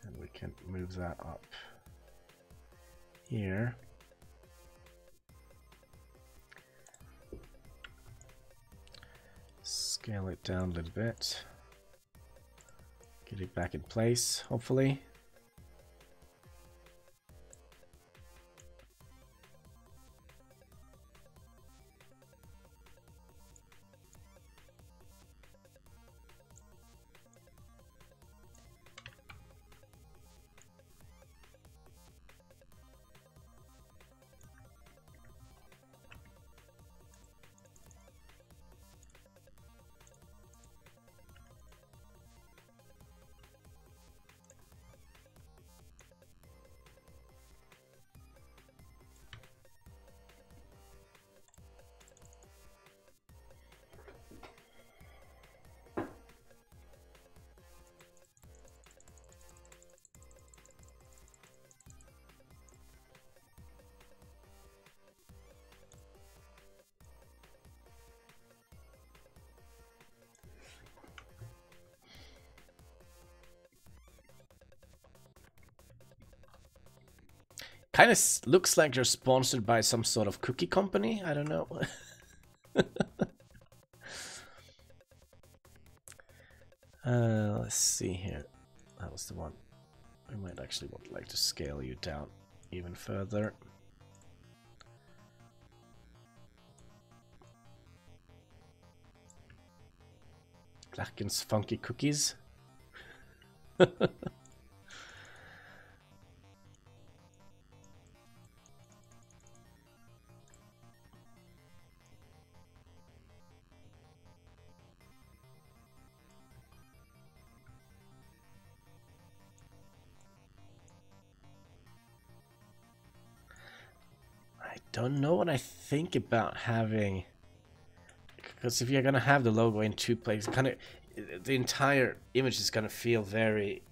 And we can move that up here. Scale it down a little bit. Get it back in place, hopefully. Kind of looks like you're sponsored by some sort of cookie company. I don't know. Let's see here. That was the one. I might actually like to scale you down even further. Klerken's funky cookies. I don't know what I think about having, because if you're gonna have the logo in two places, kind of the entire image is gonna feel very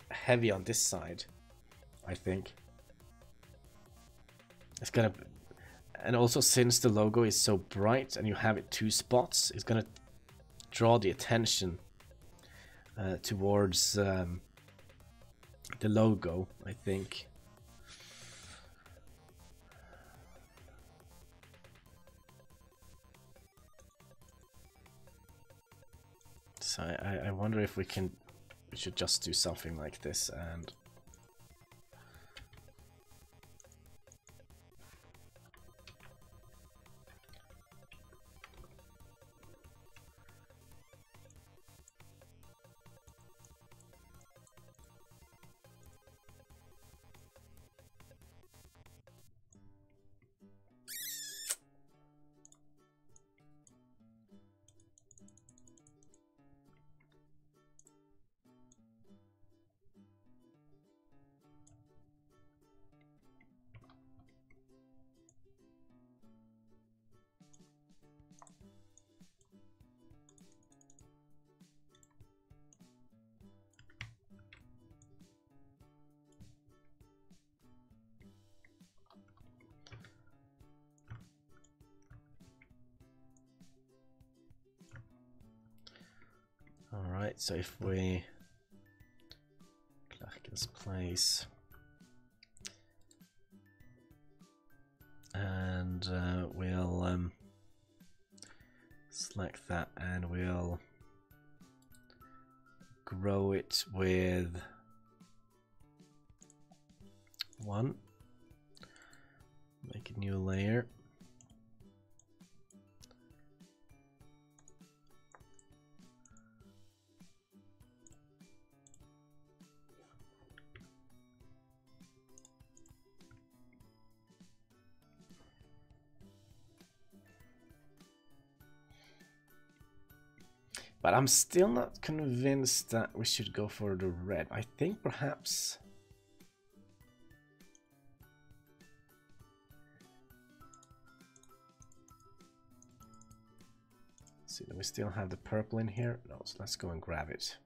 heavy on this side. I think it's gonna, and also since the logo is so bright and you have it two spots, it's gonna draw the attention towards the logo, I think. So I wonder if we should just do something like this and Alright, so if we Klerken's place and we'll select that and we'll grow it with one, make a new layer. But I'm still not convinced that we should go for the red. I think perhaps Let's see, do we still have the purple in here? No, so let's go and grab it.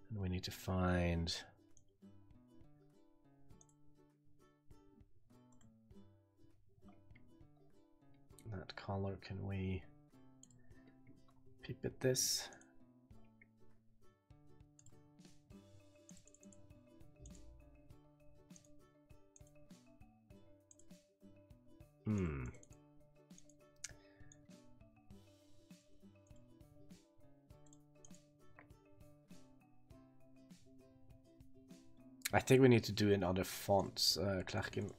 And we need to find... that color. Can we pipette this? I think we need to do it in other fonts, Klerken.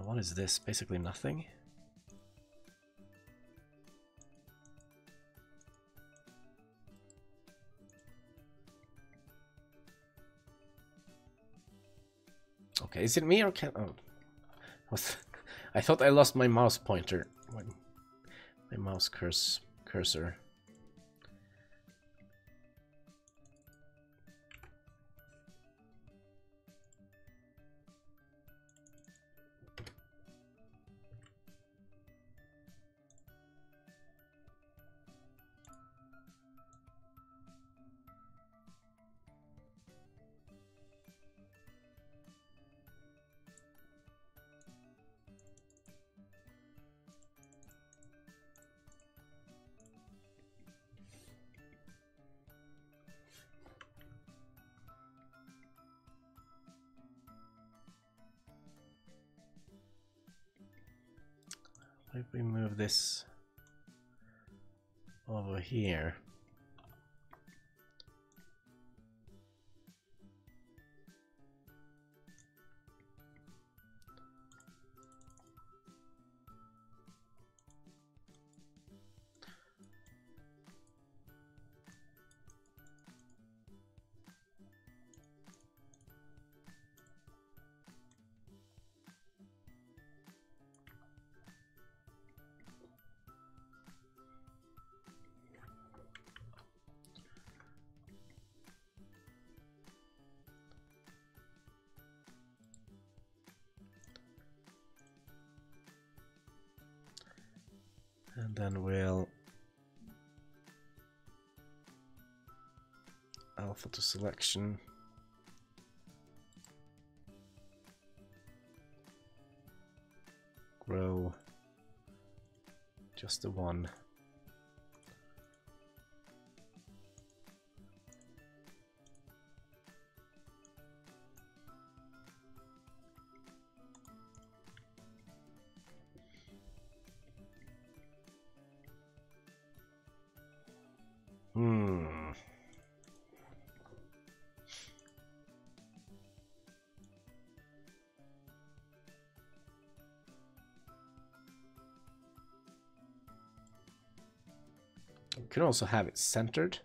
What is this? Basically nothing. Okay, is it me or can... oh. I thought I lost my mouse pointer. My mouse cursor. If we move this over here. And then we'll alpha to selection. Grow just the one. We can also have it centered.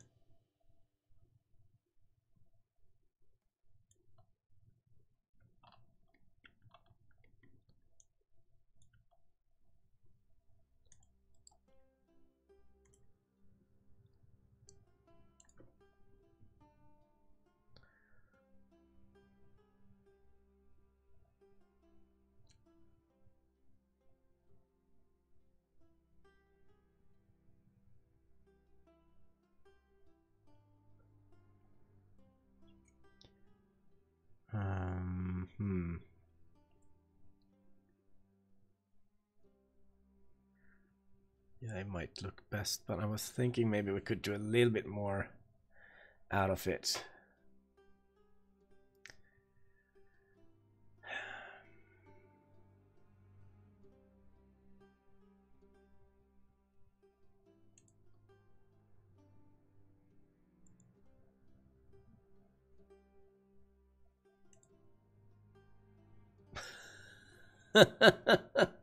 Yeah, it might look best, but I was thinking maybe we could do a little bit more out of it.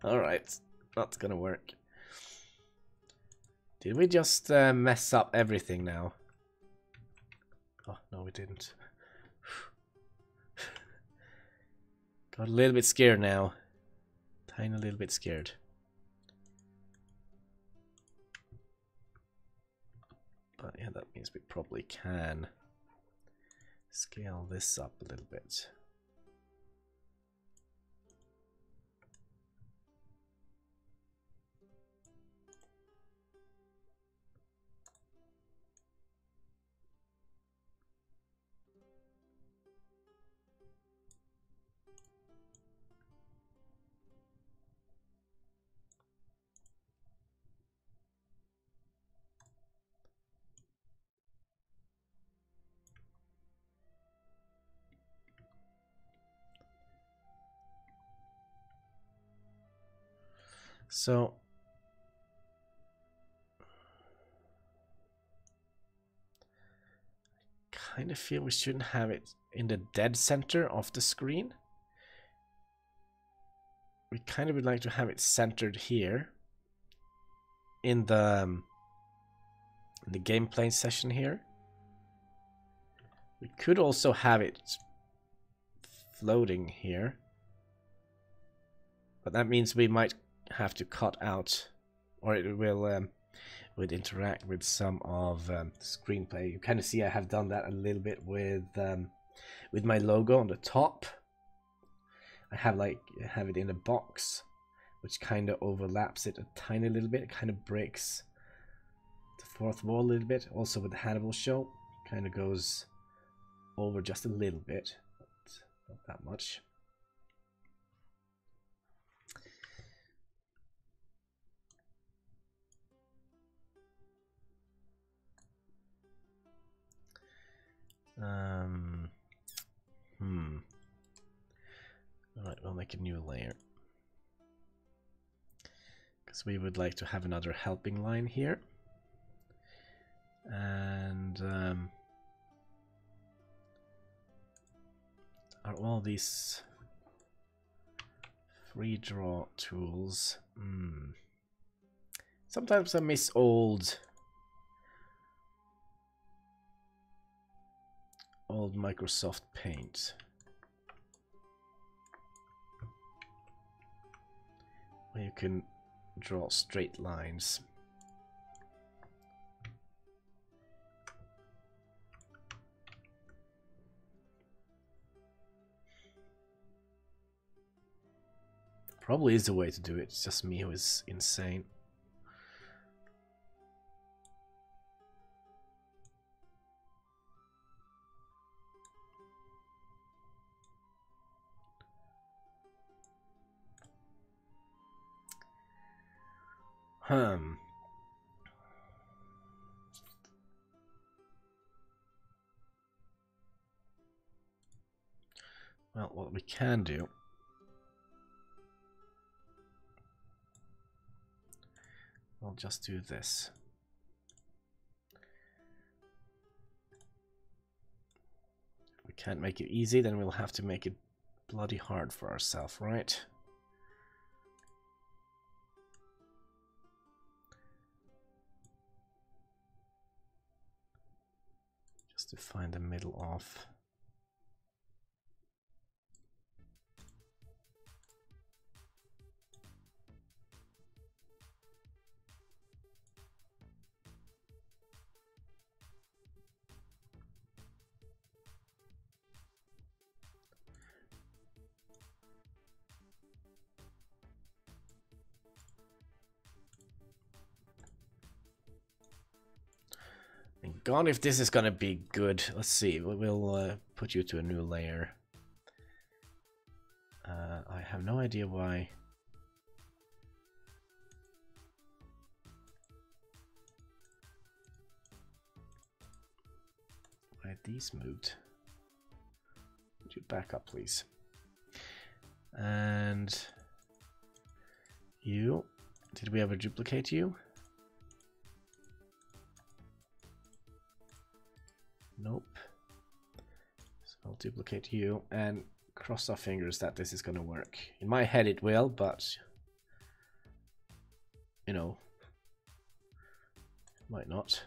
All right, that's gonna work. Did we just mess up everything now? Oh, no, we didn't. Got a little bit scared now. Tiny little bit scared. means we probably can scale this up a little bit. So I kind of feel we shouldn't have it in the dead center of the screen. We kind of would like to have it centered here in the gameplay session here. We could also have it floating here, but that means we might have to cut out, or it will would interact with some of the screenplay. You kind of see I have done that a little bit with my logo on the top. I have it in a box, which kind of overlaps it a tiny little bit. It kind of breaks the fourth wall a little bit. Also with the Hanniballshow, kind of goes over just a little bit, but not that much. Alright, we'll make a new layer. Because we would like to have another helping line here. And are all these free draw tools? Sometimes I miss old Microsoft Paint. Where you can draw straight lines. Probably is a way to do it, it's just me who is insane. Well, what we can do, I'll just do this. If we can't make it easy, then we'll have to make it bloody hard for ourselves, right? Just to find the middle off. God, if this is gonna be good. Let's see. We'll put you to a new layer. I have no idea why. Why these moved? Would you back up, please? And you. Did we ever duplicate you? Nope. So I'll duplicate you and cross our fingers that this is going to work. In my head it will, but you know, it might not.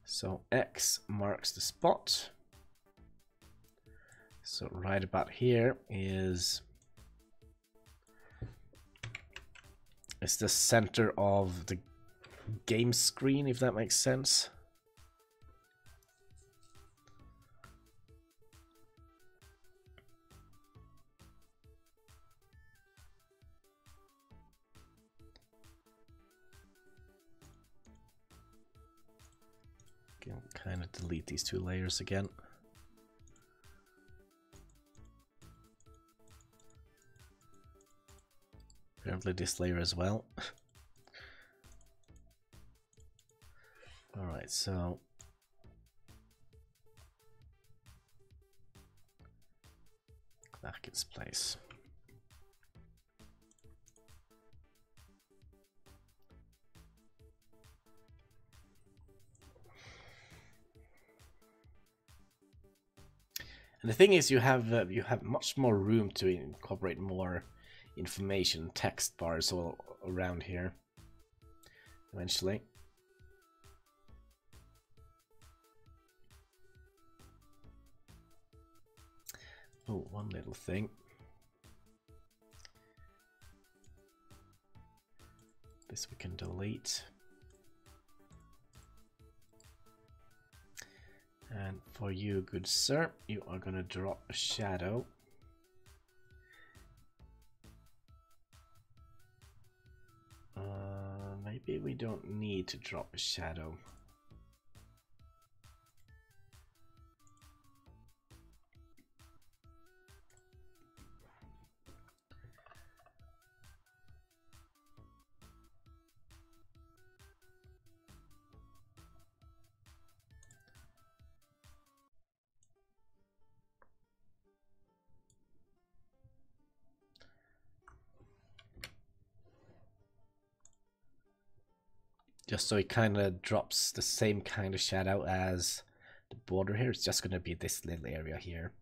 So X marks the spot. So right about here is It's the center of the game screen, if that makes sense. Can kind of delete these two layers again. Apparently this layer as well. Alright, so Klerken's place. And the thing is, you have much more room to incorporate more information, text bars all around here. Eventually. Oh, one little thing. This we can delete. And for you, good sir, you are going to drop a shadow. Maybe we don't need to drop a shadow. Just so it kind of drops the same kind of shadow as the border here. It's just going to be this little area here.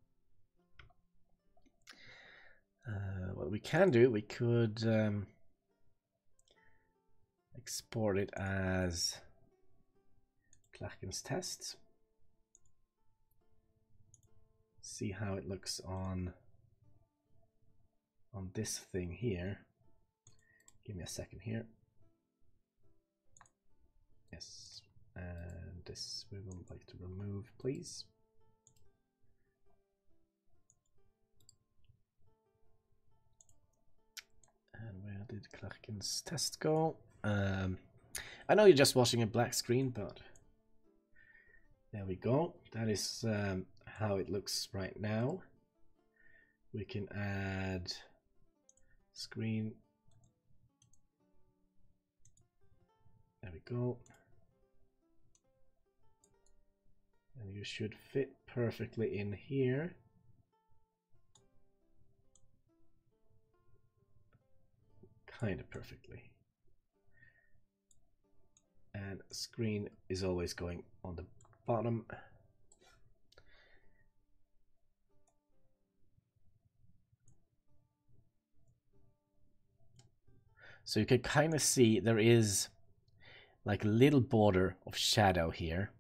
What we can do, we could export it as Klerken's test. See how it looks on this thing here. Give me a second here. Yes, and this we would like to remove, please. And where did Klerken's test go? I know you're just watching a black screen, but there we go. That is how it looks right now. We can add screen. There we go. And you should fit perfectly in here. Kind of perfectly. And screen is always going on the bottom. So you can kind of see there is like a little border of shadow here.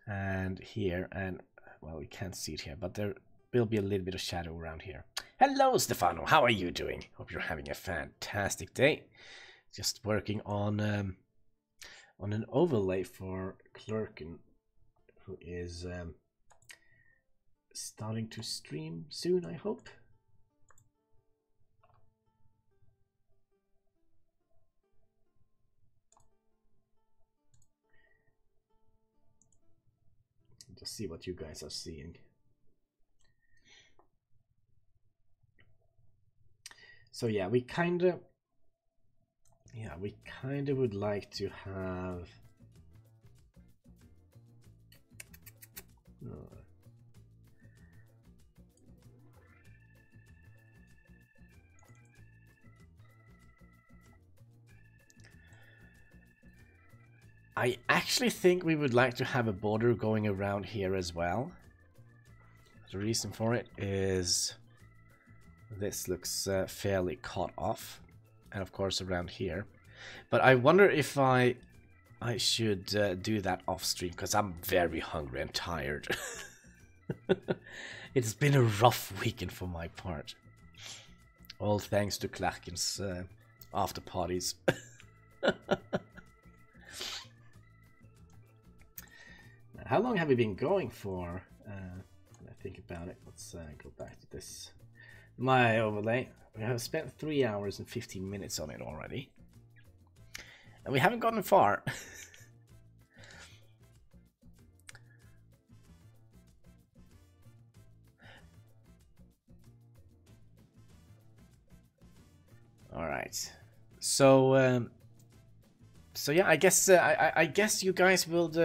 And here, and well, we can't see it here, but there will be a little bit of shadow around here. Hello, Stefano. How are you doing? Hope you're having a fantastic day. Just working on an overlay for Klerken, who is starting to stream soon, I hope. Just see what you guys are seeing. So yeah, we kind of would like to have I actually think we would like to have a border going around here as well. The reason for it is this looks fairly cut off, and of course around here. But I wonder if I should do that off stream, because I'm very hungry and tired. It's been a rough weekend for my part. All thanks to Klerken's after parties. How long have we been going for? When I think about it, let's go back to this. My overlay. We have spent 3 hours and 15 minutes on it already. And we haven't gotten far. All right. So yeah, I guess I guess you guys would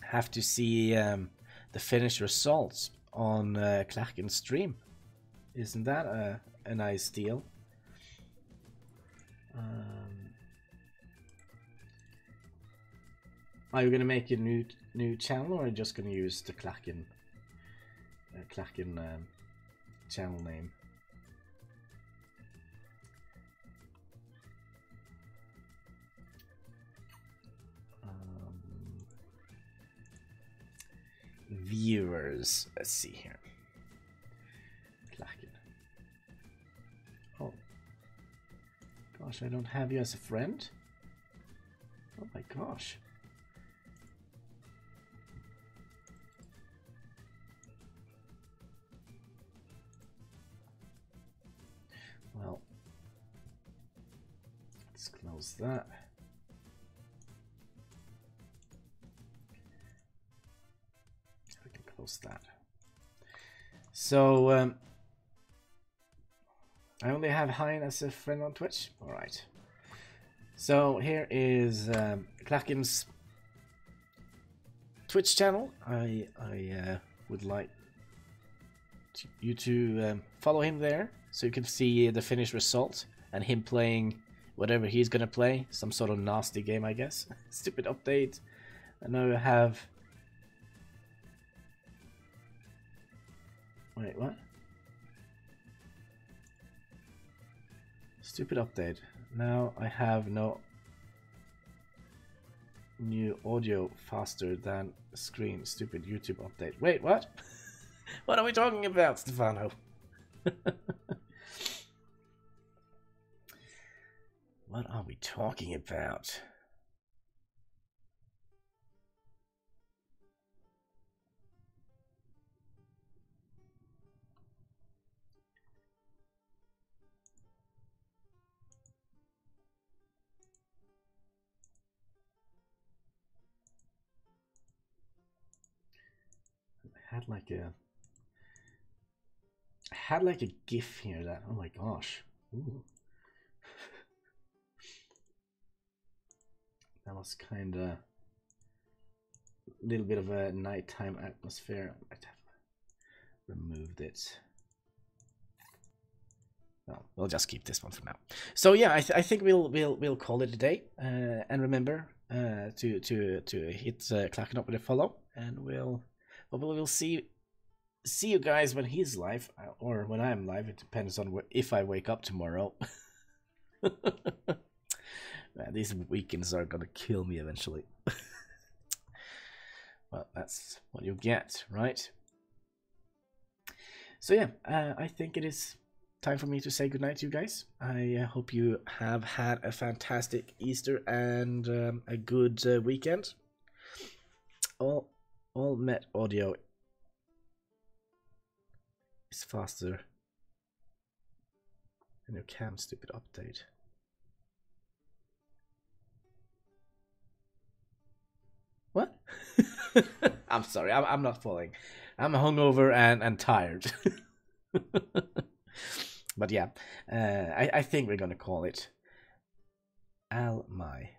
have to see the finished results on Klerken's stream. Isn't that a nice deal? Are you gonna make a new channel, or are you just gonna use the Klerken channel name? Viewers, let's see here. Klerken. Oh gosh, I don't have you as a friend. Oh my gosh. Well, let's close that. We can close that. So I only have Hein as a friend on Twitch. All right. So here is Klerken's Twitch channel. I would like you to follow him there, so you can see the finished result and him playing whatever he's gonna play. Some sort of nasty game, I guess. Stupid update. I know you have. Wait, what? Stupid update. Now I have no new audio faster than screen. Stupid YouTube update. Wait, what? What are we talking about, Stefano? What are we talking about? I had like a GIF here that, oh my gosh. Ooh. That was kind of a little bit of a nighttime atmosphere. I might have removed it. Well, we'll just keep this one for now. So yeah, I think we'll call it a day. And remember to hit Klerken up with a follow, and we'll see you guys when he's live, or when I'm live. It depends on if I wake up tomorrow. Man, these weekends are gonna kill me eventually. Well, that's what you get, right? So yeah, I think it is time for me to say goodnight to you guys. I hope you have had a fantastic Easter and a good weekend. All Met audio is faster than your cam. Stupid update. What? I'm sorry, I'm not following. I'm hungover and tired. But yeah, I think we're gonna call it Al-My.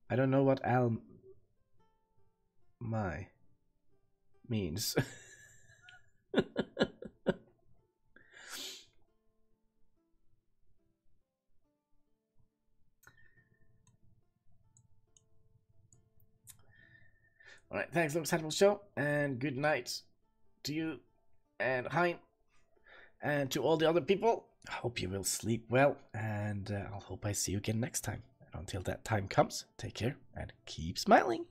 I don't know what Al-My means. Alright, thanks, folks, Hanniballshow, and good night to you and Hein, and to all the other people. I hope you will sleep well, and I'll hope I see you again next time. And until that time comes, take care and keep smiling.